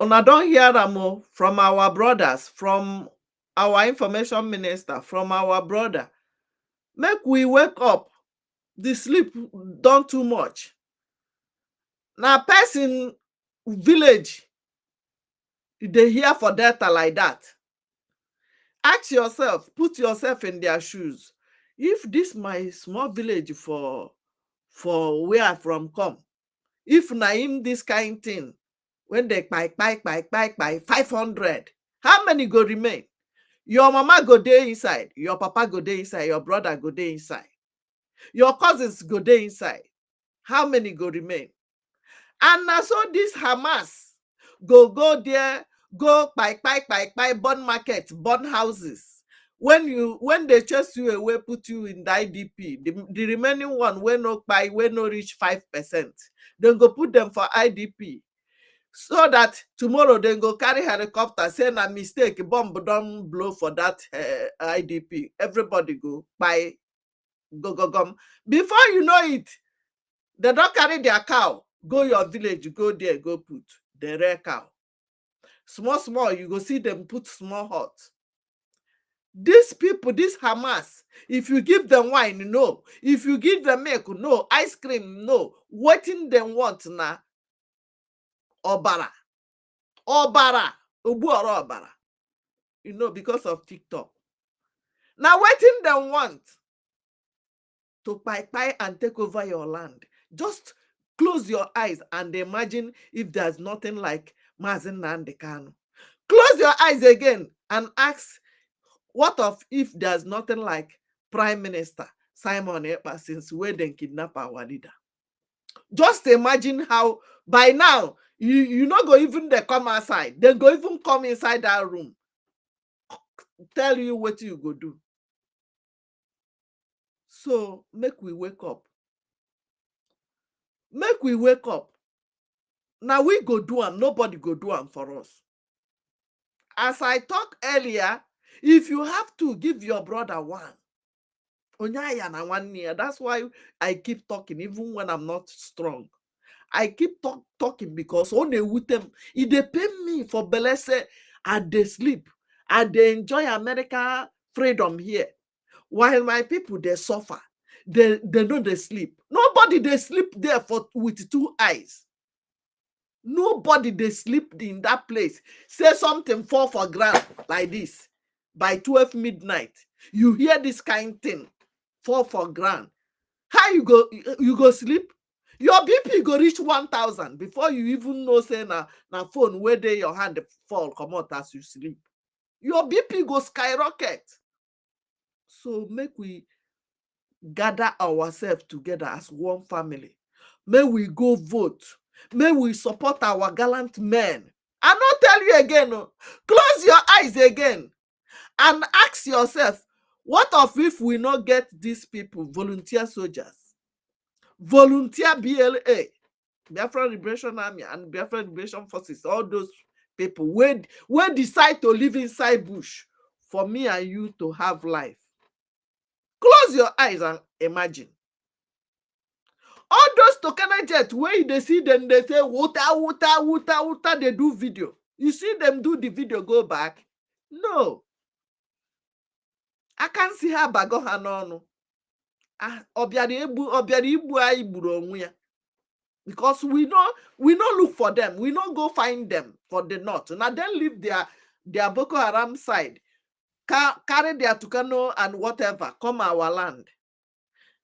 Una don hear am from our brothers, from our information minister, from our brother. Make we wake up. The sleep done too much. Now person village, they hear for data like that. Ask yourself, put yourself in their shoes. If this my small village for where I from come, if na in this kind thing, when they buy 500, how many go remain? Your mama go there inside, your papa go there inside, your brother go there inside, your cousins go there inside. How many go remain? And now so this Hamas go there, go buy burn market, burn houses. When they chase you away, put you in the IDP, the remaining one when no buy, when no reach 5%, then go put them for IDP. So that tomorrow they go carry helicopter, say na mistake, bomb don't blow for that IDP. Everybody go buy, go. Before you know it, they don't carry their cow, go your village, go there, go put the rare cow. Small, you go see them put small hut. These people, this Hamas, if you give them wine, no. If you give them milk, no. Ice cream, no. What in them want na? Obara. Obuoro obara. You know, because of TikTok. Now, what in them want? To buy and take over your land. Just close your eyes and imagine if there's nothing like Mazen Nnamdi Kanu. Close your eyes again and ask, what of if there's nothing like Prime Minister Simon Ekpa since where they kidnap our leader? Just imagine how by now you not go even they come outside. They go even come inside that room. Tell you what you go do. So make we wake up. Make we wake up. Now we go do them. Nobody go do them for us. As I talked earlier, if you have to give your brother one, Onyaya na 1 year. That's why I keep talking, even when I'm not strong. I keep talking because only with them, if they pay me for Belese, and they sleep, and they enjoy American freedom here, while my people they suffer, they know they sleep. Nobody they sleep there with 2 eyes. Nobody they sleep in that place. Say something fall for ground like this by 12 midnight. You hear this kind thing fall for ground. How you go sleep? Your BP go reach 1,000 before you even know say na phone where they your hand fall come out as you sleep. Your BP go skyrocket. So make we gather ourselves together as one family. May we go vote. May we support our gallant men. I not tell you again. Close your eyes again and ask yourself, what of if we not get these people, volunteer soldiers, volunteer BLA, Biafra Liberation Army and Biafra Liberation Forces, all those people when decide to live inside bush for me and you to have life. Close your eyes and imagine. All those Tokana jet where they see them, they say water, water, water, water, they do video. You see them do the video, go back. No. I can't see her bago hanono. Because we don't look for them. We don't go find them for the north. Now then leave their Boko Haram side. Carry their Tukano and whatever. Come our land.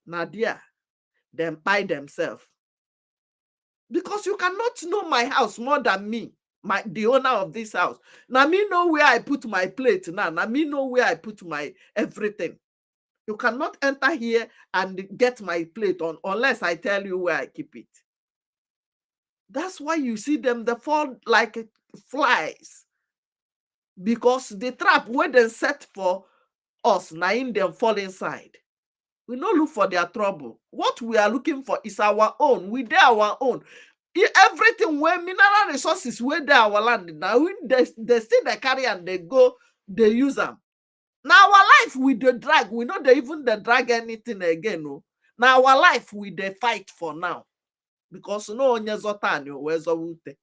Now there, them buy themselves. Because you cannot know my house more than me, the owner of this house. Now me know where I put my plate now. Now me know where I put my everything. You cannot enter here and get my plate on unless I tell you where I keep it. That's why you see them, they fall like flies. Because the trap where they set for us, now in them fall inside. We don't look for their trouble. What we are looking for is our own. We do our own. Everything where mineral resources where they our land now, they still they carry and they go, they use them. Now our life with the drag, we know they even they drag anything again. No. Now our life we they fight for now. Because no ute.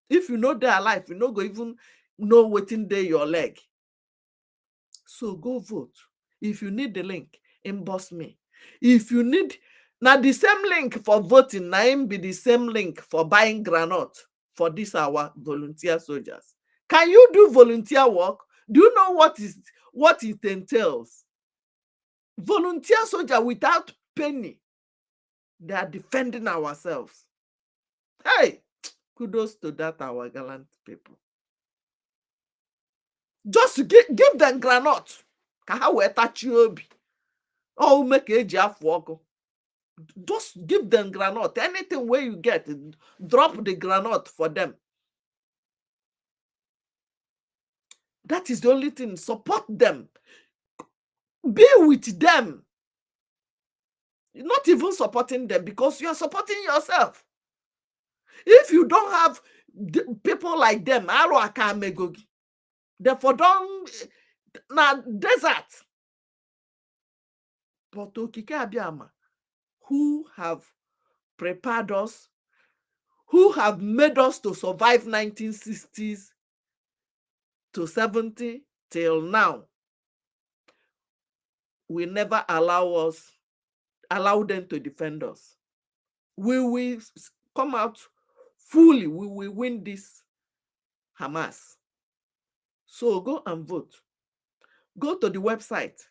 If you know their life, you know go even know waiting day your leg. So go vote. If you need the link, inbox me. If you need now the same link for voting, now be the same link for buying granite for this our volunteer soldiers. Can you do volunteer work? Do you know what it entails? Volunteer soldier without penny. They are defending ourselves. Hey, kudos to that our gallant people. Just give them granite. Oh, make a work. Just give them granite. Anything where you get, drop the granite for them. That is the only thing. Support them. Be with them. You're not even supporting them because you are supporting yourself. If you don't have people like them, therefore don't now desert. But Okike Abiama, who have prepared us, who have made us to survive 1960s to 70 till now, will never allow them to defend us. We will come out fully. We will win this Hamas. So go and vote. Go to the website.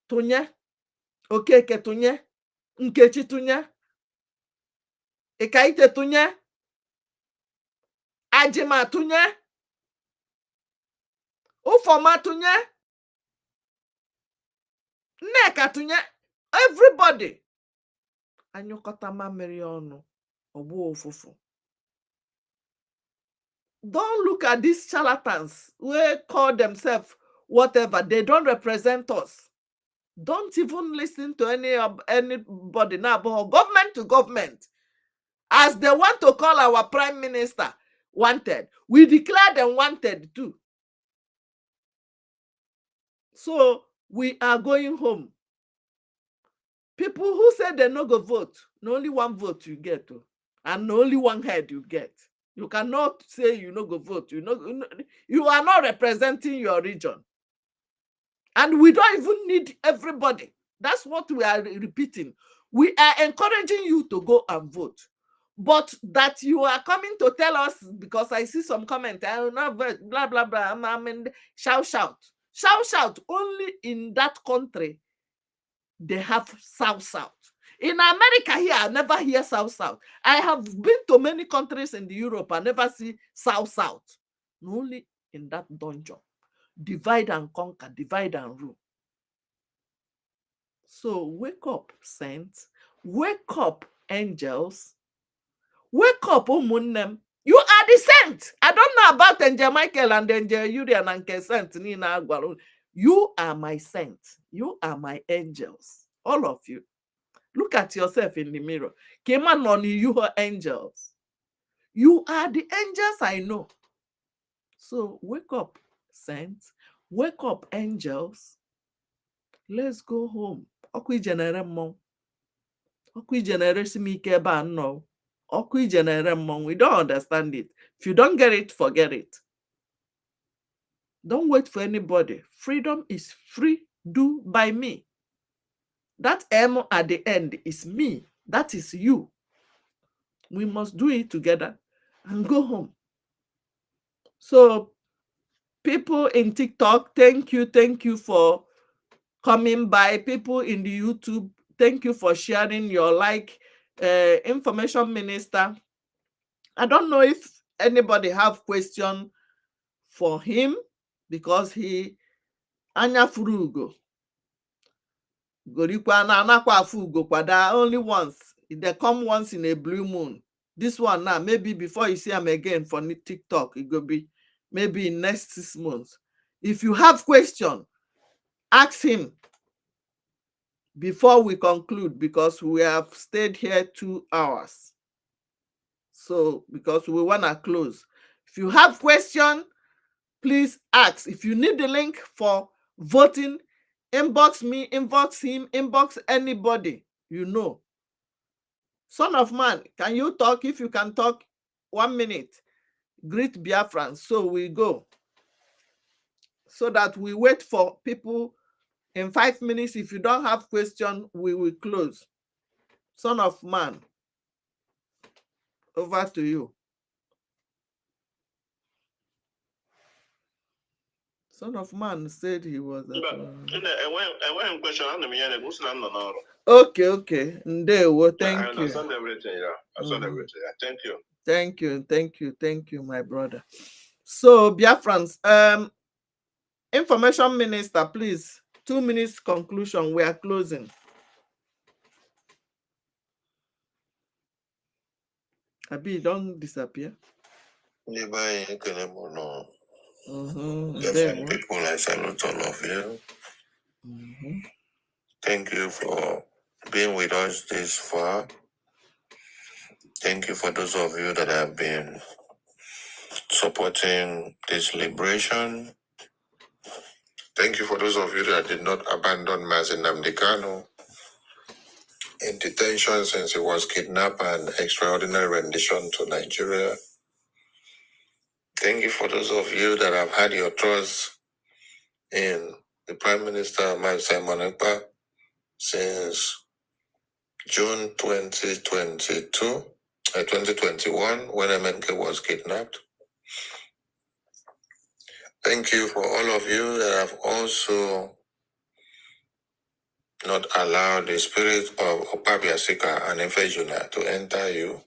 Tunye, Okeke Tunye, Nkechi Tunye, Ekaite Tunye, Ajima Tunye, Ufoma Tunye, Nneka Tunye, everybody. Anyokota mamiri onu, obu ofufu. Don't look at these charlatans who call themselves whatever. They don't represent us. Don't even listen to anybody now, but government to government. As they want to call our prime minister wanted, we declare them wanted too. So we are going home. People who said they no go vote, no only one vote you get, and no only one head you get. You cannot say you no go vote. You are not representing your region. And we don't even need everybody. That's what we are repeating. We are encouraging you to go and vote. But that you are coming to tell us, because I see some comment, I will not vote, blah, blah, blah, I mean, shout. Shout. Only in that country, they have South. In America here, I never hear South. I have been to many countries in Europe, I never see South. Only in that dungeon. Divide and conquer, divide and rule. So wake up, saints. Wake up, angels. Wake up, Umunnem. You are the saint. I don't know about Angel Michael and Angel Urian and Saint Nina Agwalun. You are my saints. You are my angels. All of you. Look at yourself in the mirror. Came on you are angels. You are the angels I know. So wake up, saints. Wake up, angels. Let's go home. Ọkụ ijenere mmọnwụ. Ọkụ ijenere simike ebe a nnọọ. Ọkụ ijenere mmọnwụ. We don't understand it. If you don't get it, forget it. Don't wait for anybody. Freedom is free. Do by me. That M at the end is me. That is you. We must do it together and go home. So, people in TikTok, thank you for coming by. People in the YouTube, thank you for sharing your information minister. I don't know if anybody have question for him because he anya furugo gorikwa na anakwa afugo kwada only once. They come once in a blue moon. This one now, maybe before you see him again for TikTok, it will be maybe in next 6 months. If you have question, ask him before we conclude, because we have stayed here 2 hours. So, because we want to close. If you have question, please ask. If you need the link for voting, inbox me, inbox him, inbox anybody you know. Son of man, can you talk? If you can talk 1 minute, greet Biafrans. So we go. So that we wait for people in 5 minutes. If you don't have question, we will close. Son of man, over to you. Son of man said he was at okay. Ndewo, thank you. I understand everything, yeah. I understand everything. Thank you, my brother. So, Biafrans, information minister, please. 2 minutes conclusion. We are closing. Abi, don't disappear. Different people, I salute all of you. Thank you for being with us this far. Thank you for those of you that have been supporting this liberation. Thank you for those of you that did not abandon Mazi Nnamdi Kanu in detention since he was kidnapped and extraordinary rendition to Nigeria. Thank you for those of you that have had your trust in the Prime Minister, Mazi Simon Ekpa, since June 2021, when MNK was kidnapped. Thank you for all of you that have also not allowed the spirit of Opabiasika and Efejuna to enter you.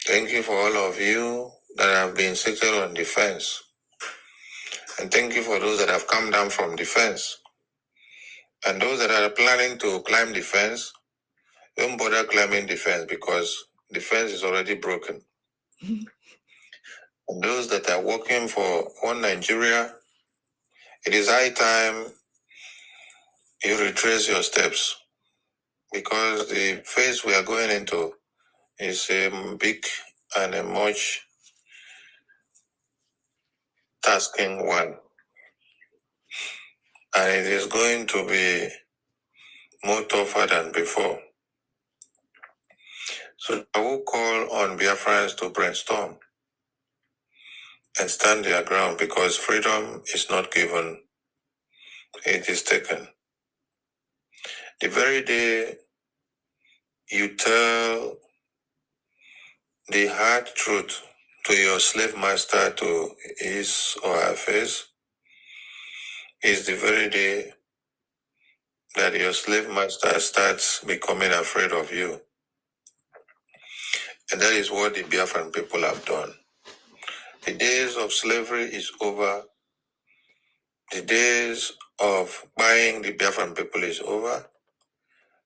Thank you for all of you that have been seated on the fence. And thank you for those that have come down from the fence. And those that are planning to climb the fence, don't bother climbing the fence because the fence is already broken. And those that are working for one Nigeria, it is high time you retrace your steps, because the phase we are going into is a big and a much tasking one. And it is going to be more tougher than before. So I will call on Biafrans to brainstorm and stand their ground, because freedom is not given, it is taken. The very day you tell the hard truth to your slave master to his or her face is the very day that your slave master starts becoming afraid of you. And that is what the Biafran people have done. The days of slavery is over. The days of buying the Biafran people is over.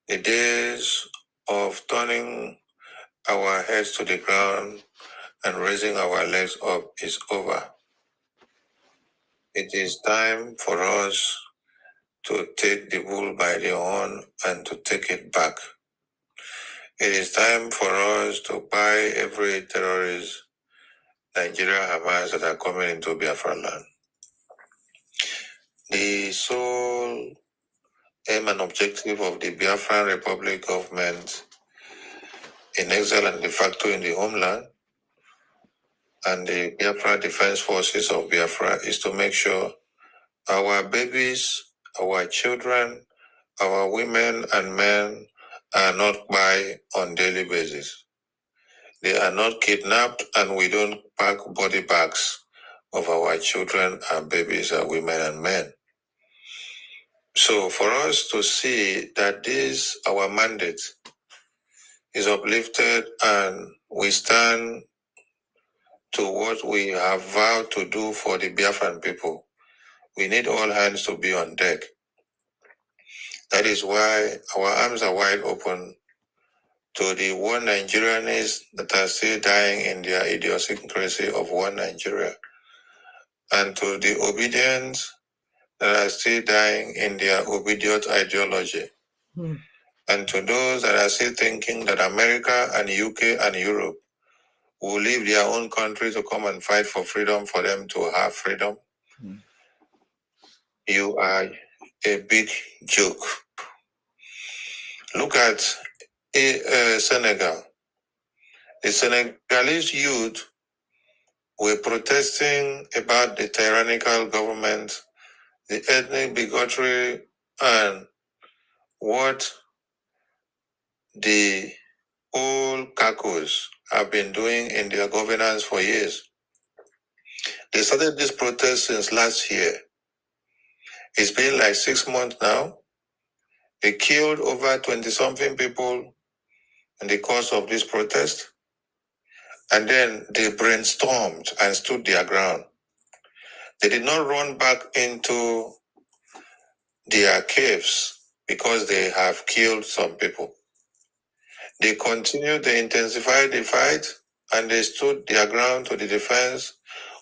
The days of turning our heads to the ground and raising our legs up is over. It is time for us to take the bull by the horn and to take it back. It is time for us to buy every terrorist Nigeria Hamas that are coming into Biafra land. The sole aim and objective of the Biafran Republic government in exile and de facto in the homeland and the Biafra Defense Forces of Biafra is to make sure our babies, our children, our women and men are not by on daily basis. They are not kidnapped, and we don't pack body bags of our children and babies and women and men. So for us to see that this, our mandate, is uplifted and we stand to what we have vowed to do for the Biafran people, we need all hands to be on deck. That is why our arms are wide open to the one Nigerians that are still dying in their idiosyncrasy of one Nigeria, and to the obedient that are still dying in their obedient ideology, and to those that are still thinking that America and UK and Europe will leave their own country to come and fight for freedom for them to have freedom. You are a big joke. Look at Senegal. The Senegalese youth were protesting about the tyrannical government, the ethnic bigotry, and what the old Kakos have been doing in their governance for years. They started this protest since last year. It's been like 6 months now. They killed over 20-something people in the course of this protest. And then they brainstormed and stood their ground. They did not run back into their caves because they have killed some people. They continued, they intensified the fight, and they stood their ground to the defense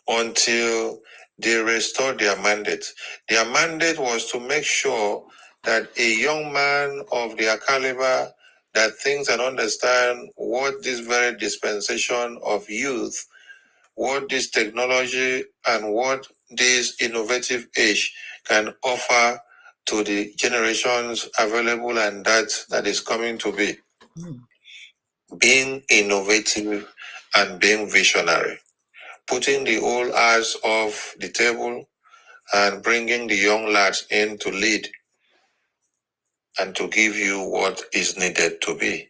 until they restored their mandate. Their mandate was to make sure that a young man of their caliber that thinks and understands what this very dispensation of youth, what this technology and what this innovative age can offer to the generations available and that is coming to be. Being innovative and being visionary, putting the old eyes off the table and bringing the young lads in to lead and to give you what is needed to be.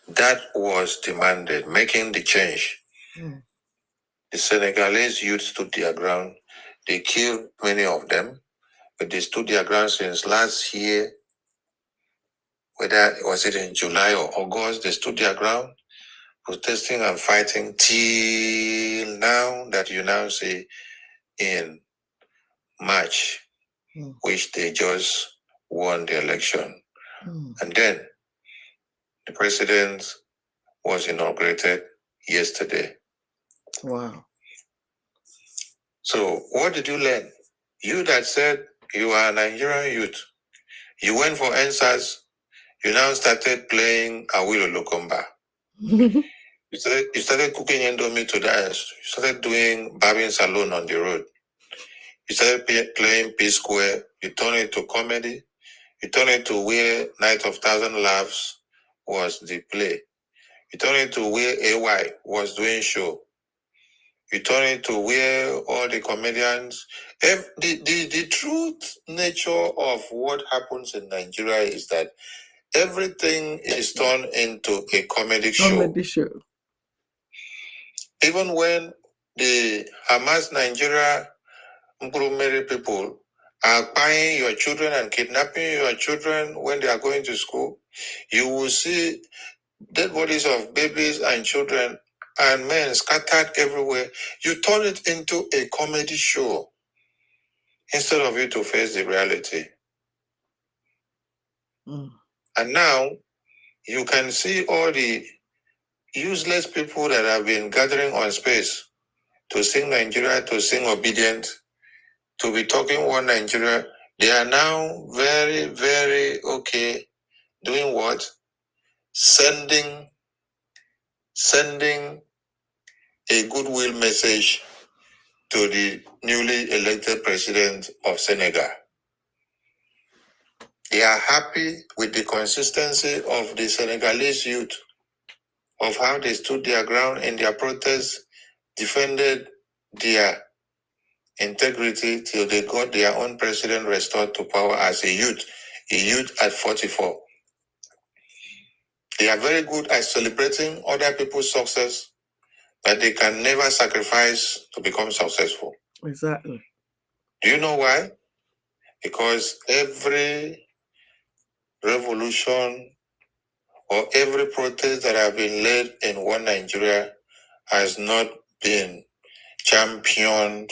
That was demanded, making the change. The Senegalese youth stood their ground. They killed many of them, but they stood their ground since last year, whether was it in July or August, they stood their ground, protesting and fighting till now that you now see in March, which they just won the election. And then the president was inaugurated yesterday. Wow. So what did you learn? You that said you are a Nigerian youth, you went for NSAS, you now started playing Awilo Lokomba. You started cooking Indomie to dance. You started doing barbing salon on the road. You started playing P Square. You turned it to comedy. You turned it to where Night of Thousand Laughs was the play. You turned it to where AY was doing show. You turn it to where all the comedians, the truth nature of what happens in Nigeria is that everything is turned into a comedy show. Even when the Hamas Nigeria Mkurumeri people are buying your children and kidnapping your children when they are going to school, you will see dead bodies of babies and children and men scattered everywhere. You turn it into a comedy show instead of you to face the reality. And now you can see all the useless people that have been gathering on space to sing Nigeria, to sing Obedient, to be talking one Nigeria. They are now very, very okay doing what? Sending a goodwill message to the newly elected president of Senegal. They are happy with the consistency of the Senegalese youth, of how they stood their ground in their protests, defended their integrity till they got their own president restored to power as a youth at 44. They are very good at celebrating other people's success, but they can never sacrifice to become successful. Exactly. Do you know why? Because every revolution or every protest that have been led in one Nigeria has not been championed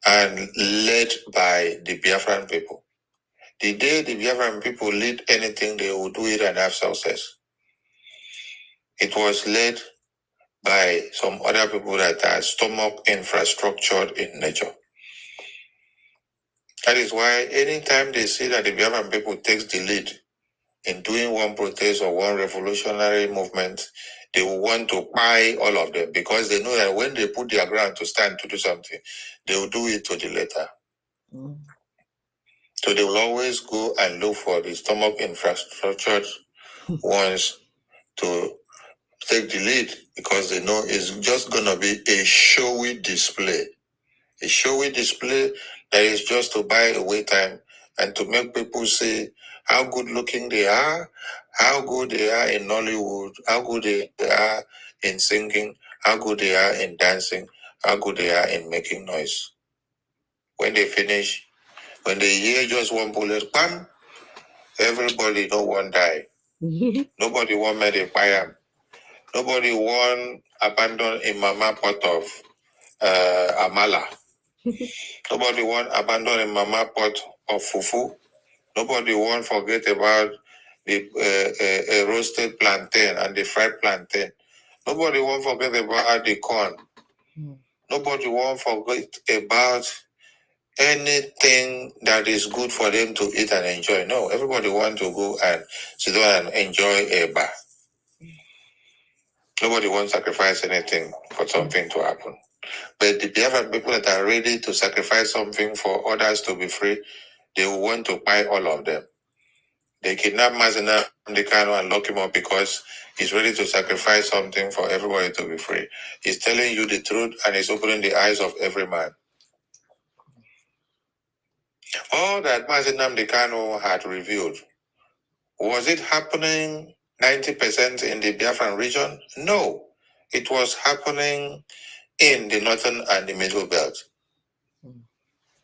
and led by the Biafran people. The day the Biafran people lead anything, they will do it and have success. It was led by some other people that are stomach infrastructured in nature. That is why anytime they see that the Biafran people takes the lead in doing one protest or one revolutionary movement, they will want to buy all of them because they know that when they put their ground to stand to do something, they will do it to the letter. Mm. So they will always go and look for the stomach infrastructure ones to take the lead because they know it's just going to be a showy display. A showy display that is just to buy away time and to make people see how good looking they are, how good they are in Nollywood, how good they are in singing, how good they are in dancing, how good they are in making noise. When they finish, when they hear just one bullet, bam, everybody no one die. Nobody want made a fire. Nobody want abandon a mama pot of amala. Nobody want abandon a mama pot of fufu. Nobody want forget about the roasted plantain and the fried plantain. Nobody want forget about the corn. Nobody want forget about anything that is good for them to eat and enjoy. No, everybody want to go and sit down and enjoy a bar. Nobody wants to sacrifice anything for something to happen. But the Biafran people that are ready to sacrifice something for others to be free, they will want to buy all of them. They kidnap Mazina Mdekano and lock him up because he's ready to sacrifice something for everybody to be free. He's telling you the truth and he's opening the eyes of every man. All that Mazina Mdekano had revealed, was it happening 90% in the Biafran region? No. It was happening in the northern and the middle belt.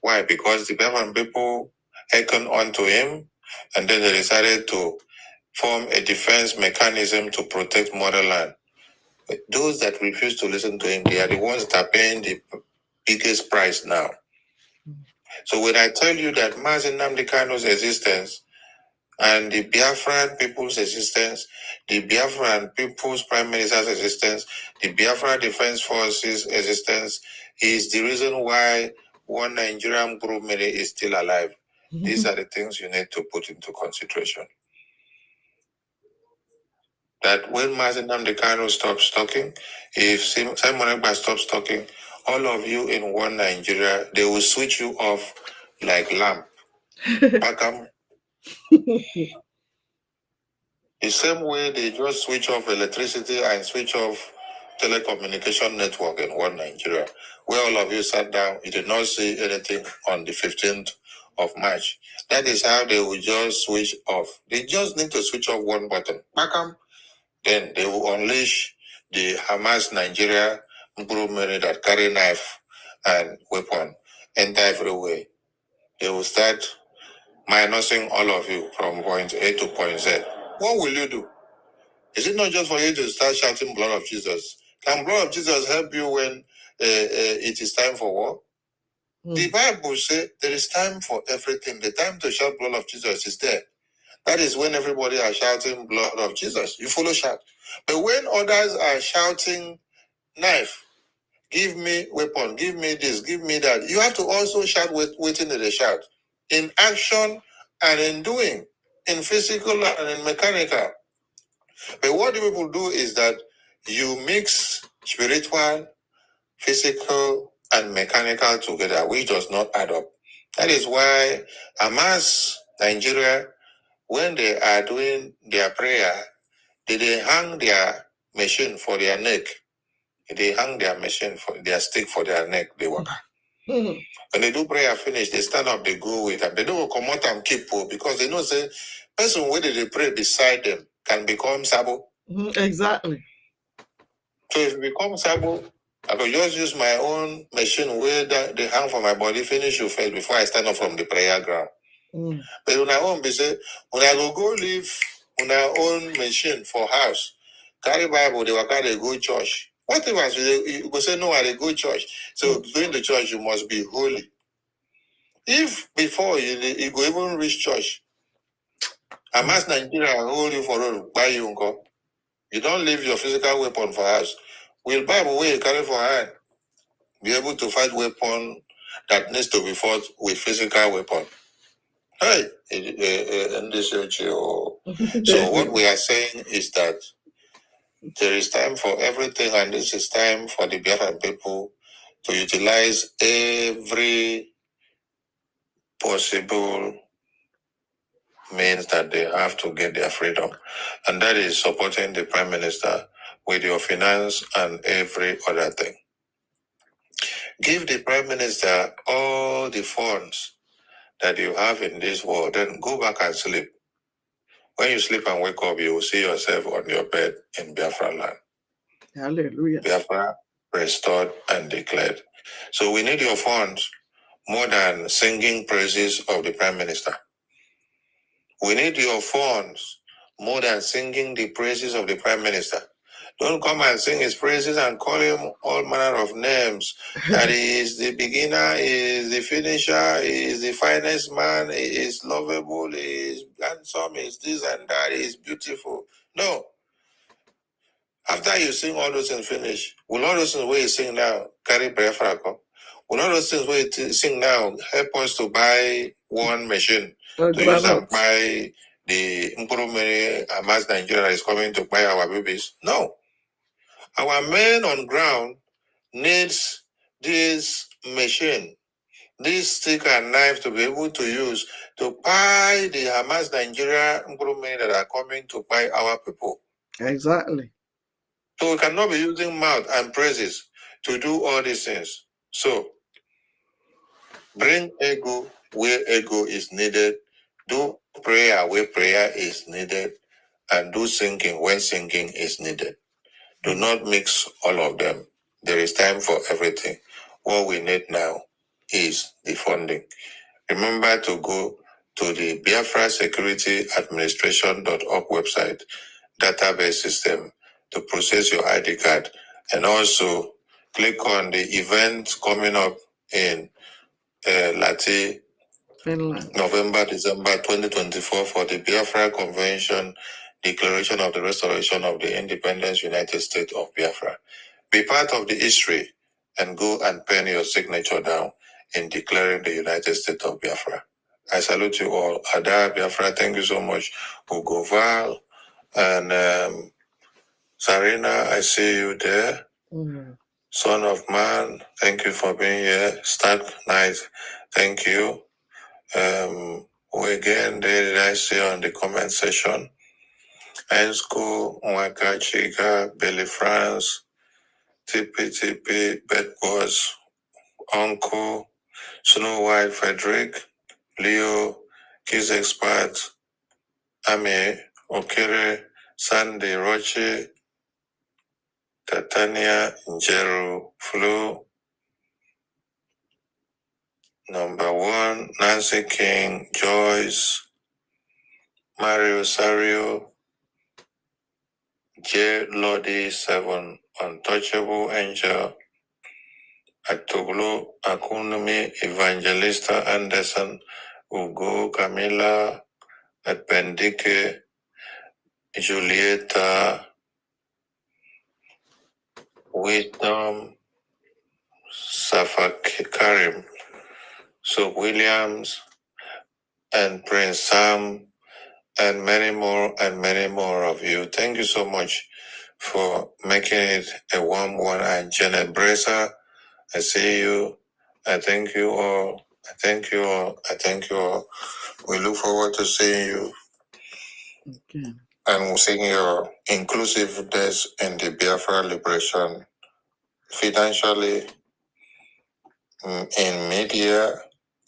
Why? Because the Biafran people hearkened onto him and then they decided to form a defense mechanism to protect motherland. But those that refuse to listen to him, they are the ones that are paying the biggest price now. So when I tell you that Mazi Nnamdi Kanu's existence and the Biafran people's existence, the Biafran people's prime minister's existence, the Biafran Defense Forces existence is the reason why one Nigerian group is still alive. These are the things you need to put into consideration. That when Mazi Nnamdi Kanu stops talking, if Simon Ekpa stops talking, all of you in one Nigeria, they will switch you off like lamp. Bakam. The same way they just switch off electricity and switch off telecommunication network in one Nigeria, where all of you sat down, you did not see anything on the 15th of March. That is how they will just switch off. They just need to switch off one button. Bakam. Then they will unleash the Hamas Nigeria group that carry knife and weapon, enter everywhere. They will start minusing all of you from point A to point Z. What will you do? Is it not just for you to start shouting blood of Jesus? Can blood of Jesus help you when it is time for war? The Bible says there is time for everything. The time to shout blood of Jesus is there. That is when everybody are shouting blood of Jesus. You follow shout. But when others are shouting knife, give me weapon, give me this, give me that, you have to also shout waiting in the shout. In action and in doing. In physical and in mechanical. But what the people do is that you mix spiritual, physical, and mechanical together, which does not add up. That is why Hamas, Nigeria, when they are doing their prayer, they hang their machine for their neck. They hang their machine for their stick for their neck. They work. When they do prayer finish, they stand up, they go with them. They don't come out and keep because they know say person where they pray beside them can become sabo. Exactly. So if it becomes sabo, I could just use my own machine where they hang for my body, finish you first before I stand up from the prayer ground. But when I own be say, when I go live on our own machine for house, carry Bible, they will carry go church. What if you go say no, I go church. So going to church, you must be holy. If before you go even reach church, I must Nigeria hold you for road, buy you uncle. You don't leave your physical weapon for us. Will Bible way you carry for hand be able to fight weapon that needs to be fought with physical weapon? Hey, in this so what we are saying is that there is time for everything, and this is time for the Biafran people to utilize every possible means that they have to get their freedom. And that is supporting the Prime Minister with your finance and every other thing. Give the Prime Minister all the funds that you have in this world, then go back and sleep. When you sleep and wake up, you will see yourself on your bed in Biafra land. Hallelujah. Biafra restored and declared. So we need your funds more than singing praises of the Prime Minister. We need your funds more than singing the praises of the Prime Minister. Don't come and sing his praises and call him all manner of names. That he is the beginner, he is the finisher, he is the finest man, he is lovable, he is handsome, he is this and that, he is beautiful. No. After you sing all those things finish, will all those things where you sing now carry BIAFRA? Will all those things where you sing now help us to buy one machine to use and buy the Nkurumere Hamas Nigeria is coming to buy our babies? No. Our men on ground needs this machine, this stick and knife to be able to use to buy the Hamas Nigeria Nkurumere that are coming to buy our people. Exactly. So we cannot be using mouth and praises to do all these things. So bring ego where ego is needed, do prayer where prayer is needed, and do singing when singing is needed. Do not mix all of them. There is time for everything. What we need now is the funding. Remember to go to the Biafra Security Administration.org website database system to process your ID card, and also click on the event coming up in Lati, Finland, November, December 2024 for the Biafra Convention, Declaration of the Restoration of the Independence United States of Biafra. Be part of the history and go and pen your signature down in declaring the United States of Biafra. I salute you all. Ada Biafra, thank you so much. Ugo Val and Sarina, I see you there. Son of Man, thank you for being here. Start night, thank you. Who again did I see on the comment section? Ensko, Mwaka Chiga, Billy France, TP, Bedwars, Uncle, Snow White Frederick, Leo, Kiss Expert, Ame, Okere, Sandy Roche, Tatania, Njeru, Flo, Number 1, Nancy King, Joyce, Mario Sario, J. Lodi 7, Untouchable Angel, Atoglu, Akunumi, Evangelista Anderson, Ugo, Camila, Apendike, Julieta, Wisdom, Safak Karim, So Williams, and Prince Sam, and many more of you. Thank you so much for making it a warm one. And Janet Bracer, I see you. I thank you all. I thank you all. I thank you all. We look forward to seeing you Okay. And seeing your inclusiveness in the Biafra liberation, financially, in media,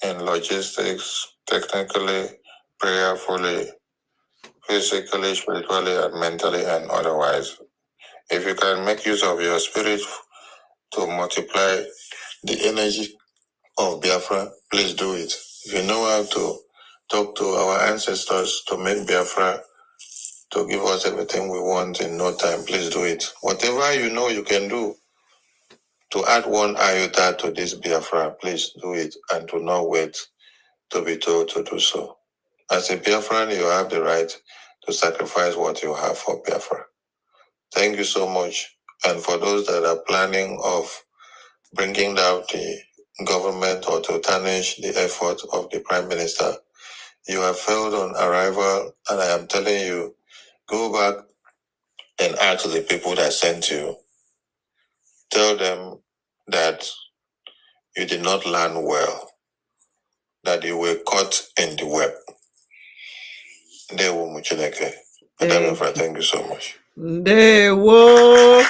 in logistics, technically, prayerfully, physically, spiritually, and mentally, and otherwise. If you can make use of your spirit to multiply the energy of Biafra, please do it. If you know how to talk to our ancestors to make Biafra, to give us everything we want in no time, please do it. Whatever you know you can do to add one iota to this Biafra, please do it and do not wait to be told to do so. As a Biafran, you have the right to sacrifice what you have for Biafra. Thank you so much. And for those that are planning of bringing down the government or to tarnish the effort of the Prime Minister, you have failed on arrival, and I am telling you, go back and ask the people that sent you. Tell them that you did not learn well, that you were caught in the web. Ndewo Muchineke. Madam Efra, thank you so much. Ndewo.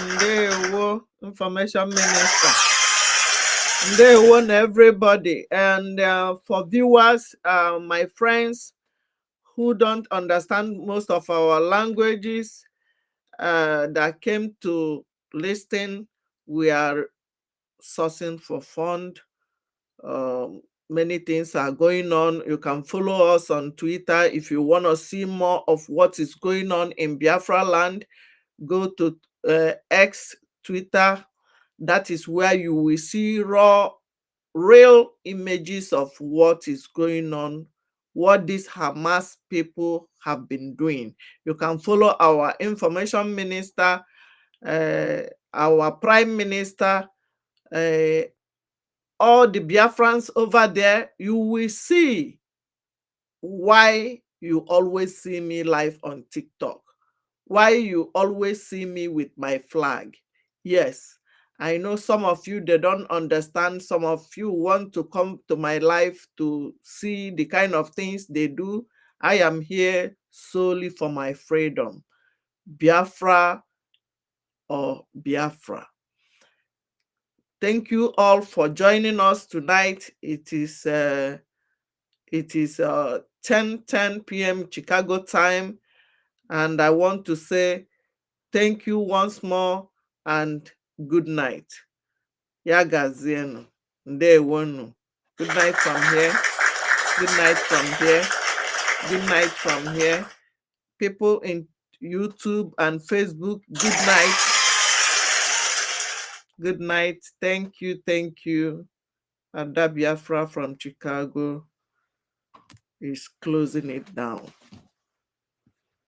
Ndewo. Information Minister. Ndewo, everybody. And for viewers, my friends who don't understand most of our languages, that came to listen, we are sourcing for fund. Many things are going on. You can follow us on Twitter if you want to see more of what is going on in Biafra land. Go to X, Twitter. That is where you will see real images of what is going on, what these Hamas people have been doing. You can follow our information minister, our prime minister, all the Biafrans over there. You will see why you always see me live on TikTok, why you always see me with my flag. Yes, I know some of you, they don't understand. Some of you want to come to my life to see the kind of things they do. I am here solely for my freedom. Biafra or Biafra. Thank you all for joining us tonight. It is 10 p.m. Chicago time, and I want to say thank you once more and good night. Ya gazienu. Ndewonu. Good night from here. Good night from here. Good night from here. People in YouTube and Facebook, good night. Good night. Thank you. Thank you. Ada Biafra from Chicago is closing it down.